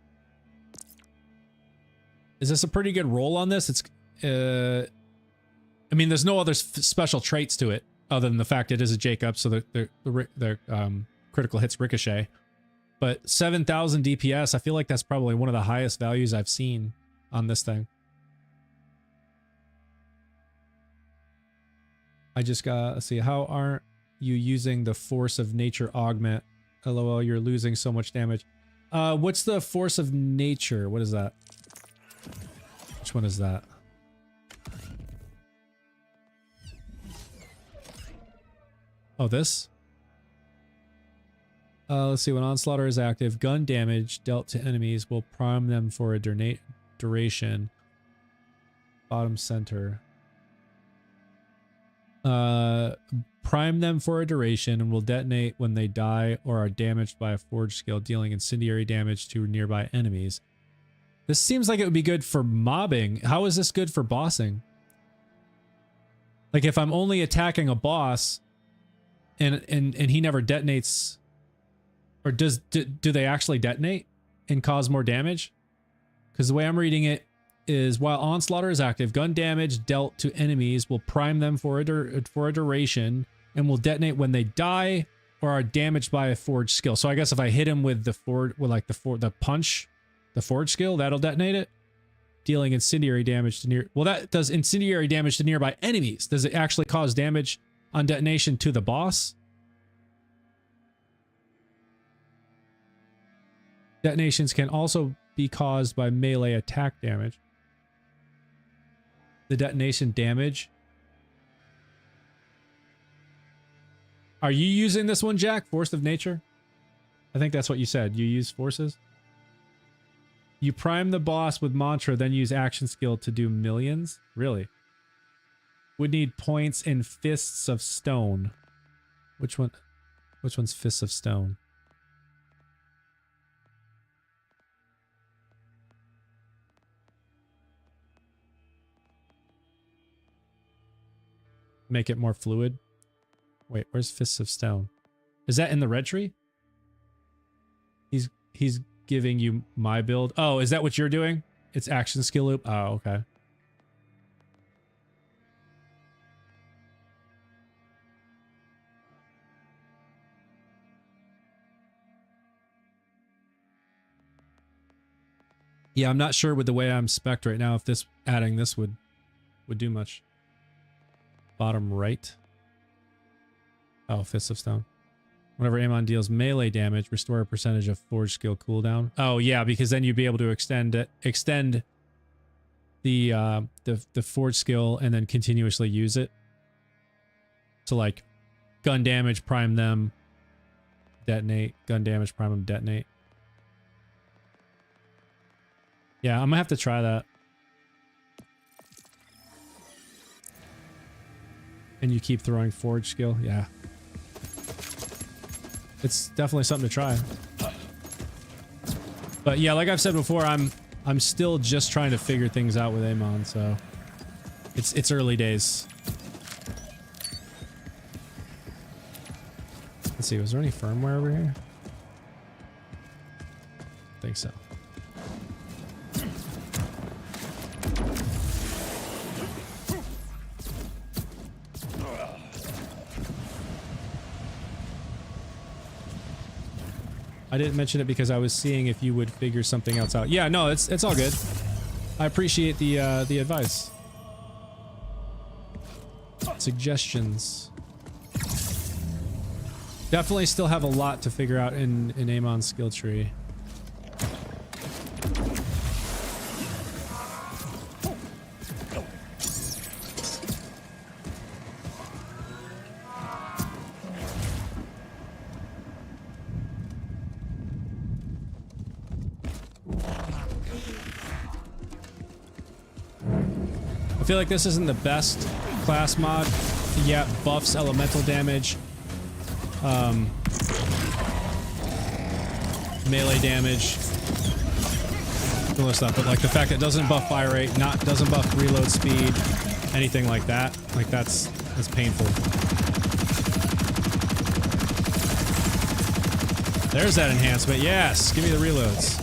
Is this a pretty good roll on this? It's, I mean, there's no other special traits to it other than the fact it is a Jacob, so the critical hits ricochet. But 7,000 DPS, I feel like that's probably one of the highest values I've seen on this thing. I just got, let's see, how aren't you using the force of nature augment? LOL, you're losing so much damage. What's the force of nature? What is that? Which one is that? Oh, this? Let's see, when Onslaughter is active, gun damage dealt to enemies will prime them for a duration. Bottom center. Prime them for a duration and will detonate when they die or are damaged by a forge skill, dealing incendiary damage to nearby enemies. This seems like it would be good for mobbing. How is this good for bossing? Like if I'm only attacking a boss and he never detonates, or do they actually detonate and cause more damage? Because the way I'm reading it is, while Onslaughter is active, gun damage dealt to enemies will prime them for a duration and will detonate when they die or are damaged by a forge skill. So I guess if I hit him with the forge skill, that'll detonate it, dealing incendiary damage to well, that does incendiary damage to nearby enemies. Does it actually cause damage on detonation to the boss? Detonations can also be caused by melee attack damage. The detonation damage. Are you using this one, Jack? Force of nature? I think that's what you said. You use forces? You prime the boss with mantra, then use action skill to do millions? Really? Would need points in fists of stone. Which one? Which one's fists of stone? Make it more fluid. Wait, where's Fists of Stone? Is that in the red tree? He's giving you my build. Oh, is that what you're doing? It's action skill loop. Oh, okay. Yeah, I'm not sure with the way I'm spec'd right now if this adding this would do much. Bottom right. Oh, Fists of Stone. Whenever Amon deals melee damage, restore a percentage of forge skill cooldown. Oh yeah, because then you'd be able to extend the forge skill and then continuously use it. So like gun damage, prime them, detonate. Gun damage, prime them, detonate. Yeah, I'm gonna have to try that. And you keep throwing forge skill, yeah. It's definitely something to try. But yeah, like I've said before, I'm still just trying to figure things out with Amon, so it's early days. Let's see, was there any firmware over here? I think so. I didn't mention it because I was seeing if you would figure something else out. Yeah, no, it's all good. I appreciate the advice. Suggestions. Definitely still have a lot to figure out in Amon's skill tree. I feel like this isn't the best class mod. Yeah, buffs elemental damage, melee damage, all this stuff. But like the fact that it doesn't buff fire rate, doesn't buff reload speed, anything like that. Like that's painful. There's that enhancement. Yes, give me the reloads.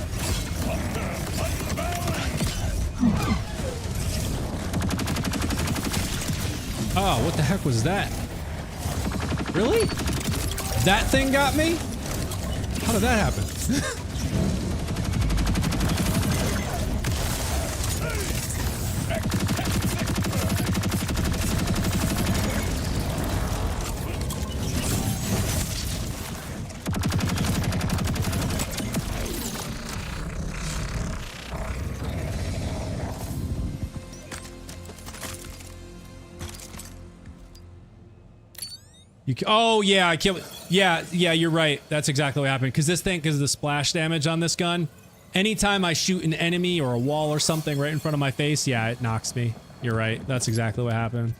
Oh, what the heck was that? Really? That thing got me? How did that happen? Oh yeah, I killed. Yeah, you're right. That's exactly what happened. Because this thing, because of the splash damage on this gun, anytime I shoot an enemy or a wall or something right in front of my face, yeah, it knocks me. You're right. That's exactly what happened.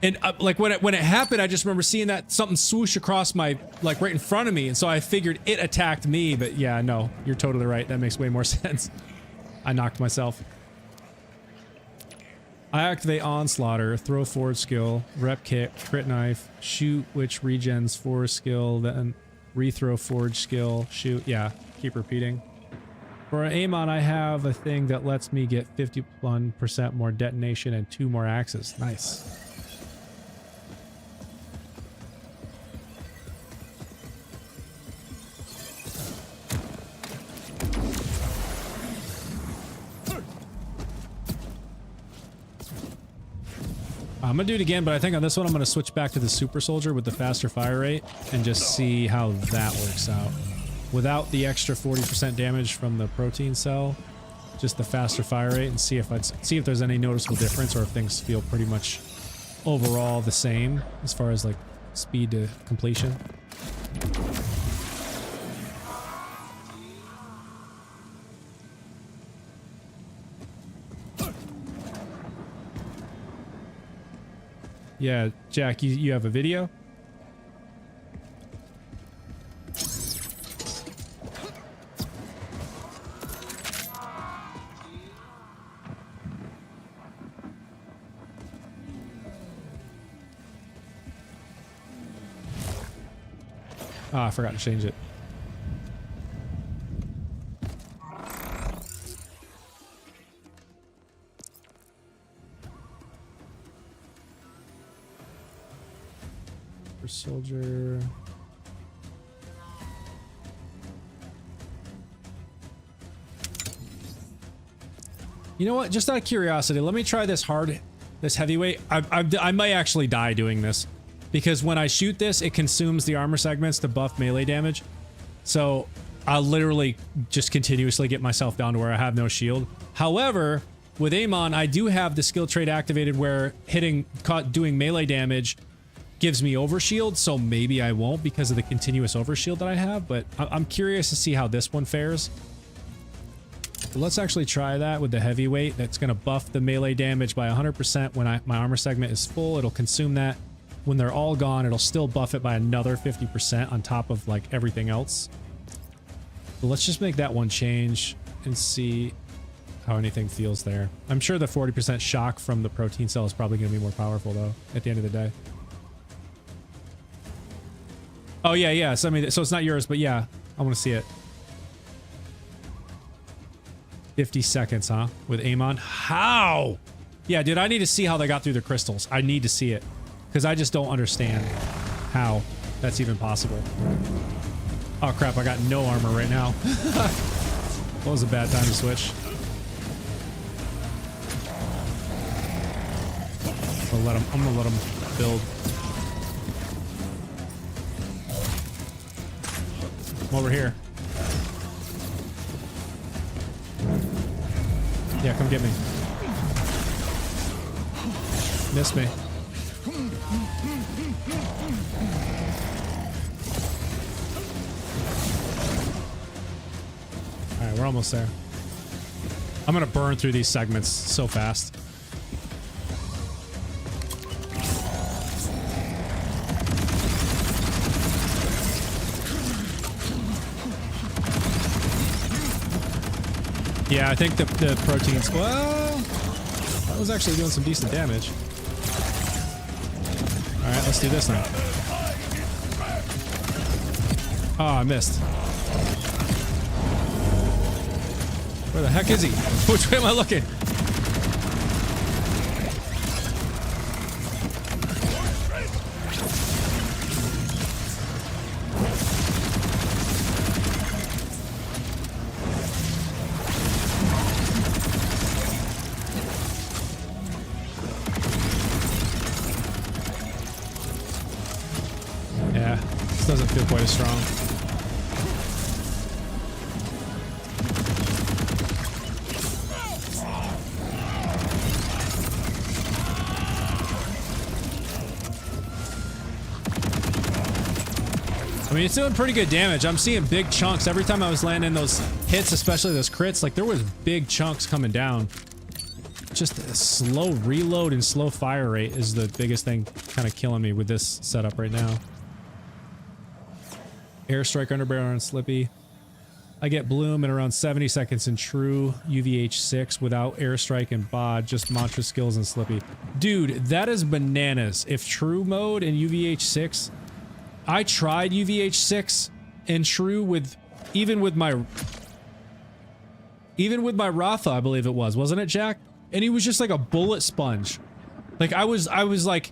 And like when it happened, I just remember seeing that something swoosh across my, like right in front of me, and so I figured it attacked me. But yeah, no, you're totally right. That makes way more sense. I knocked myself. I activate Onslaughter, throw forward skill, rep kick, crit knife, shoot, which regens forward skill, then rethrow forward skill, shoot. Yeah, keep repeating. For Amon, I have a thing that lets me get 51% more detonation and 2 more axes. Nice. I'm gonna do it again, but I think on this one I'm gonna switch back to the super soldier with the faster fire rate and just see how that works out. Without the extra 40% damage from the protein cell, just the faster fire rate, and see if there's any noticeable difference or if things feel pretty much overall the same as far as like speed to completion. Yeah, Jack, you have a video? Ah, I forgot to change it. Soldier. You know what? Just out of curiosity, let me try this heavyweight. I might actually die doing this because when I shoot this, it consumes the armor segments to buff melee damage. So I'll literally just continuously get myself down to where I have no shield. However, with Amon, I do have the skill trait activated where doing melee damage gives me overshield, so maybe I won't because of the continuous overshield that I have, but I'm curious to see how this one fares. So let's actually try that with the heavyweight. That's going to buff the melee damage by 100% when my armor segment is full. It'll consume that. When they're all gone, it'll still buff it by another 50% on top of like everything else. So let's just make that one change and see how anything feels there. I'm sure the 40% shock from the protein cell is probably going to be more powerful though at the end of the day. Oh yeah. So I mean, so it's not yours, but yeah, I want to see it. 50 seconds, huh? With Amon. How? Yeah, dude, I need to see how they got through the crystals. I need to see it because I just don't understand how that's even possible. Oh crap! I got no armor right now. That was a bad time to switch. I'm gonna let him build. Over here. Yeah, come get me. Miss me. Alright, we're almost there. I'm gonna burn through these segments so fast. Yeah, I think the proteins... Well, that was actually doing some decent damage. Alright, let's do this now. Oh, I missed. Where the heck is he? Which way am I looking? Yeah, this doesn't feel quite as strong. I mean, it's doing pretty good damage. I'm seeing big chunks every time I was landing those hits, especially those crits. Like, there was big chunks coming down. Just a slow reload and slow fire rate is the biggest thing kind of killing me with this setup right now. Airstrike, underbarrel, and Slippy. I get Bloom in around 70 seconds in true UVH6 without Airstrike and Bod, just Mantra skills and Slippy. Dude, that is bananas. If true mode and UVH6... I tried UVH6 and Shrew with even with my Rafa, I believe it was, wasn't it, Jack? And he was just like a bullet sponge. Like I was like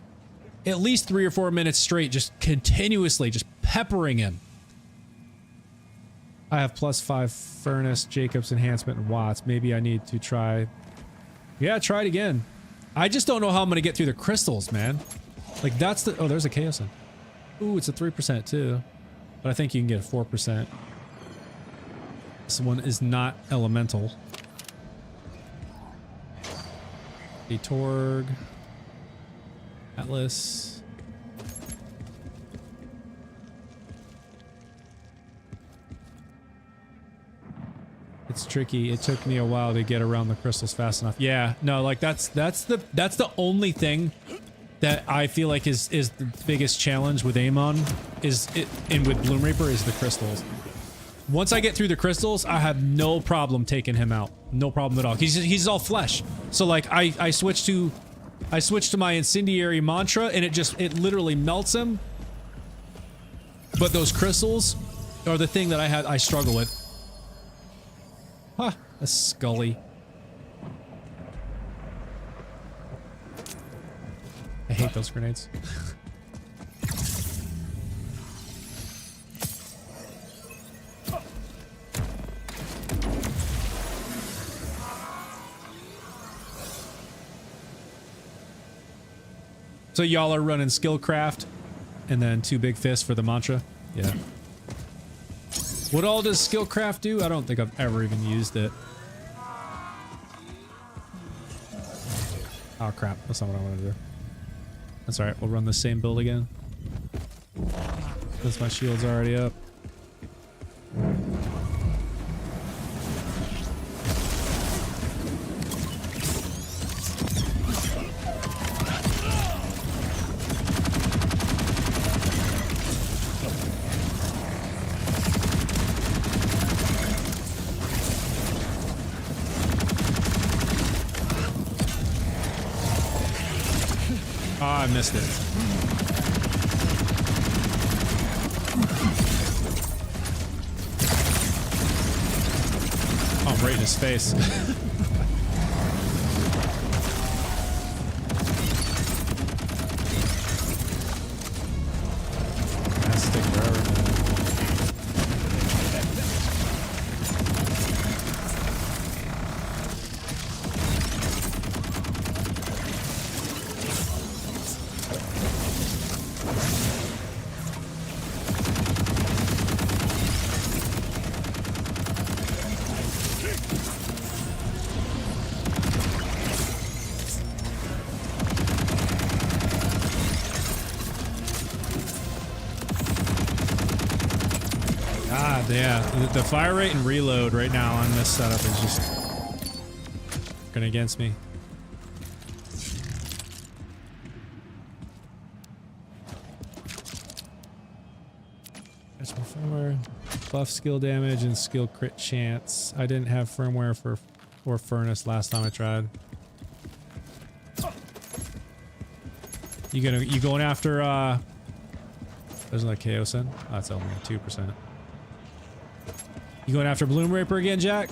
at least 3 or 4 minutes straight, just continuously just peppering him. I have +5 Furnace, Jacob's Enhancement, and Watts. Maybe I need to try. Yeah, try it again. I just don't know how I'm gonna get through the crystals, man. Like that's the. Oh, there's a Chaosin. Ooh, it's a 3% too, but I think you can get a 4%. This one is not elemental. A Torg, Atlas. It's tricky. It took me a while to get around the crystals fast enough. Yeah, no, like that's the only thing that I feel like is the biggest challenge with Amon and with Bloom Reaper is the crystals. Once I get through the crystals, I have no problem taking him out. No problem at all. He's all flesh. So like I switched to my incendiary mantra and it literally melts him. But those crystals are the thing that I struggle with. Huh, a Scully. I hate those grenades. So y'all are running Skillcraft and then 2 big fists for the mantra? Yeah. What all does Skillcraft do? I don't think I've ever even used it. Oh crap, that's not what I want to do. That's alright, we'll run the same build again. Since my shield's already up. I missed it. Oh, I'm right in his face. That's stick forever. Yeah, the fire rate and reload right now on this setup is just going against me. That's my firmware. Buff skill damage and skill crit chance. I didn't have firmware for furnace last time I tried. You going after there's another Chaosin? Oh, that's only 2%. You going after Bloom Raper again, Jack?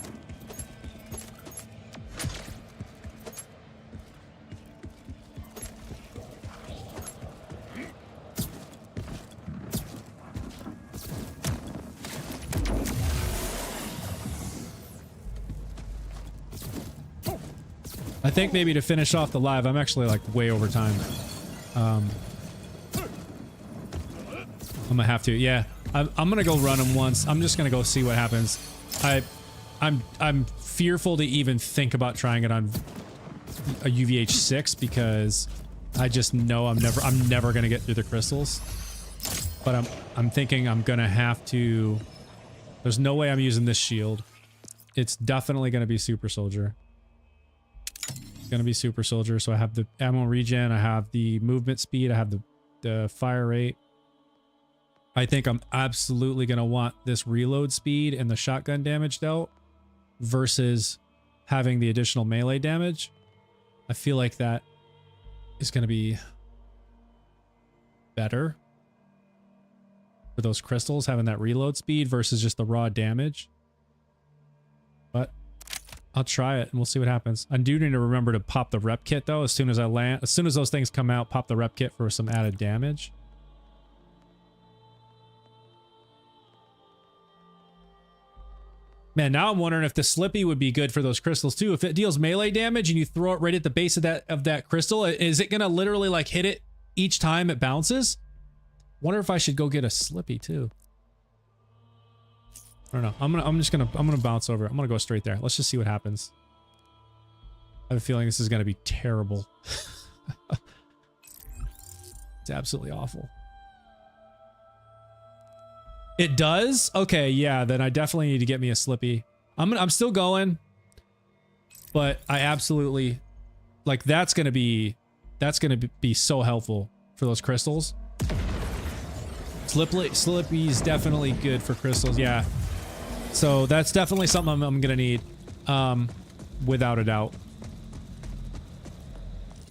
I think maybe to finish off the live, I'm actually like way over time. I'm gonna have to, yeah. I'm gonna go run him once. I'm just gonna go see what happens. I'm fearful to even think about trying it on a UVH6 because I just know I'm never gonna get through the crystals. But I'm thinking I'm gonna have to. There's no way I'm using this shield. It's definitely gonna be Super Soldier. Gonna be Super Soldier, so I have the ammo regen, I have the movement speed, I have the fire rate. I think I'm absolutely gonna want this reload speed and the shotgun damage dealt versus having the additional melee damage. I feel like that is gonna be better for those crystals, having that reload speed versus just the raw damage. But I'll try it and we'll see what happens. I do need to remember to pop the rep kit though as soon as I land. As soon as those things come out, pop the rep kit for some added damage. Man, now I'm wondering if the Slippy would be good for those crystals too. If it deals melee damage and you throw it right at the base of that crystal, is it gonna literally like hit it each time it bounces? Wonder if I should go get a Slippy too. I don't know. I'm gonna bounce over. I'm gonna go straight there. Let's just see what happens. I have a feeling this is gonna be terrible. It's absolutely awful. It does? Okay, yeah, then I definitely need to get me a Slippy. I'm still going, but I absolutely like that's gonna be so helpful for those crystals. Slippy's definitely good for crystals, yeah. So that's definitely something I'm gonna need, without a doubt.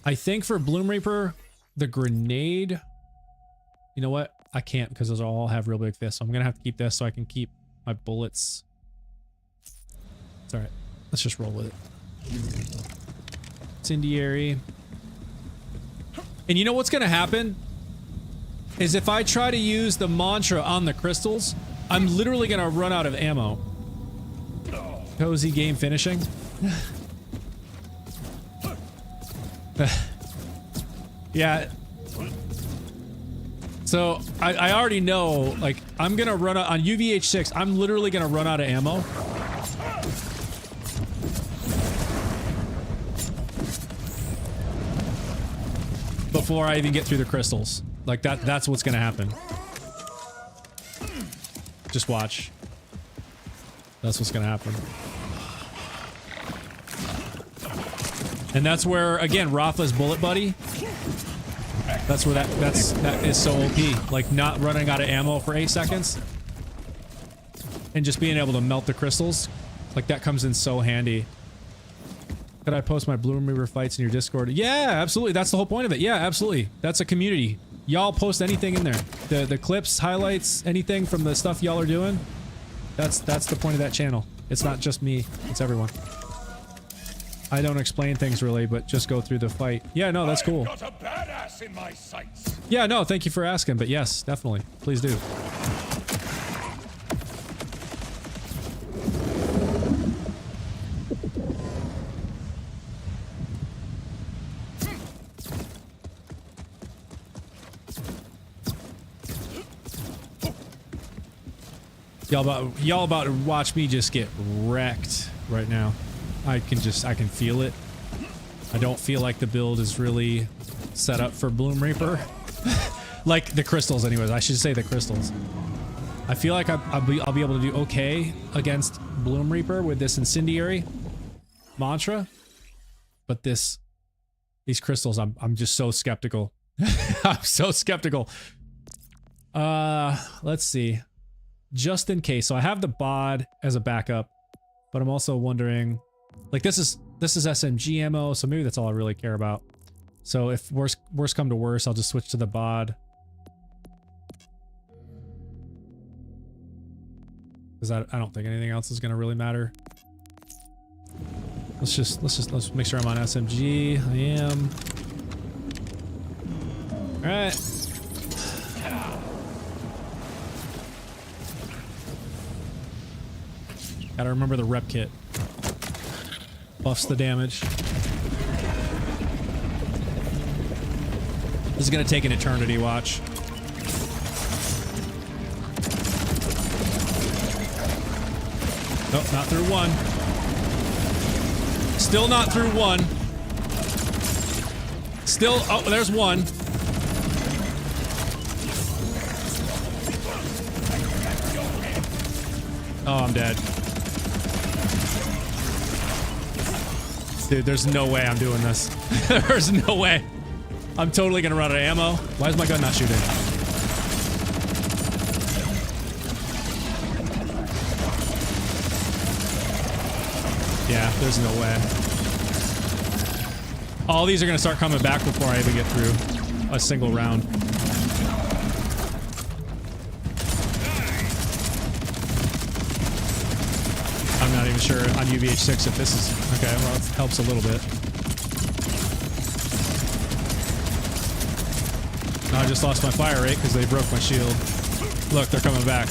I think for Bloom Reaper, the grenade, you know what? I can't because those all have real big fists. So I'm gonna have to keep this so I can keep my bullets. It's all right. Let's just roll with it. Incendiary. And you know what's gonna happen? Is if I try to use the mantra on the crystals, I'm literally gonna run out of ammo. Cozy game finishing. Yeah. So I already know, like, I'm gonna run out on UVH6. I'm literally gonna run out of ammo. Before I even get through the crystals. Like that's what's gonna happen. Just watch. That's what's gonna happen. And that's where, again, Rafa's bullet buddy. That's where that is so OP. Like not running out of ammo for 8 seconds. And just being able to melt the crystals. Like that comes in so handy. Could I post my Bloom Reaper fights in your Discord? Yeah, absolutely. That's the whole point of it. Yeah, absolutely. That's a community. Y'all post anything in there. The clips, highlights, anything from the stuff y'all are doing. That's the point of that channel. It's not just me. It's everyone. I don't explain things really, but just go through the fight. Yeah, no, that's cool. Got a badass in my sights. Yeah, no, thank you for asking, but yes, definitely. Please do. Y'all about to watch me just get wrecked right now. I can feel it. I don't feel like the build is really set up for Bloom Reaper. Like the crystals anyways, I should say the crystals. I feel like I'll be able to do okay against Bloom Reaper with this incendiary mantra. But these crystals, I'm just so skeptical. I'm so skeptical. Let's see. Just in case. So I have the bod as a backup, but I'm also wondering, like this is SMG ammo, so maybe that's all I really care about. So if worst come to worst, I'll just switch to the bod. because I don't think anything else is gonna really matter. Let's make sure I'm on SMG. I am. All right. Gotta remember the rep kit. Buffs the damage. This is gonna take an eternity, watch. Nope, not through one. Still not through one. Still, oh, there's one. Oh, I'm dead. Dude, there's no way I'm doing this. There's no way. I'm totally gonna run out of ammo. Why is my gun not shooting? Yeah, there's no way. All these are gonna start coming back before I even get through a single round. I'm not even sure on UVH6 if this is... Okay, well, it helps a little bit. I just lost my fire rate because they broke my shield. Look, they're coming back.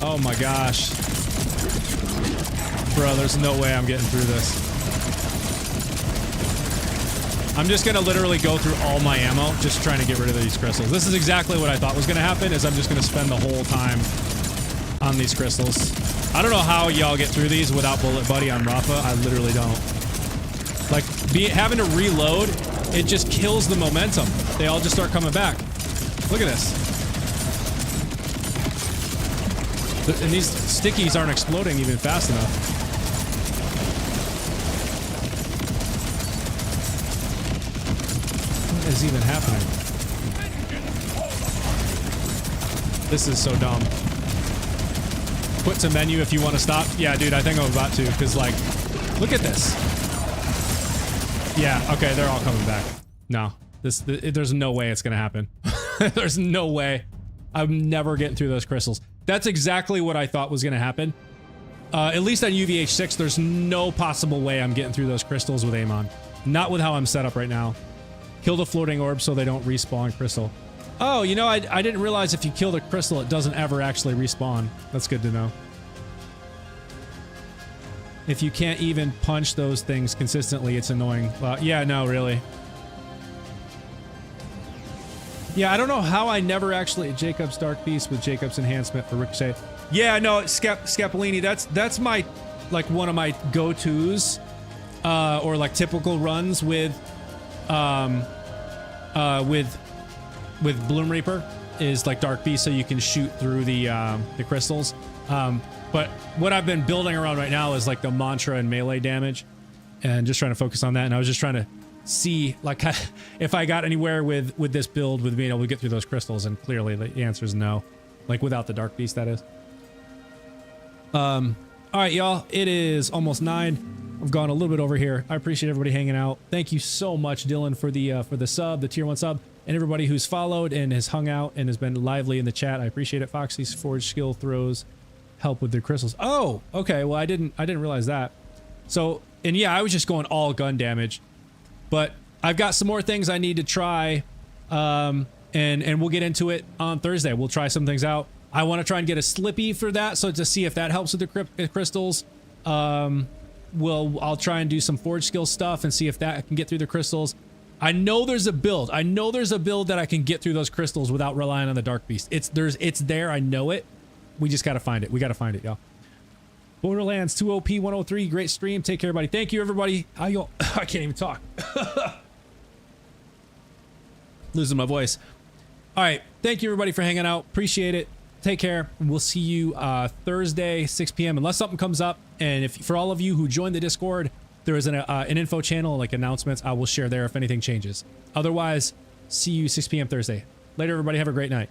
Oh my gosh. Bro, there's no way I'm getting through this. I'm just gonna literally go through all my ammo, just trying to get rid of these crystals. This is exactly what I thought was gonna happen, is I'm just gonna spend the whole time on these crystals. I don't know how y'all get through these without Bullet Buddy on Rafa. I literally don't. Like, having to reload, it just kills the momentum. They all just start coming back. Look at this. And these stickies aren't exploding even fast enough. What is even happening? This is so dumb. Put to menu if you want to stop. Yeah, dude, I think I'm about to, because, like, look at this. Yeah, okay, they're all coming back. No, there's no way it's gonna happen. There's no way. I'm never getting through those crystals. That's exactly what I thought was gonna happen. At least on UVH6, there's no possible way I'm getting through those crystals with Amon. Not with how I'm set up right now. Kill the floating orb so they don't respawn crystal. Oh, you know, I didn't realize if you kill the crystal, it doesn't ever actually respawn. That's good to know. If you can't even punch those things consistently, it's annoying. Yeah, no, really. Yeah, I don't know how I never actually... Jacob's Dark Beast with Jacob's enhancement for Ricochet. Yeah, no, Scapolini, that's my... like, one of my go-tos. Or, like, typical runs with Bloom Reaper is like Dark Beast, so you can shoot through the crystals. But what I've been building around right now is like the mantra and melee damage, and just trying to focus on that. And I was just trying to see like if I got anywhere with this build with being able to get through those crystals, and clearly the answer is no. Like without the Dark Beast, that is. All right, y'all. It is almost 9. I've gone a little bit over here. I appreciate everybody hanging out. Thank you so much, Dylan, for the sub, the tier 1 sub, and everybody who's followed and has hung out and has been lively in the chat. I appreciate it. Foxy's Forge skill throws help with the crystals. Oh, okay. Well, I didn't realize that. So, and yeah, I was just going all gun damage, but I've got some more things I need to try, and we'll get into it on Thursday. We'll try some things out. I want to try and get a Slippy for that, so to see if that helps with the crystals. I'll try and do some Forge skill stuff and see if that can get through the crystals. I know there's a build. I know there's a build that I can get through those crystals without relying on the Dark Beast. It's there. I know it. We just got to find it. We got to find it, y'all. Borderlands 2OP 103. Great stream. Take care, everybody. Thank you, everybody. How y'all? I can't even talk. Losing my voice. All right. Thank you, everybody, for hanging out. Appreciate it. Take care. We'll see you Thursday, 6 p.m. Unless something comes up. And if for all of you who joined the Discord, there is an info channel, like announcements. I will share there if anything changes. Otherwise, see you 6 p.m. Thursday. Later, everybody. Have a great night.